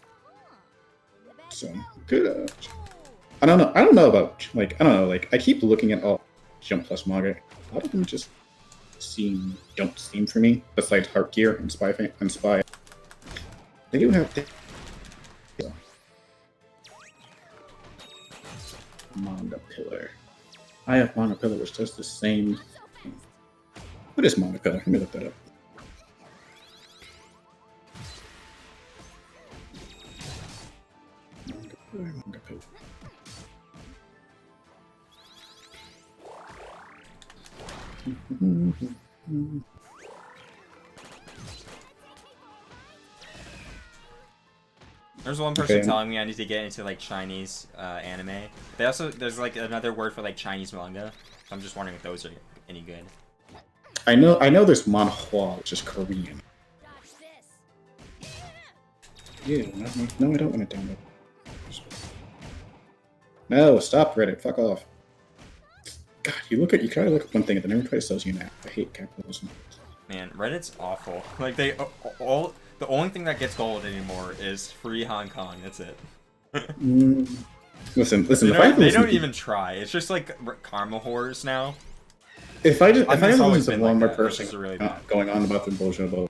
So good. I don't know about like I keep looking at all Jump Plus manga. A lot of them just don't seem for me. Besides Heart Gear and Spy, they do have Manga Pillar. I have Manga Pillar, which does the same thing. What is Manga Pillar? Let me look that up. Manga Pillar. There's one person Okay. telling me I need to get into like Chinese anime. There's like another word for like Chinese manga. So I'm just wondering if those are any good. I know there's manhwa, which is Korean. Dodge this. Yeah, no, I don't want to download. No, stop Reddit, fuck off. God, you try to look at one thing and then everyone tries to sell you an app. I hate capitalism. Man, Reddit's awful. Like the only thing that gets gold anymore is free Hong Kong. That's it. Listen. They don't even try. It's just like karma horrors now. If I I mean, it's listen always to been one like more that. person It's really bad. going on about the bullshit about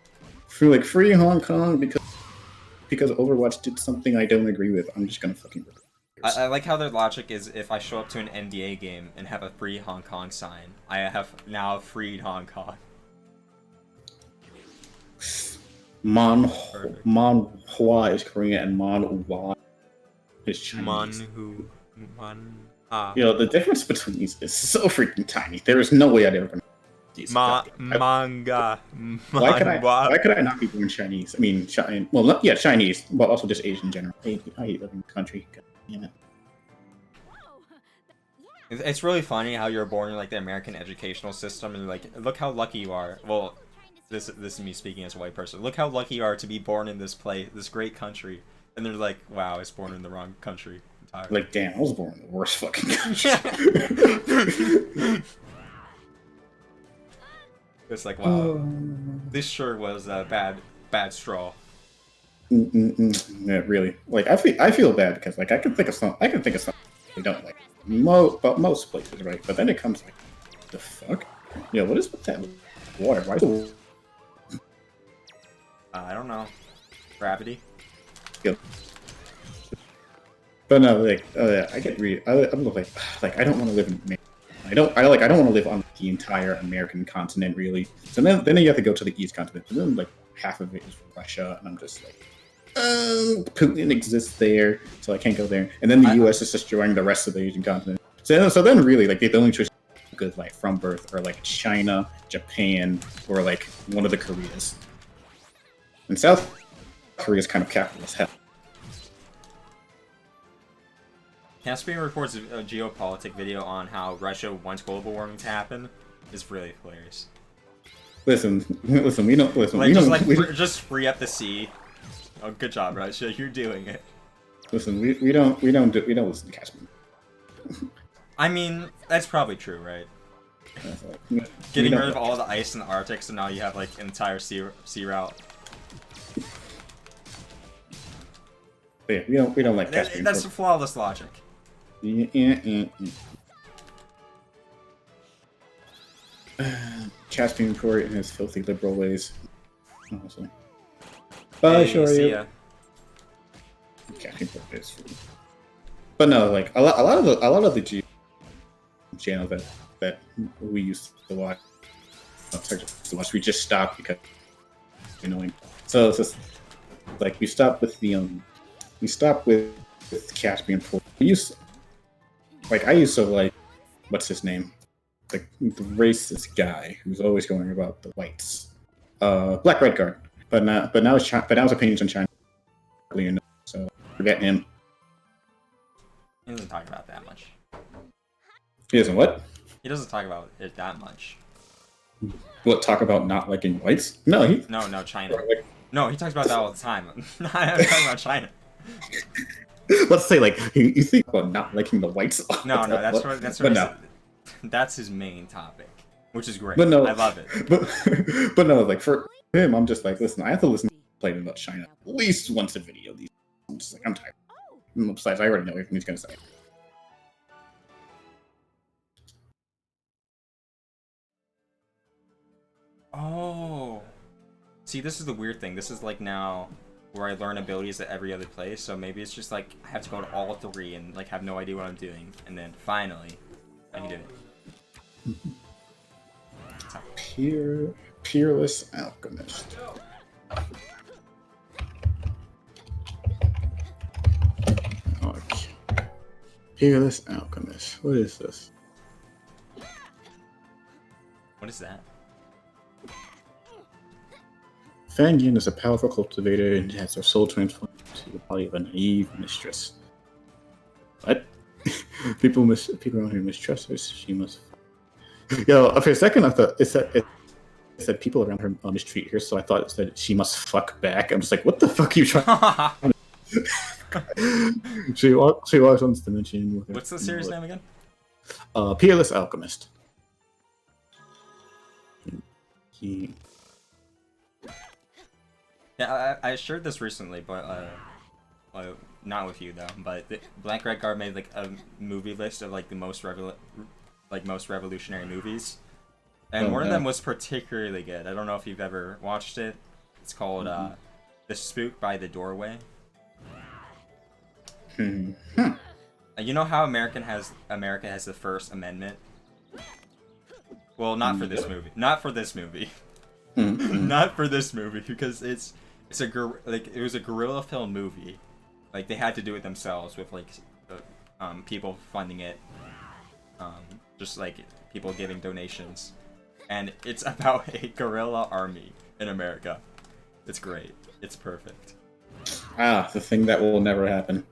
free Hong Kong because Overwatch did something I don't agree with, I'm just gonna fucking. I like how their logic is if I show up to an NBA game and have a free Hong Kong sign, I have now freed Hong Kong. Manhwa is Korean and Manhwa is Chinese. You know, the difference between these is so freaking tiny. There is no way I'd ever pronounce these. Manga. Why could I not be born Chinese? I mean, Chinese, but also just Asian in general. I hate living in the country. God damn it. It's really funny how you're born in like the American educational system and like, look how lucky you are. Well, this is me speaking as a white person. Look how lucky you are to be born in this great country. And they're like, wow, I was born in the wrong country entirely. Like, damn, I was born in the worst fucking country. It's like, wow, this sure was a bad straw. Yeah, really. Like, I feel bad because like I can think of something they don't like. But most places, right? But then it comes like, the fuck? Yeah, what is with that water? Why is it... I don't know. Gravity. Yep. But no, like, I get I'm like I don't want to live in Maine. I don't want to live on the entire American continent really. So then you have to go to the East continent, and then like half of it is Russia, and I'm just like, Putin exists there, so I can't go there. And then the U.S. is destroying the rest of the Asian continent. So then really, like the only choice good like from birth are like China, Japan, or like one of the Koreas. And South Korea is kind of capitalist hell. Caspian reports a geopolitic video on how Russia wants global warming to happen. Is really hilarious. Listen, we don't listen. Like, we just don't, just free up the sea. Oh, good job, Russia. You're doing it. Listen, we don't listen to Caspian. I mean, that's probably true, right? Getting rid of all the ice in the Arctic, so now you have like an entire sea route. But yeah, we don't like Caspian. That's flawless logic. Caspian Port in his filthy liberal ways. Honestly. Bye, Hey, see Shoria. Caspian Port is free. But no, like a lot of the G channels that we used to watch, we just stopped because it's annoying. So it's just like we stopped with Caspian Port. I used to like, what's his name? The racist guy who's always going about the whites. Black Red Guard. But now his opinions on China. So forget him. He doesn't talk about that much. He doesn't what? He doesn't talk about it that much. What, talk about not liking whites? No, China. No, he talks about that all the time. I'm talking about China. Let's say like you think about not liking the whites. No, that's his main topic, which is great. But no, I love it. But no, like for him, I'm just like, listen, I have to listen to play about China at least once a video. I'm just like, I'm tired. Besides, I already know everything he's gonna say. Oh, see, this is the weird thing. This is like now where I learn abilities at every other place. So maybe it's just like I have to go to all three and like have no idea what I'm doing, and then finally I can do it. Peerless Alchemist. Okay. Peerless Alchemist. What is this? What is that? Fangyan is a powerful cultivator and has her soul transformed into the body of a naive mistress. What? people around here mistrust her, so she must. Yo, for a second I thought it said people around her mistreat her, so I thought it said she must fuck back. I'm just like, what the fuck are you trying? She walks on this dimension with her. What's the series name again? Peerless Alchemist. Yeah, I shared this recently, but not with you though. But Black Red Guard made like a movie list of like the most revolutionary movies, and one of them was particularly good. I don't know if you've ever watched it. It's called "The Spook by the Doorway." You know how America has the First Amendment? Well, not for this movie. Not for this movie. Not for this movie, because it was a guerrilla film movie. Like they had to do it themselves with like people funding it, just like people giving donations, and it's about a guerrilla army in America. It's great. It's perfect. The thing that will never happen.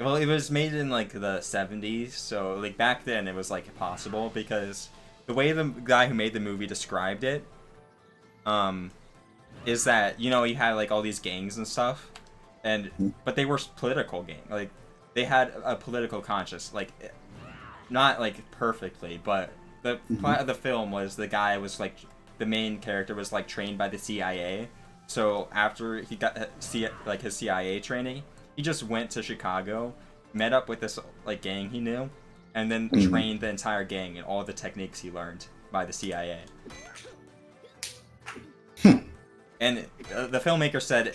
Well, it was made in like the 70s, so like back then it was like possible, because the way the guy who made the movie described it, is that, you know, you had like all these gangs and stuff, but they were political gangs. Like they had a political conscience, like not like perfectly, but the plot of the film was the guy was like, the main character was like trained by the CIA. So after he got his CIA training, he just went to Chicago, met up with this like gang he knew, and then trained the entire gang in all the techniques he learned by the CIA. And the filmmaker said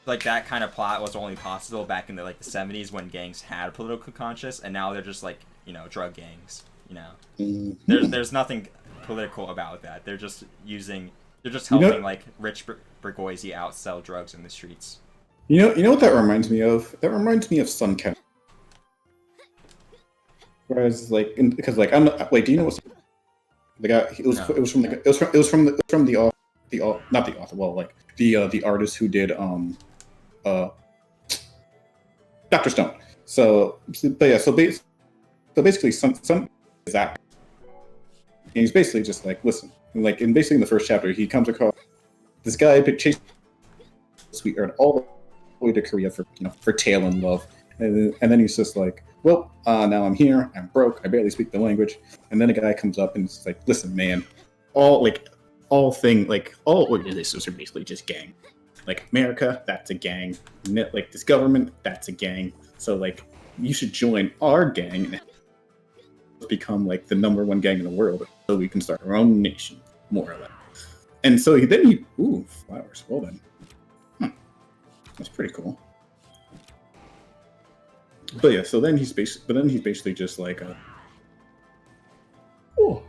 like that kind of plot was only possible back in the 70s when gangs had a political conscience, and now they're just like, you know, drug gangs. you know. Mhm. There's nothing political about that. They're just You know- helping like rich bourgeoisie out sell drugs in the streets. You know what that reminds me of? That reminds me of Sun Ken. Whereas like, because like I'm like, do you know what the guy? It was No. it was from the it was from not the author. Well, like the artist who did uh Dr. Stone. But yeah, so basically Sun is that, and he's basically just like, listen, and basically in the first chapter he comes across this guy chasing sweetheart all the way to Korea for tale and love, and then he's just like, well, now I'm here, I'm broke, I barely speak the language, and then a guy comes up and it's like, listen, man, all organizations are basically just gang. Like America, that's a gang. Like this government, that's a gang. So like, you should join our gang and become like the #1 gang in the world, so we can start our own nation, more or less. And so ooh, flowers. Well then, that's pretty cool. But yeah, so then he's basically just like, oh,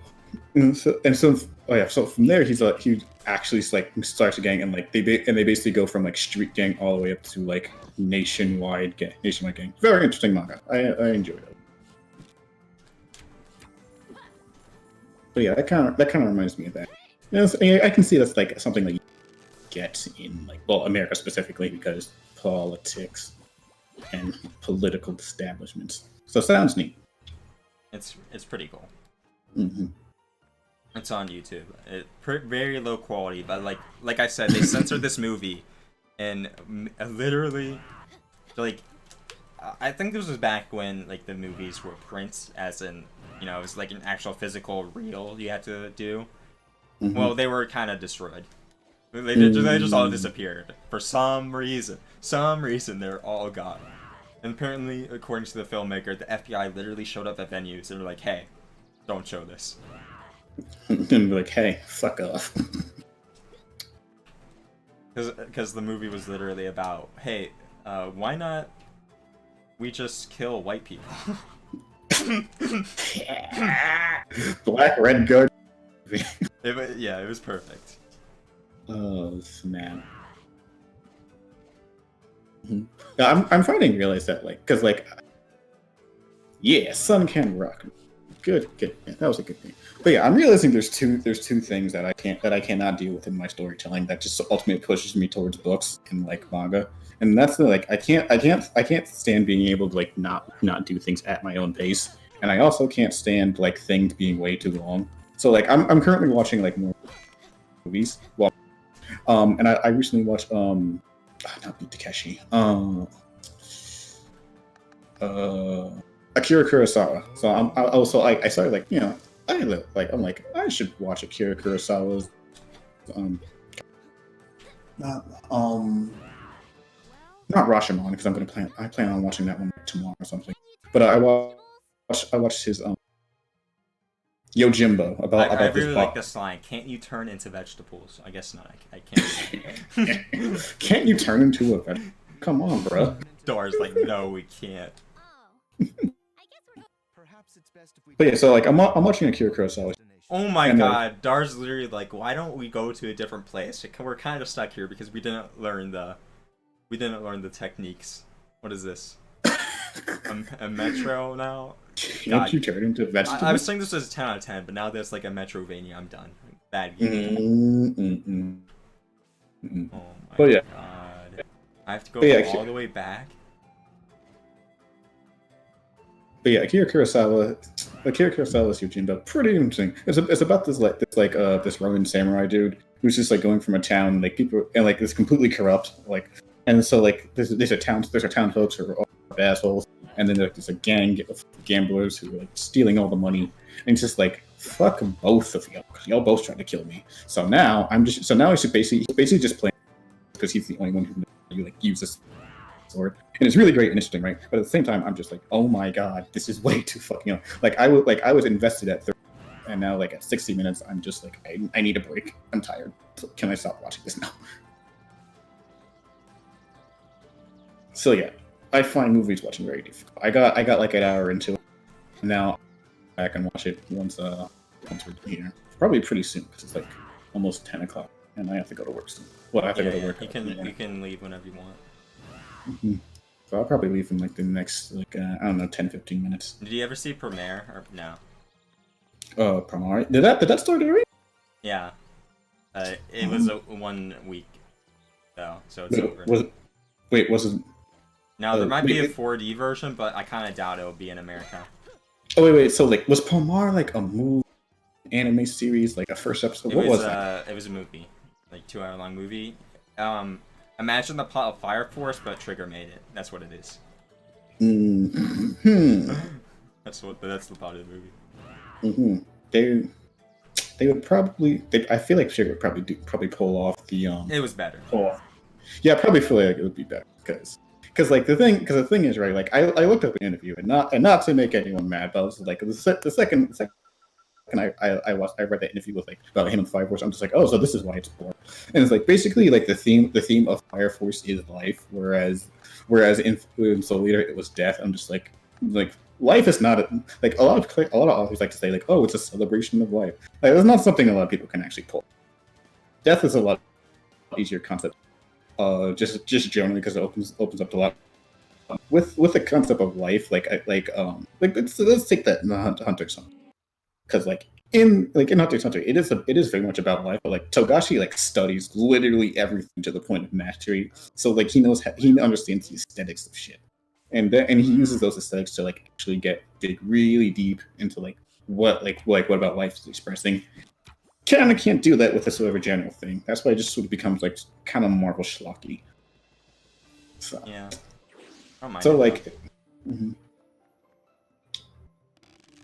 so from there he actually like starts a gang, and like they basically go from like street gang all the way up to like nationwide gang. Very interesting manga. I enjoyed it. But yeah, that kind of reminds me of that. I can see that's like something that you get in like, well, America specifically, because politics and political establishments. So sounds neat. It's pretty cool. Mm-hmm. It's on YouTube. Very low quality, but like I said, they censored this movie, and literally, like, I think this was back when like the movies were prints, as in, you know, it was like an actual physical reel you had to do. Mm-hmm. Well, they were kind of destroyed. They just all disappeared for some reason. They're all gone. And apparently, according to the filmmaker, the FBI literally showed up at venues and were like, "Hey, don't show this." And be like, hey, fuck off. Because the movie was literally about, hey, why not we just kill white people? Black Red Guard. It was perfect. Oh snap. Yeah, I'm finally realize that, like, because like, yeah, Sun can rock. Good. Yeah, that was a good thing. But yeah, I'm realizing there's two things that I cannot deal with in my storytelling that just ultimately pushes me towards books and like manga, and that's the like I can't stand being able to like not do things at my own pace, and I also can't stand like things being way too long. So like I'm currently watching like more movies. Well, and I recently watched not Beat Takeshi. Akira Kurosawa. So I started like, you know, I'm like I should watch Akira Kurosawa's not Rashomon, because I plan on watching that one tomorrow or something. But I watched his Yojimbo about I this really like this line. Can't you turn into vegetables? I guess not. I can't. Can't you turn into a vegetable? Come on, bro. Dora's like, no, we can't. But yeah, so like I'm watching Akira Kurosawa. Oh my And, god, Dar's literally like, why don't we go to a different place? We're kind of stuck here because we didn't learn the techniques. What is this? a metro now? Can't you turn into vegetables? I was saying this was a 10 out of 10, but now there's like a Metrovania. I'm done. Bad game. Oh my But yeah. god. I have to go But yeah, all the way back? But yeah, Akira Kurosawa's Yojimbo, pretty interesting. It's about this Ronin samurai dude who's just like going from a town, like people, and like it's completely corrupt, like, and so like there's a town folks who are all assholes, and then there's a gang of gamblers who are like stealing all the money, and it's just like, fuck both of y'all, because y'all both tried to kill me. So now he's basically just playing because he's the only one who like uses sword, and it's really great and interesting, right? But at the same time, I'm just like, oh my god, this is way too fucking up. Like I was invested at 30, and now like at 60 minutes, I'm just like, I need a break. I'm tired. Can I stop watching this now? So yeah, I find movies watching very difficult. I got like an hour into it. Now back and watch it once we're here. Probably pretty soon because it's like almost 10 o'clock and I have to go to work soon. Well, I have to go to work. You can leave whenever you want. Mm-hmm. So I'll probably leave in like the next like I don't know 10-15 minutes. Did you ever see Premiere or no? Premiere. Did that start already? Yeah. It was 1 week though, so it's over. Was it? Now there might be a 4D version, but I kind of doubt it will be in America. Oh wait. So like, was Pomar like a movie, anime series, like a first episode? What was that? It was a movie, like 2-hour long movie. Imagine the plot of Fire Force, but Trigger made it. That's what it is. Mm-hmm. That's the plot of the movie. Mm-hmm. They would probably. I feel like Trigger would probably pull off the. It was better. Yeah, I probably feel like it would be better because like the thing is right. Like I looked up an interview and not to make anyone mad, but I was like the second I read that interview with like about him and Fire Force. I'm just like, oh, so this is why it's boring. And it's like basically like the theme of Fire Force is life, whereas in Soul Leader it was death. I'm just like life is not like a lot of authors like to say like, oh, it's a celebration of life. Like it's not something a lot of people can actually pull. Death is a lot easier concept. Just generally because it opens up a lot. With the concept of life, let's take that in the Hunter song. Because in Hunter x Hunter, it is very much about life, but like Togashi like studies literally everything to the point of mastery. So like he understands the aesthetics of shit, and he uses those aesthetics to like actually dig really deep into like what about life is expressing. Kind of can't do that with a sort of a general thing. That's why it just sort of becomes like kind of Marvel schlocky. So yeah. Mm-hmm.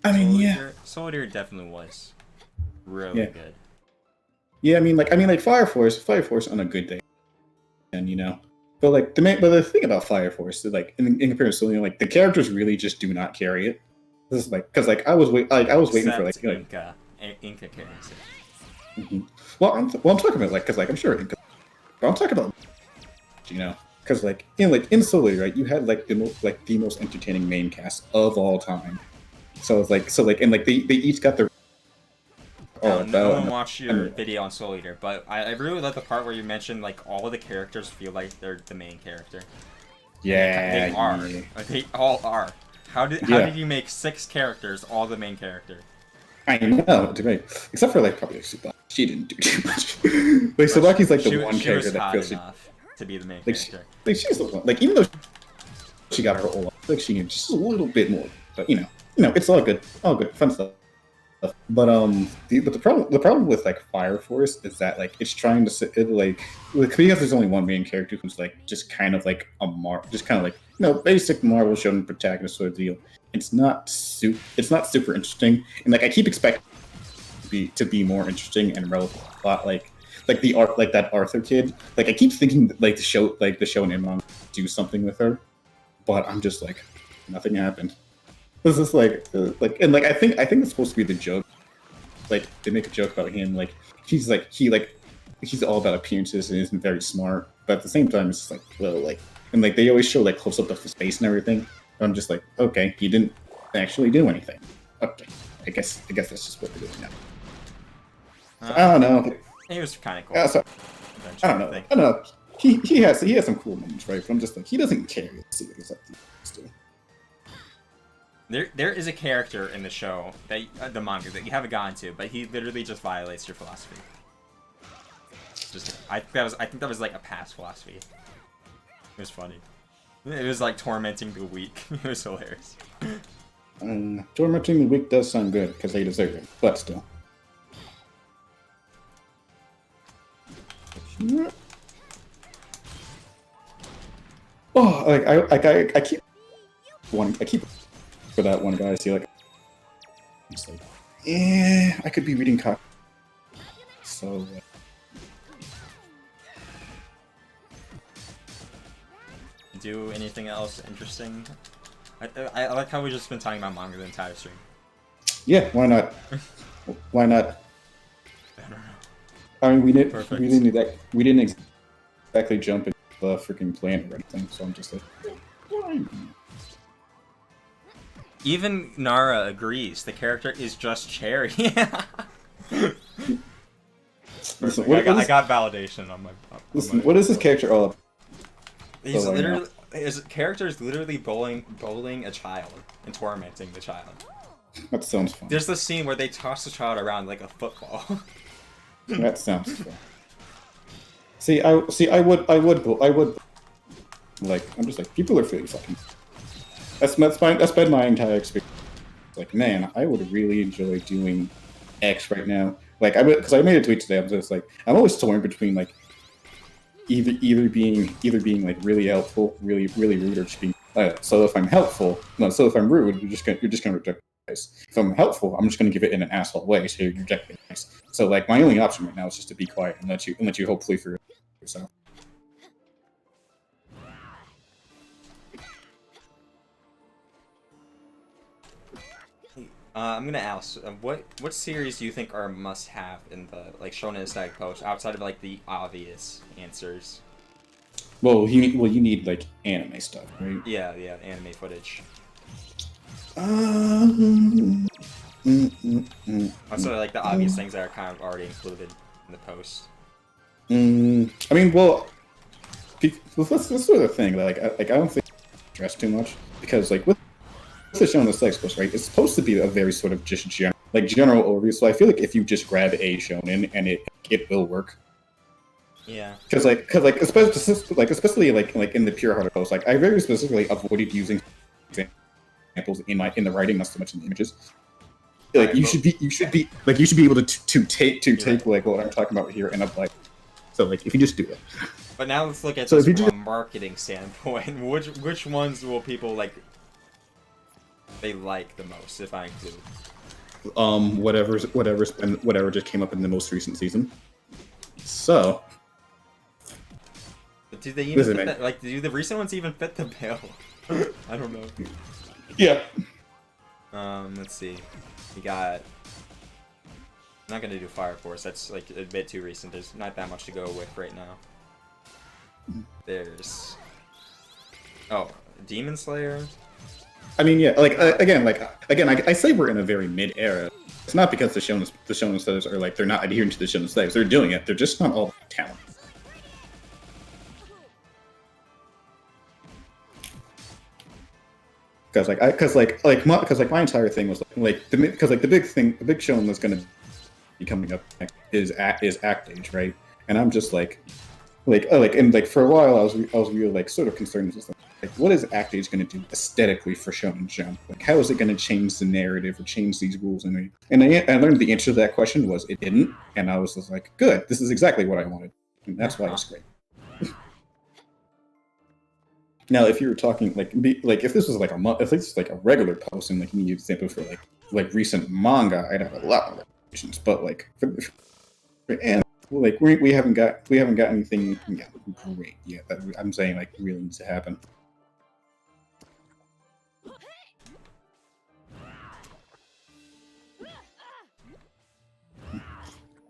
I mean, Soul Eater definitely was really good. Yeah, I mean, Fire Force on a good day, and but the thing about Fire Force is like in comparison, like the characters really just do not carry it. This is like because I was waiting for Inca carries it. Mm-hmm. Well, I'm talking about because I'm sure Inca, but I'm talking about because in Soul Eater, right, you had the most entertaining main cast of all time. So they each got their. No one watched your video on Soul Eater, but I really like the part where you mentioned like all of the characters feel like they're the main character. Yeah, they are. Yeah. They all are. How did you make 6 characters all the main character? I know, it's great. Except for probably Subaki. She didn't do too much. Subaki's the one character that feels enough to be the main character. She's the one. Even though she got her whole she needed just a little bit more. But it's all good, fun stuff. But the problem with Fire Force is that it's trying to because there's only one main character who's just kind of basic Marvel Shonen protagonist sort of deal. It's not super interesting, and I keep expecting to be more interesting and relevant. A lot the art that Arthur kid. I keep thinking the show and manga do something with her, but I'm just nothing happened. This is and I think it's supposed to be the joke. They make a joke about him, he's all about appearances and isn't very smart, but at the same time it's and they always show close up of his face and everything. I'm just okay, he didn't actually do anything. Okay, I guess that's just what they're doing now. So, I don't know. He was kind of cool. I don't know. He has some cool moments, right? But I'm just he doesn't care. See what he's up to. There is a character in the show that the manga that you haven't gotten to, but he literally just violates your philosophy. I think that was a past philosophy. It was funny. It was tormenting the weak. It was hilarious. Tormenting the weak does sound good because they deserve it, but still. Oh, I keep for that one guy. I see it's I could be reading cock. So. Do anything else interesting? I like how we've just been talking about manga the entire stream. Yeah, why not? Why not? I don't know. I mean, we didn't exactly jump into the freaking planet or anything, so I'm just Even Nara agrees. The character is just Cherry. Listen, I got validation on my. what is this character all about? He's Oh, I literally his character is literally bullying a child and tormenting the child. That sounds fun. There's this scene where they toss the child around like a football. That sounds fun. I would, like, I'm just like, people are really fucking. That's been my entire experience. Like, man, I would really enjoy doing X right now. Like, because I made a tweet today. I'm just like, I'm always torn between like, either being like really helpful, really rude, or just being. So if I'm rude, you're just gonna reject advice. If I'm helpful, I'm just gonna give it in an asshole way, so you reject advice. So like, my only option right now is just to be quiet and let you hopefully for yourself. I'm gonna ask, what series do you think are must-have in the like Shonen Static Post outside of like the obvious answers? Well, you need like anime stuff, right? Yeah, anime footage. Also, like the obvious things that are kind of already included in the post. I mean, well, let's do the thing. Like I don't think stress too much because like with the Shonen Sex Post, right? It's supposed to be a very sort of just general overview. So I feel like if you just grab a shonen and it will work. Yeah. Because especially in the pure heart post, like I very specifically avoided using examples in the writing, not so much in the images. Like right, you should be able to take like what I'm talking about here and apply. So like if you just do it. But now let's look at so this from a marketing standpoint. Which ones will people like? They like the most, if I include. Whatever just came up in the most recent season. So. But do they even fit that, like? Do the recent ones even fit the bill? I don't know. Yeah. Let's see. We got. I'm not gonna do Fire Force. That's like a bit too recent. There's not that much to go with right now. There's. Oh, Demon Slayer. I mean, yeah, I say we're in a very mid-era. It's not because the shonen studies are like they're not adhering to the shonen studies. They're doing it. They're just not all talented. Because my entire thing was the big shonen that's gonna be coming up is Act Age, right? And I'm just like for a while I was really like sort of concerned with like what is Act Age going to do aesthetically for Shonen Jump? Like how is it going to change the narrative or change these rules? And I learned the answer to that question was it didn't, and I was just like, good, this is exactly what I wanted, and that's why it's great. Now, if you were talking if this was like if this was like a regular post and like you need an example for like recent manga, I'd have a lot more questions. But like we haven't got anything great yet that I'm saying like really needs to happen.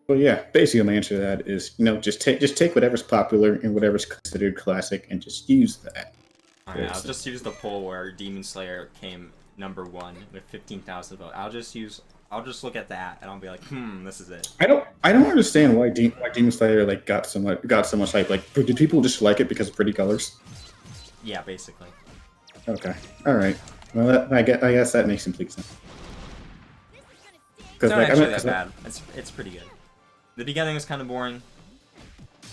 But yeah, basically my answer to that is just take whatever's popular and whatever's considered classic and just use that. Alright, I'll just use the poll where Demon Slayer came #1 with 15,000 votes. I'll just look at that and I'll be like, this is it. I don't understand why Demon Slayer like got so much hype. Like, did people just like it because of pretty colors? Yeah, basically. Okay, all right. Well, I guess that makes complete sense. It's not actually that bad. It's pretty good. The beginning is kind of boring.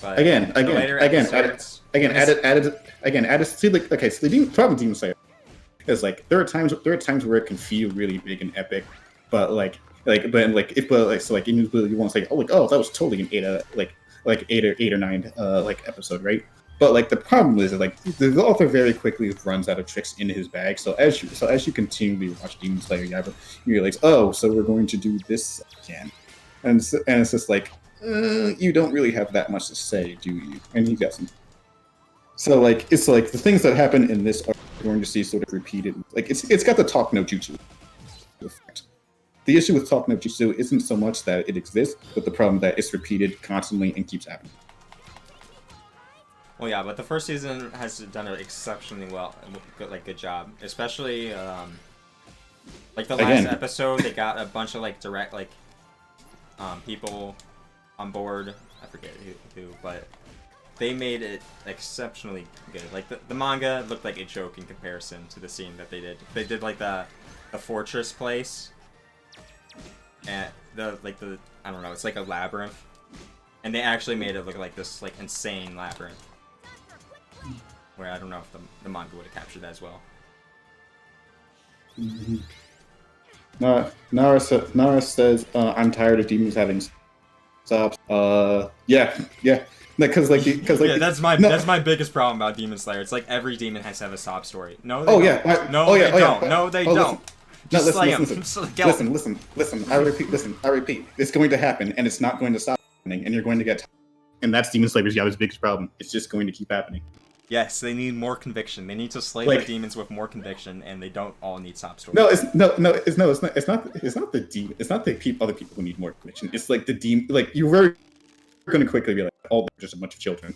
But added. See, like, okay. So the problem with Demon Slayer is like there are times where it can feel really big and epic, but you want to say, that was totally an 8 or 9 episode, right? But like the problem is that like the author very quickly runs out of tricks in his bag. So as you continually watch Demon Slayer, you realize, so we're going to do this again, and it's just like you don't really have that much to say, do you? And he doesn't. So like it's like the things that happen in this are going to see sort of repeated. Like it's got the talk no jutsu effect. The issue with talk no jutsu isn't so much that it exists, but the problem that it's repeated constantly and keeps happening. Well, yeah, but the first season has done it exceptionally well, good job. Especially Like the last episode, they got a bunch of like direct like people on board. I forget who, but they made it exceptionally good. Like the manga looked like a joke in comparison to the scene that they did. They did like the fortress place, and the I don't know, it's like a labyrinth, and they actually made it look like this like insane labyrinth. Where I don't know if the manga would have captured that as well. Nara says, "I'm tired of demons having stops." Yeah. Because yeah, that's my biggest problem about Demon Slayer. It's like every demon has to have a sob story. No, they don't. No, they don't. Just slay them. Listen. I repeat. It's going to happen, and it's not going to stop happening, and you're going to get. And that's Demon Slayer's biggest problem. It's just going to keep happening. Yes, they need more conviction. They need to slay the demons with more conviction, and they don't all need sob stories. No, it's not the demon. It's not the other people who need more conviction. It's like the demon. Like you're very going to quickly be like, oh, they're just a bunch of children.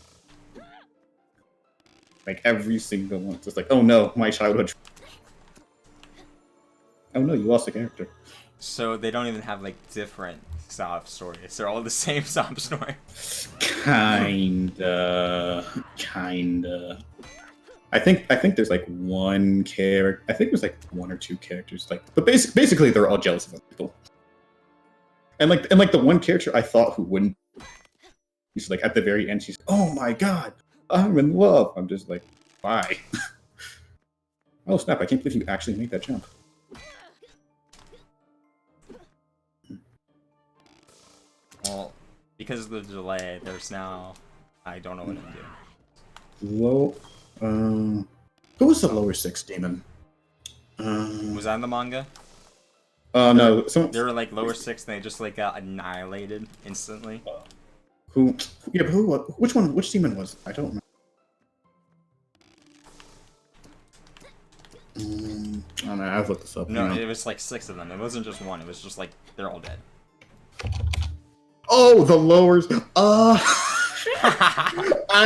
Like every single one, it's just like, oh no, my childhood. Oh no, you lost a character. So they don't even have like different sob stories. They're all the same sob story. Kinda. I think there's like one character. I think there's like one or two characters. Like, but basically they're all jealous of other people. And the one character I thought who wouldn't. She's like at the very end. She's, oh my god, I'm in love. I'm just like, why? Oh snap! I can't believe you actually made that jump. Well, because of the delay, there's now... I don't know what I'm doing. Who was the lower 6 demon? Was that in the manga? No. They were like lower 6 and they just like got annihilated instantly. Who? Yeah, but who? Which one? Which demon was it? I don't remember. I don't know, I've looked this up. No, it was like 6 of them. It wasn't just one. It was just like, they're all dead. Oh, the lowers. I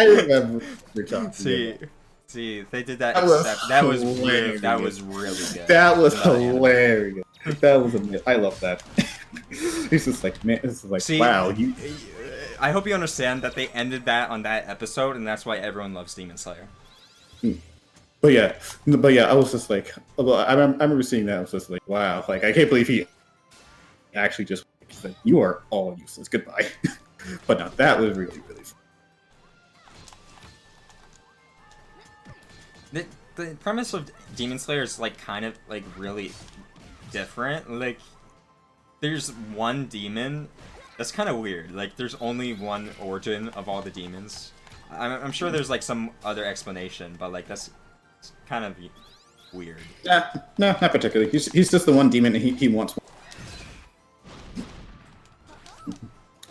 remember. See, they did that. That was really good. That was hilarious. That was amazing. I love that. He's just like, man, this is like, wow. I hope you understand that they ended that on that episode, and that's why everyone loves Demon Slayer. But yeah, I was just like, I remember seeing that. I was just like, wow, like I can't believe he actually just said, "You are all useless. Goodbye." But no, that was really fun. The premise of Demon Slayer is like kind of like really different. Like, there's one demon. That's kind of weird. Like, there's only one origin of all the demons. I'm sure there's like some other explanation, but like that's kind of weird. Yeah, no, not particularly. He's just the one demon, and he wants one.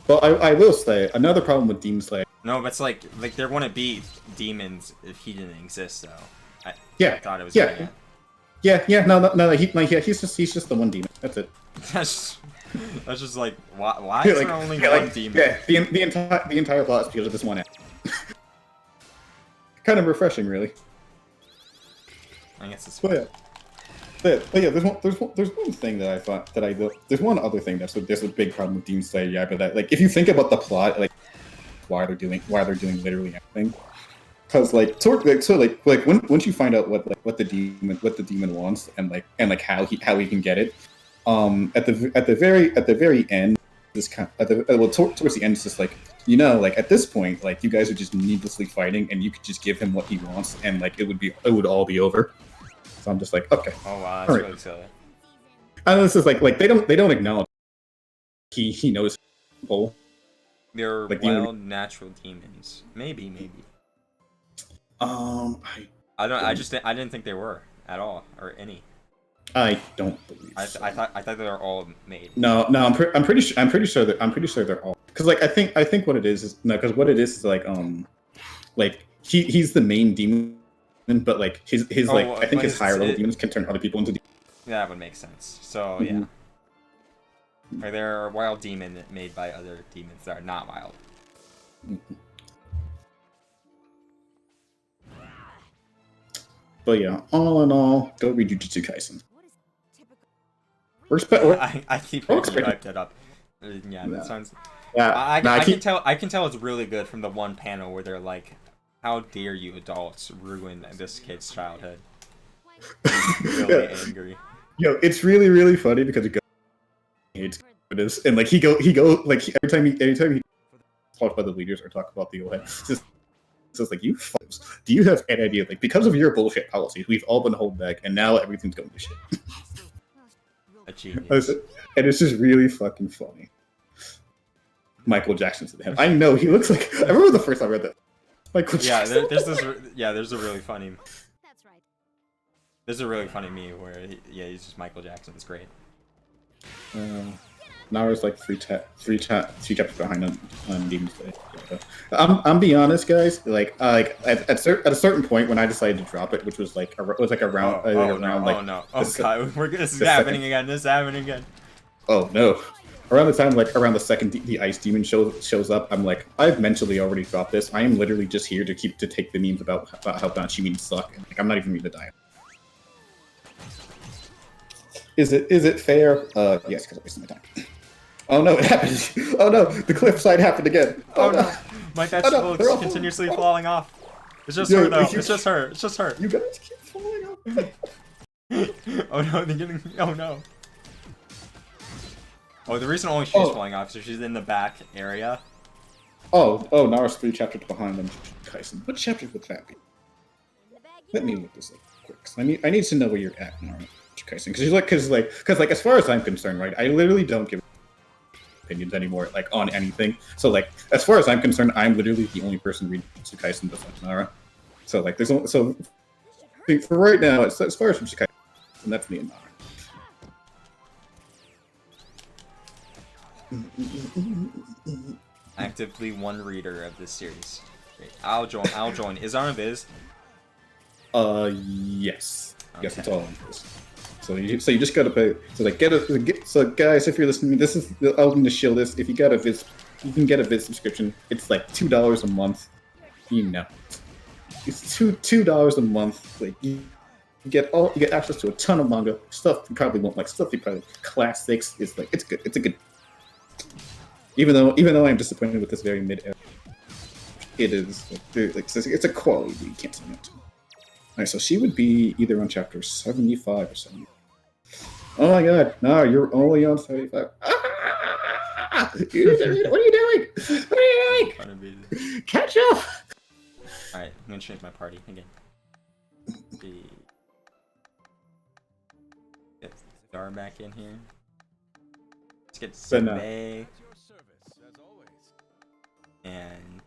But I will say another problem with Demon Slayer. No, but it's like there wouldn't be demons if he didn't exist, though. I thought it was. No. He's just the one demon. That's it. That's just like why is there only one demon? Yeah, the entire plot is because of this one. Kind of refreshing, really. I guess it's. But yeah, there's one thing that I thought there's one other thing there's a big problem with Demon Slayer. Yeah, but that, like, if you think about the plot, like why they're doing literally everything, because once you find out what the demon wants and how he can get it, at the very end, this kind towards the end, it's just like, like at this point, like you guys are just needlessly fighting, and you could just give him what he wants, and like it would all be over. So I'm just like, okay. Oh wow, that's really silly. And this is like they don't acknowledge he knows people. They're like wild natural demons. Maybe. I didn't think they were at all or any. I don't believe. I thought they were all made. No, I'm pretty sure they're all, because like I think what it is because what it is like he's the main demon, but like his I think his higher level demons can turn other people into demons. Yeah, that would make sense. So yeah. Or there are wild demons made by other demons that are not wild. But yeah, all in all, go read Jujutsu Kaisen. I keep hearing you hyped it up. Yeah, that sounds. I can tell it's really good from the one panel where they're like, "How dare you adults ruin this kid's childhood?" Really angry. Yo, it's really really funny because it goes hates this, and like he go like every time he talks about the leaders or talk about the OHED, it's just like, you fuckers, do you have any idea? Like, because of your bullshit policies, we've all been holding back, and now everything's going to shit. A genius. And it's just really fucking funny. Michael Jackson to him. I know he looks like. I remember the first time I read that. Michael Jackson. There's a really funny. That's right. There's a really funny meme where he's just Michael Jackson. It's great. Nara's like three chapters behind on Demon Slayer. I'm be honest, guys. Like at a certain point when I decided to drop it, which was like around. This is happening again. This is happening again. Oh no! Around the second the ice demon shows up, I'm like, I've mentally already dropped this. I am literally just here to take the memes about how Banshee memes suck. And, like, I'm not even reading the dialogue. Is it fair? Yes, because I'm wasting my time. Oh no, it happened. Oh no, the cliffside happened again. Oh no, my vegetable is continuously falling off. It's just her though. It's just her. It's just her. You guys keep falling off. Oh no, they're getting. Oh no. Oh, the reason only she's falling off is she's in the back area. Oh, Nara's 3 chapters behind them. Kaisen. What chapter would that be? Let me look this up quick. I need to know where you're at, Nara. Kaisen, because as far as I'm concerned, right, I literally don't give opinions anymore, like, on anything. So, like, as far as I'm concerned, I'm literally the only person reading Kaisen besides Nara. So, like, there's only, so for right now, as far as Kaisen, and that's me and Nara. Actively one reader of this series. Great. I'll join. Is our Viz? Yes. Okay. Yes, it's all on Viz. So you just gotta pay. So guys, if you're listening, this is I'm gonna show this. If you got a Viz, you can get a Viz subscription. It's like $2 a month. You know, it's $2 a month. Like you get access to a ton of manga stuff. You probably won't like stuff. You probably classics. It's like it's good. It's a good. Even though I'm disappointed with this very mid-era, it is like it's a quality that you can't say no to. Alright, so she would be either on chapter 75 or 70. Oh my god, no, you're only on 75. Ah! What are you doing? What are you doing? Catch up! Alright, I'm gonna change my party again. Get Cigar back in here. Let's get Sinbei. And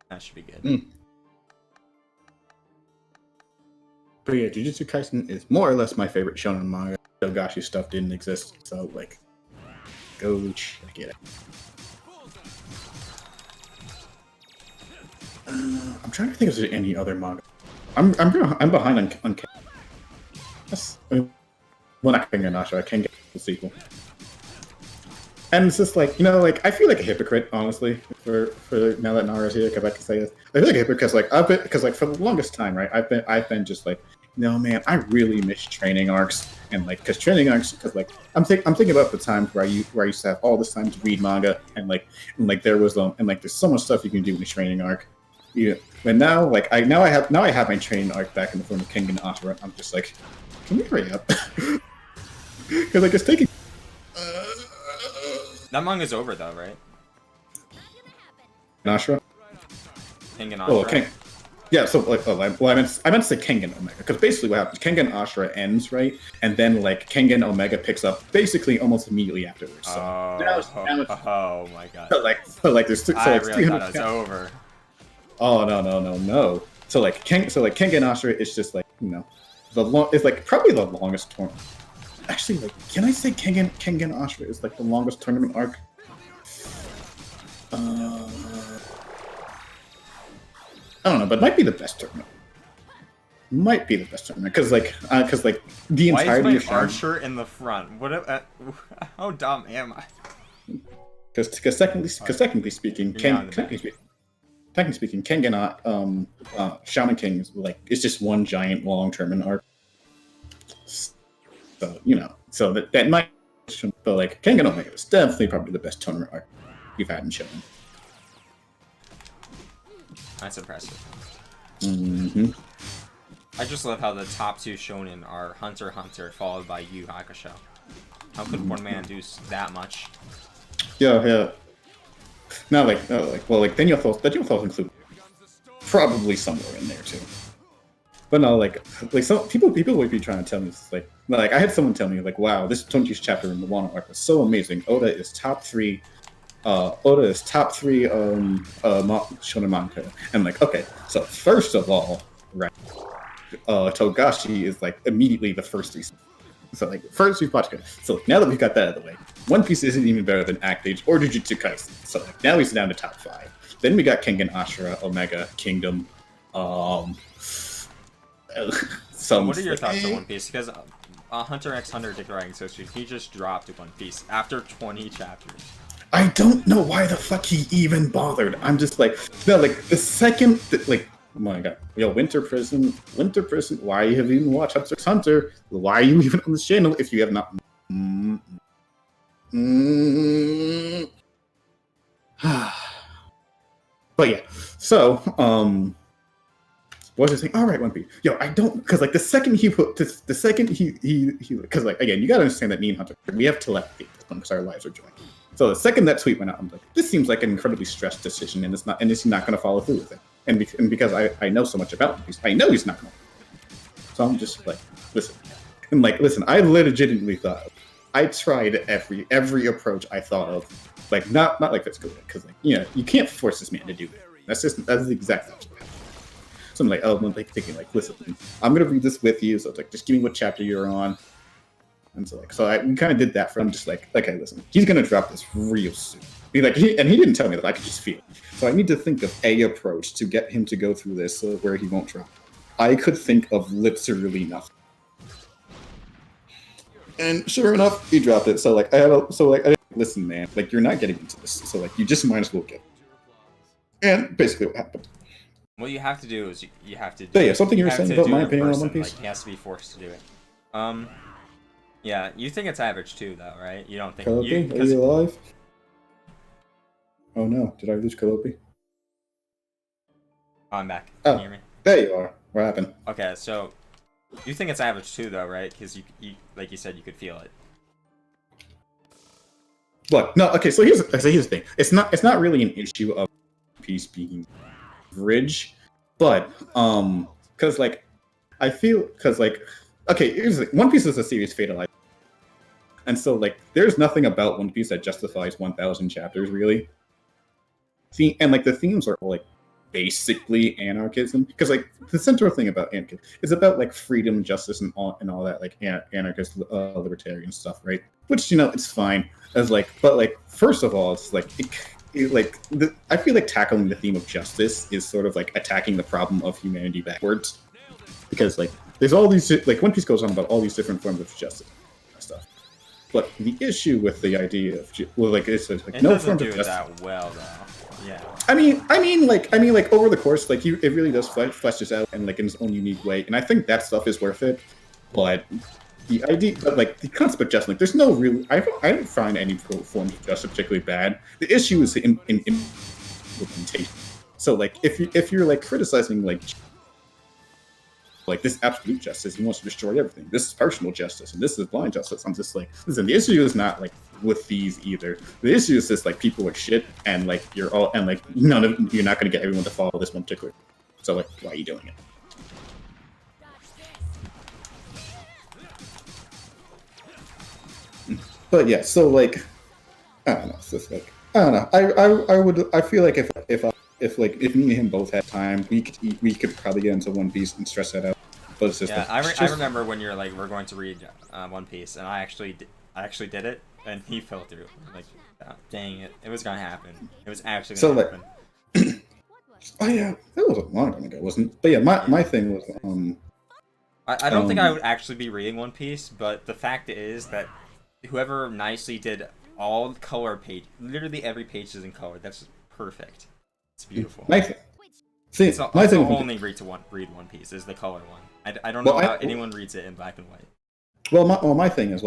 that should be good. But yeah, Jujutsu Kaisen is more or less my favorite shonen manga. Togashi stuff didn't exist, so like, go check it out. I'm trying to think if there's any other manga. I'm behind on well, not Kengan Ashura, I can get the sequel. And it's just like, like, I feel like a hypocrite, honestly, for now that Nara's here, because I can say this. I feel like a hypocrite because for the longest time, right, I've been just like, no man, I really miss training arcs, and like, because training arcs, because like, I'm thinking about the times where I used to have all this time to read manga, and there was and like, there's so much stuff you can do in a training arc. Yeah, but now, like, I have my training arc back in the form of Kengan Ashura. I'm just like, can we hurry up? Because like it's taking. That manga's over though, right? Ashura. Kengan Ashura. Oh, okay. Yeah. So like, I meant to say Kengan Omega, because basically what happens, Kengan Ashura ends, right, and then like Kengan Omega picks up basically almost immediately afterwards. So oh my god. So like there's I really thought it was over. Oh no. So like Kengan Ashura is just like, it's like probably the longest tournament. Actually, like, can I say Kengan Ashura is like the longest tournament arc? I don't know, but it might be the best tournament. Because like the entirety of Archer in the front. What? How dumb am I? Because technically speaking, technically speaking, Kengan, Shaman King is like it's just one giant long tournament arc. So so that might, but like Kengan Omega is definitely probably the best tournament arc we've had in Shonen. That's impressive. Mm-hmm. I just love how the top 2 shonen are Hunter x Hunter followed by Yu Hakusho. How could one man do that much? Yeah. Now, then you'll also include probably somewhere in there too. But no, like some people would be trying to tell me this, like I had someone tell me like, wow, this 20th chapter in the Wano arc was so amazing. Oda is top 3 shonen manga. And like, okay, so first of all, right, Togashi is like immediately the first 3. So like first we've watched. So now that we've got that out of the way, One Piece isn't even better than Act Age or Jujutsu Kaisen. So like, now he's down to top 5. Then we got Kengan Ashura, Omega, Kingdom, So what are your thoughts on One Piece? Because Hunter x Hunter Dick Writing Association, he just dropped One Piece after 20 chapters. I don't know why the fuck he even bothered. I'm just like, no, like the second, like, oh my god, yo, Winter Prison. Why have you even watched Hunter x Hunter? Why are you even on this channel if you have not? But yeah, so what was I saying? All right, One Piece. Yo, I don't, because like the second he because like again, you gotta understand that me and Hunter, we have telepathy because our lives are joined. So the second that tweet went out, I'm like, this seems like an incredibly stressed decision, and he's not going to follow through with it. And because I know so much about him, I know he's not going to. So I'm just like, listen, I legitimately thought, I tried every approach I thought of, like not like physical, because like you can't force this man to do it. That's the exact opposite. So I'm like, thinking like, listen, I'm going to read this with you. So it's like, just give me what chapter you're on. And so we kind of did that for him, just like, okay, listen, he's gonna drop this real soon. He didn't tell me that, I could just feel it. So I need to think of a approach to get him to go through this where he won't drop. I could think of literally nothing. And sure enough, he dropped it. So like, listen, man, like you're not getting into this. So like, you just might as well get it. And basically what happened. What you have to do is you have to. Yeah, something you were saying about my opinion on One Piece. Like, he has to be forced to do it. Yeah, you think it's average too, though, right? You don't think... Kalopi, are you alive? Oh no, did I lose Kalopi? Oh, I'm back. Can you hear me? There you are. What happened? Okay, so you think it's average too, though, right? Because you, like you said, you could feel it. Look, no, okay. So here's the thing. It's not really an issue of Piece being average, but because like I feel okay, here's the thing. One Piece is a series fatalized. And so, like, there's nothing about One Piece that justifies 1,000 chapters, really. See, and, like, the themes are, like, basically anarchism. Because, like, the central thing about anarchism is about, like, freedom, justice, and all that, like, anarchist, libertarian stuff, right? Which, it's fine. But, like, first of all, it's, like, I feel like tackling the theme of justice is sort of, like, attacking the problem of humanity backwards. Because, like, there's all these, like, One Piece goes on about all these different forms of justice and stuff. But the issue with the idea of it's like it no form of justice. It doesn't do that well, though. Yeah. I mean, like over the course, like it really does flesh this out in like in its own unique way, and I think that stuff is worth it. But the idea, the concept of justice, like there's no real. I don't find any form of justice particularly bad. The issue is in implementation. So like if you're like criticizing like this absolute justice, he wants to destroy everything. This is personal justice, and this is blind justice. I'm just like, listen, the issue is not like with these either. The issue is just like people are shit, and like you're not going to get everyone to follow this one particular. So like, why are you doing it? But yeah, so like, I don't know. It's just like, I don't know. I feel like if me and him both had time, we could probably get into One Piece and stress that out. But it's just I remember when you're like, we're going to read One Piece, and I actually did it, and he fell through. Like, oh, dang it, it was gonna happen. It was actually gonna happen. Oh yeah, that was a long time ago, wasn't it? But yeah, my thing was I don't think I would actually be reading One Piece, but the fact is that whoever nicely did all color page, literally every page is in color. That's perfect. It's beautiful. My thing. See, It's the my thing. only read One Piece is the color one. I don't know how anyone reads it in black and white. My thing is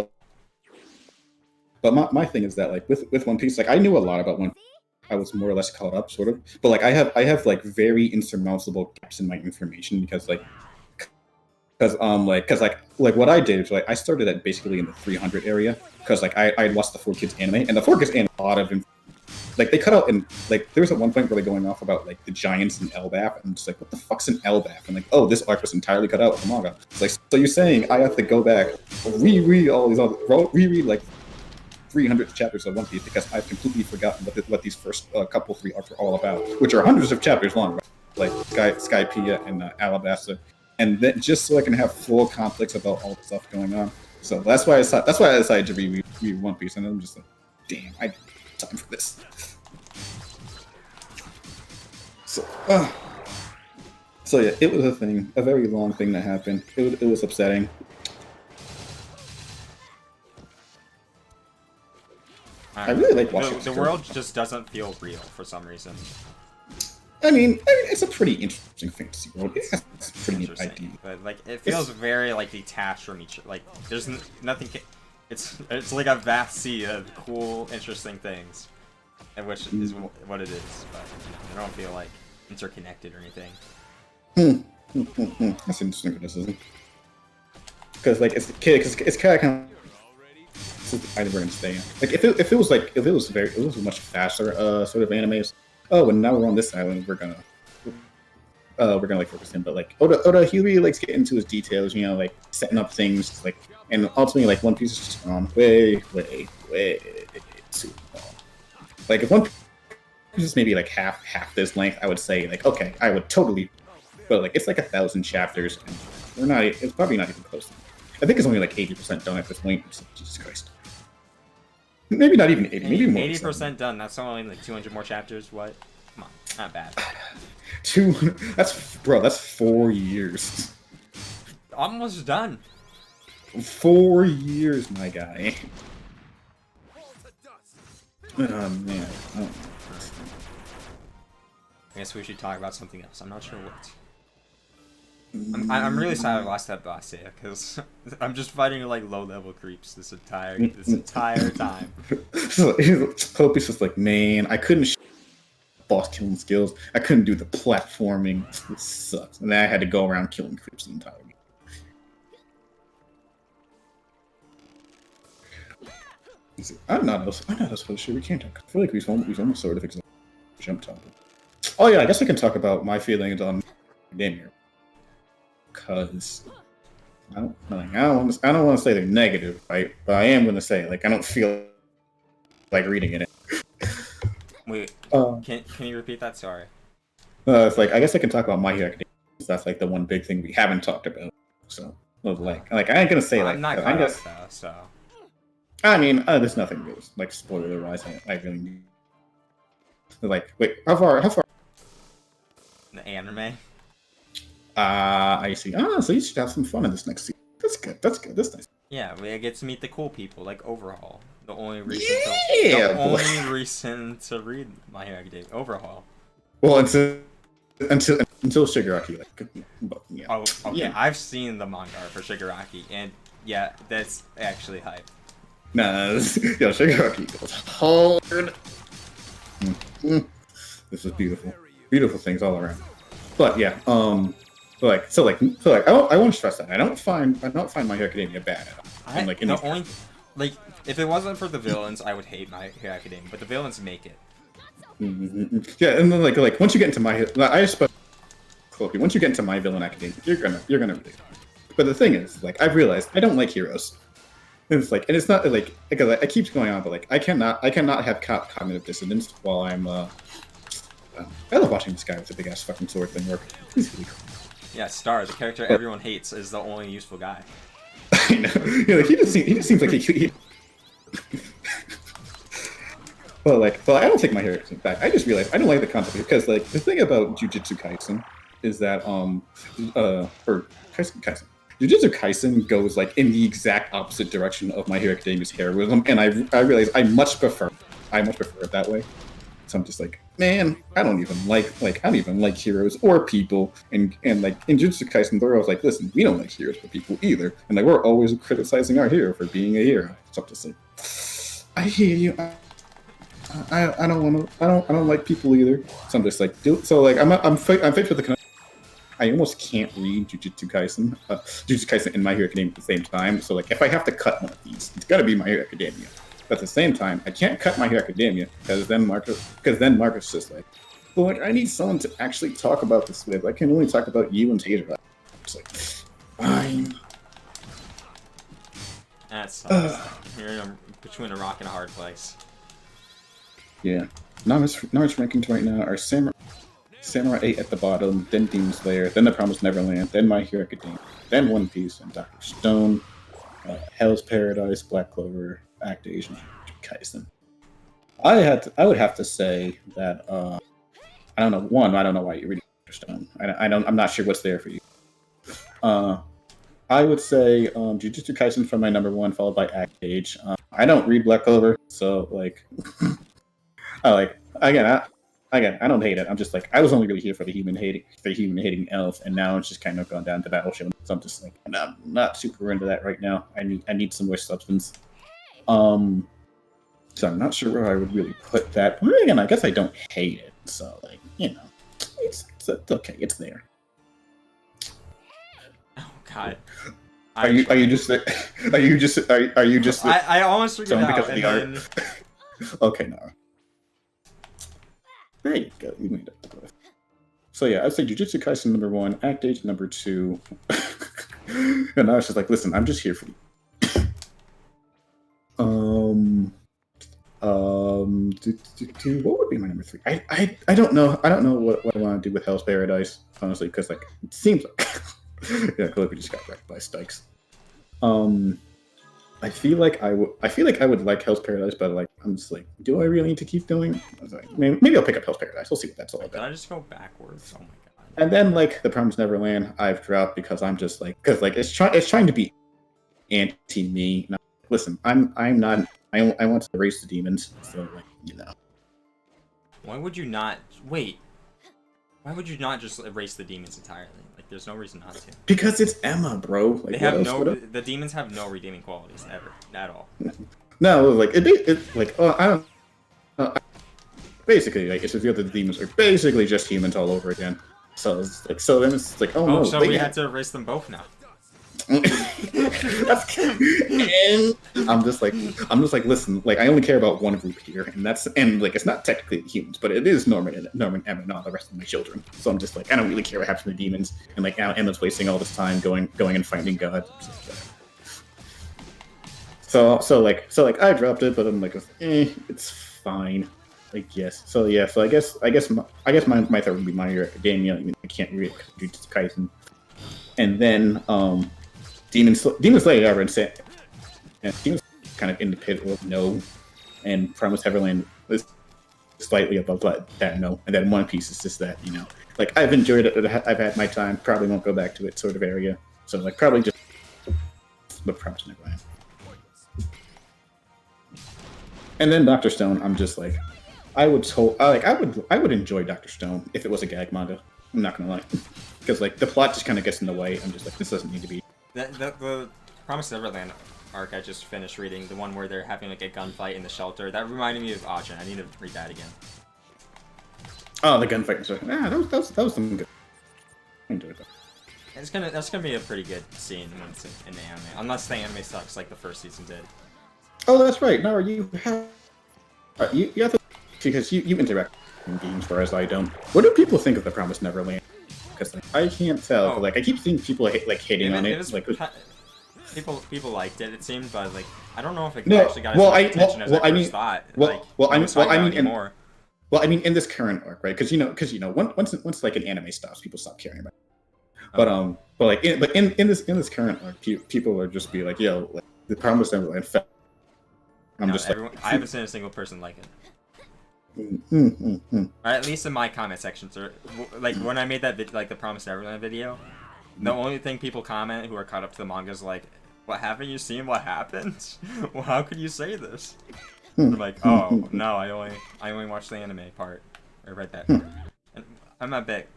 my thing is that like with One Piece, like I knew a lot about One Piece. I was more or less caught up, sort of. But like I have like very insurmountable gaps in my information because what I did is like I started at basically in the 300 area because like I watched the 4Kids anime, and the 4Kids anime a lot of like they cut out, and like there was at one point where they're going off about like the giants in Elbaf, and I'm just like, what the fuck's an Elbaf? And like, oh, this arc was entirely cut out of the manga. It's like, so you're saying I have to go back reread all these other reread like 300 chapters of One Piece because I've completely forgotten what these first couple 3 arcs are all about, which are hundreds of chapters long, right? Like Skypiea and Alabasta, and then just so I can have full context about all the stuff going on. So that's why I decided to reread One Piece, and I'm just like, damn, I don't have time for this. So yeah, it was a very long thing that happened. It was upsetting. I really like watching the world just doesn't feel real for some reason. I mean, it's a pretty interesting fantasy world. It's a pretty neat idea. But like, it feels very like detached from each. Like, there's nothing. It's like a vast sea of cool, interesting things, and which is what it is. But I don't feel like interconnected or anything. That's an interesting criticism. Because like it's kind of. I never gonna stay. Like if it was much faster sort of animes. Oh, and now we're on this island. We're gonna like focus in. But like Oda, he really likes getting into his details. You know, like setting up things. Like and ultimately, like One Piece is just on way too long. Like if One Piece is maybe like half this length, I would say like okay, I would totally. But like it's like 1,000 chapters, and we're not. It's probably not even close. I think it's only like 80% done at this point. Jesus Christ. Maybe not even 80. Maybe more. 80% done. That's only like 200 more chapters. What? Come on, not bad. That's 4 years. Almost done. 4 years, my guy. Oh man. Oh. I guess we should talk about something else. I'm not sure what. I'm really sad I lost that boss here because I'm just fighting like low level creeps this entire time. Hope is just like, man, I couldn't boss killing skills. I couldn't do the platforming. It sucks. And then I had to go around killing creeps the entire game. I'm not else for the shit. We can't talk. I feel like we've almost sort of jumped topic. Oh yeah, I guess I can talk about my feelings on the game here. Because I don't want to say they're negative, right? But I am going to say like I don't feel like reading it. Wait, can you repeat that? Sorry. It's like I guess I can talk about My Hero Academia. That's like the one big thing we haven't talked about. So like I ain't gonna say like I'm not I guess. Though, so. I mean, there's nothing really like spoiler wise. I really need. Like wait, how far? The anime. I see. So you should have some fun in this next season. That's good. That's nice. Yeah, we get to meet the cool people, like Overhaul. The only reason to read My Hero Academia. Overhaul. Well, until Shigaraki, like, yeah. Oh, okay. Yeah. I've seen the manga for Shigaraki, and yeah, that's actually hype. Nah, Shigaraki goes hard. This is beautiful. Beautiful things all around. But yeah, I want to stress that I don't find My Hero Academia bad at all. If it wasn't for the villains, I would hate My Hero Academia, but the villains make it. Mm-hmm. Yeah, and then like once you get into once you get into My Villain Academia, you're gonna really. But the thing is, like I've realized I don't like heroes. And it's not like because I keep going on, but like I cannot have cognitive dissonance while I'm. I love watching this guy with the big ass fucking sword thing work. He's really cool. Yeah, Star, the character everyone hates, is the only useful guy. I know. Yeah, like he just seems like he Well, I don't take My Hero back. I just realized I don't like the concept because, like, the thing about Jujutsu Kaisen is that, or Kaisen. Jujutsu Kaisen goes, like, in the exact opposite direction of My Hero Academia's heroism, and I realize I much prefer it that way. So I'm just like, man, I don't even like heroes or people, and like in Jujutsu Kaisen, they're always like, listen, we don't like heroes or people either, and like we're always criticizing our hero for being a hero. So I'm just like, I hear you. I don't want to. I don't like people either. So I'm just like, I'm faced with the. I almost can't read Jujutsu Kaisen and My Hero Academia at the same time. So like, if I have to cut one of these, it's gotta be My Hero Academia. But at the same time, I can't cut My Hero Academia because then Marcus just like, well, like I need someone to actually talk about this with. I can only talk about you and Taser. It's like, fine. That sucks. You're between a rock and a hard place. Yeah. Naruto's rankings right now are Samurai 8 at the bottom, then Demon Slayer, then The Promised Neverland, then My Hero Academia, then One Piece, and Dr. Stone, Hell's Paradise, Black Clover, Act Asian, Kaisen. I would have to say that I don't know. One, I don't know why you're reading Dr. Stone. I'm not sure what's there for you. I would say Jujutsu Kaisen for my number one, followed by Act Age. I don't read Black Clover, so like, I don't hate it. I'm just like, I was only really here for the human hating elf, and now it's just kind of gone down to Battle Shonen. So I'm just like, I'm not super into that right now. I need some more substance. So I'm not sure where I would really put that. But again, I guess I don't hate it. So like, it's okay. It's there. Oh God. Are you just I almost figured it out. Because of the art. Okay, no. There you go. You made it. So yeah, I'd say Jujutsu Kaisen number one, Act Age number two, and I was just like, listen, I'm just here for you. What would be my number three? I don't know. I don't know what I want to do with Hell's Paradise, honestly, because like it seems like yeah, Clover just got wrecked by Stikes. I feel like I would like Hell's Paradise, but like I'm just like, do I really need to keep doing? I was like, maybe I'll pick up Hell's Paradise. We'll see what that's all about. Did I just go backwards? Oh my God. And then like The Promised Neverland, I've dropped because I'm just like, because like it's trying to be anti me. No, listen, I'm not. I want to erase the demons. So like Why would you not wait? Why would you not just erase the demons entirely? Like, there's no reason not to. Because it's Emma, bro. Like, they have the demons have no redeeming qualities ever at all. No, like it like I don't. Basically, like it's revealed that the demons are basically just humans all over again. So it's like, so then it's like, oh no, so we had to erase them both now. And I'm just like, listen, like I only care about one group here, and like it's not technically the humans, but it is Norman, Emma, and all the rest of my children. So I'm just like, I don't really care what happens to the demons, and like now Emma's wasting all this time going and finding God. So I dropped it, but I'm like, it's fine. Like yes, so yeah, so I guess my third would be My Hero Academia. I mean, I can't read Jujutsu Kaisen, and then Demon Slayer ever insane. Yeah, Demon Slayer kind of in the pit of no, and Promised Neverland is slightly above that no, and then One Piece is just that like I've enjoyed it, I've had my time, probably won't go back to it sort of area. So like probably just the Promised Neverland. And then Dr. Stone, I'm just like, I would enjoy Dr. Stone if it was a gag manga. I'm not gonna lie, because like the plot just kind of gets in the way. I'm just like, this doesn't need to be. The Promised Neverland arc I just finished reading, the one where they're having like a gunfight in the shelter, that reminded me of Ajin. I need to read that again. Oh, the gunfight and stuff. Yeah, that was some good. I enjoyed that. That's gonna be a pretty good scene when it's in the anime, unless the anime sucks like the first season did. Oh, that's right. No, you have to, because you interact in games, whereas I don't. What do people think of The Promised Neverland? Because like, I can't tell. Oh. Like I keep seeing people hating on it. People liked it. It seemed, but like I don't know if it No, actually got as much attention as I first thought. I mean, in this current arc, right? Because once like an anime stops, people stop caring about it. But in this current arc, people are just be like, yo, like, The Promised Neverland. I haven't seen a single person like it. Or at least in my comment sections, or like when I made that like the Promised Neverland video, the only thing people comment who are caught up to the manga is like, "What, haven't you seen what happened? Well, how could you say this?" I'm like, "Oh no, I only watched the anime part." I read that. And I'm a bit.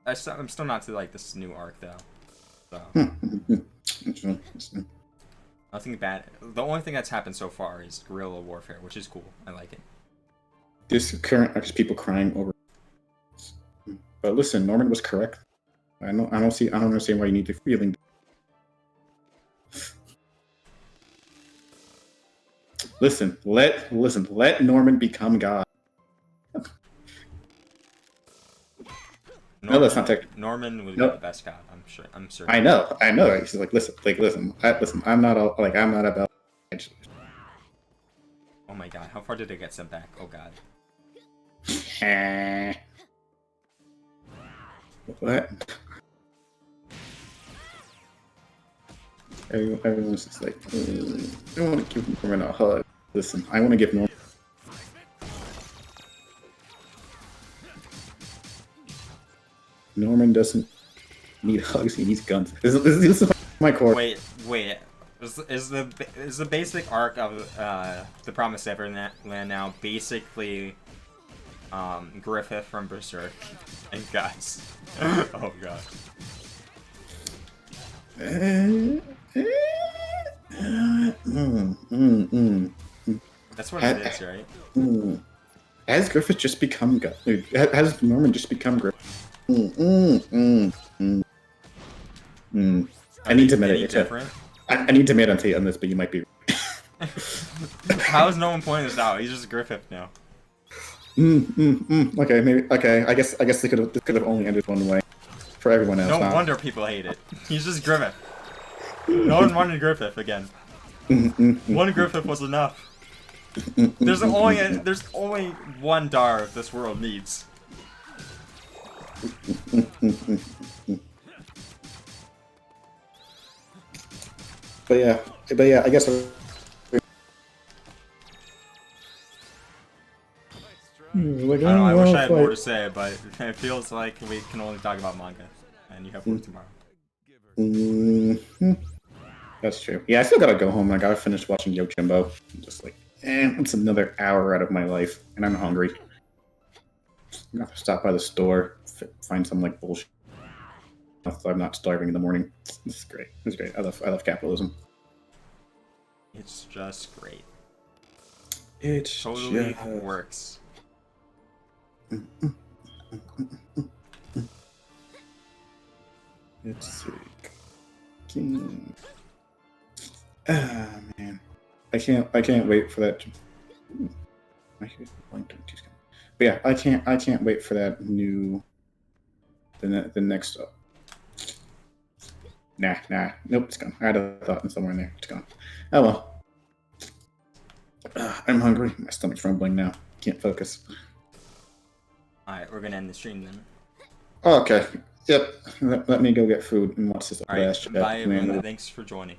I'm still not to like this new arc though. So nothing bad. The only thing that's happened so far is guerrilla warfare, which is cool. I like it. This current are just people crying over. But listen, Norman was correct. I don't understand why you need to feeling. Listen, let Norman become God. No, that's not technical. Norman would be the best God. I'm sure. I know. He's like, listen. I'm not about. Oh my God! How far did it get sent back? Oh God. What? Everyone's just like, I want to give Norman a hug. Listen, I want to give Norman. Norman doesn't need hugs, he needs guns. This is my core. Wait. Is the basic arc of the Promised Neverland now basically Griffith from Berserk and Guts? Oh God. That's what it is, right? Has Griffith just become Guts? Has Norman just become Griffith? I need to meditate. I need to meditate on this, but you might be. How is no one pointing this out? He's just Griffith now. Okay, maybe. Okay, I guess this could have only ended one way for everyone else. No wonder people hate it. He's just Griffith. No one wanted Griffith again. One Griffith was enough. There's only one Dar this world needs. But yeah, I guess. I wish I had more to say, but it feels like we can only talk about manga, and you have work tomorrow. That's true. Yeah, I still gotta go home. I gotta finish watching Yojimbo. I'm just like, it's another hour out of my life, and I'm hungry. I'm gonna stop by the store, find some like bullshit. So I'm not starving in the morning. This is great. This is great. I love capitalism. It's just great. It totally works. Let's see. Ah man, I can't wait for that. But yeah, I can't wait for that new. The next. Nah. Nope, it's gone. I had a thought somewhere in there. It's gone. Oh well. I'm hungry. My stomach's rumbling now. Can't focus. Alright, we're gonna end the stream then. Okay. Yep. Let me go get food and watch this. Alright, bye everyone. Thanks for joining.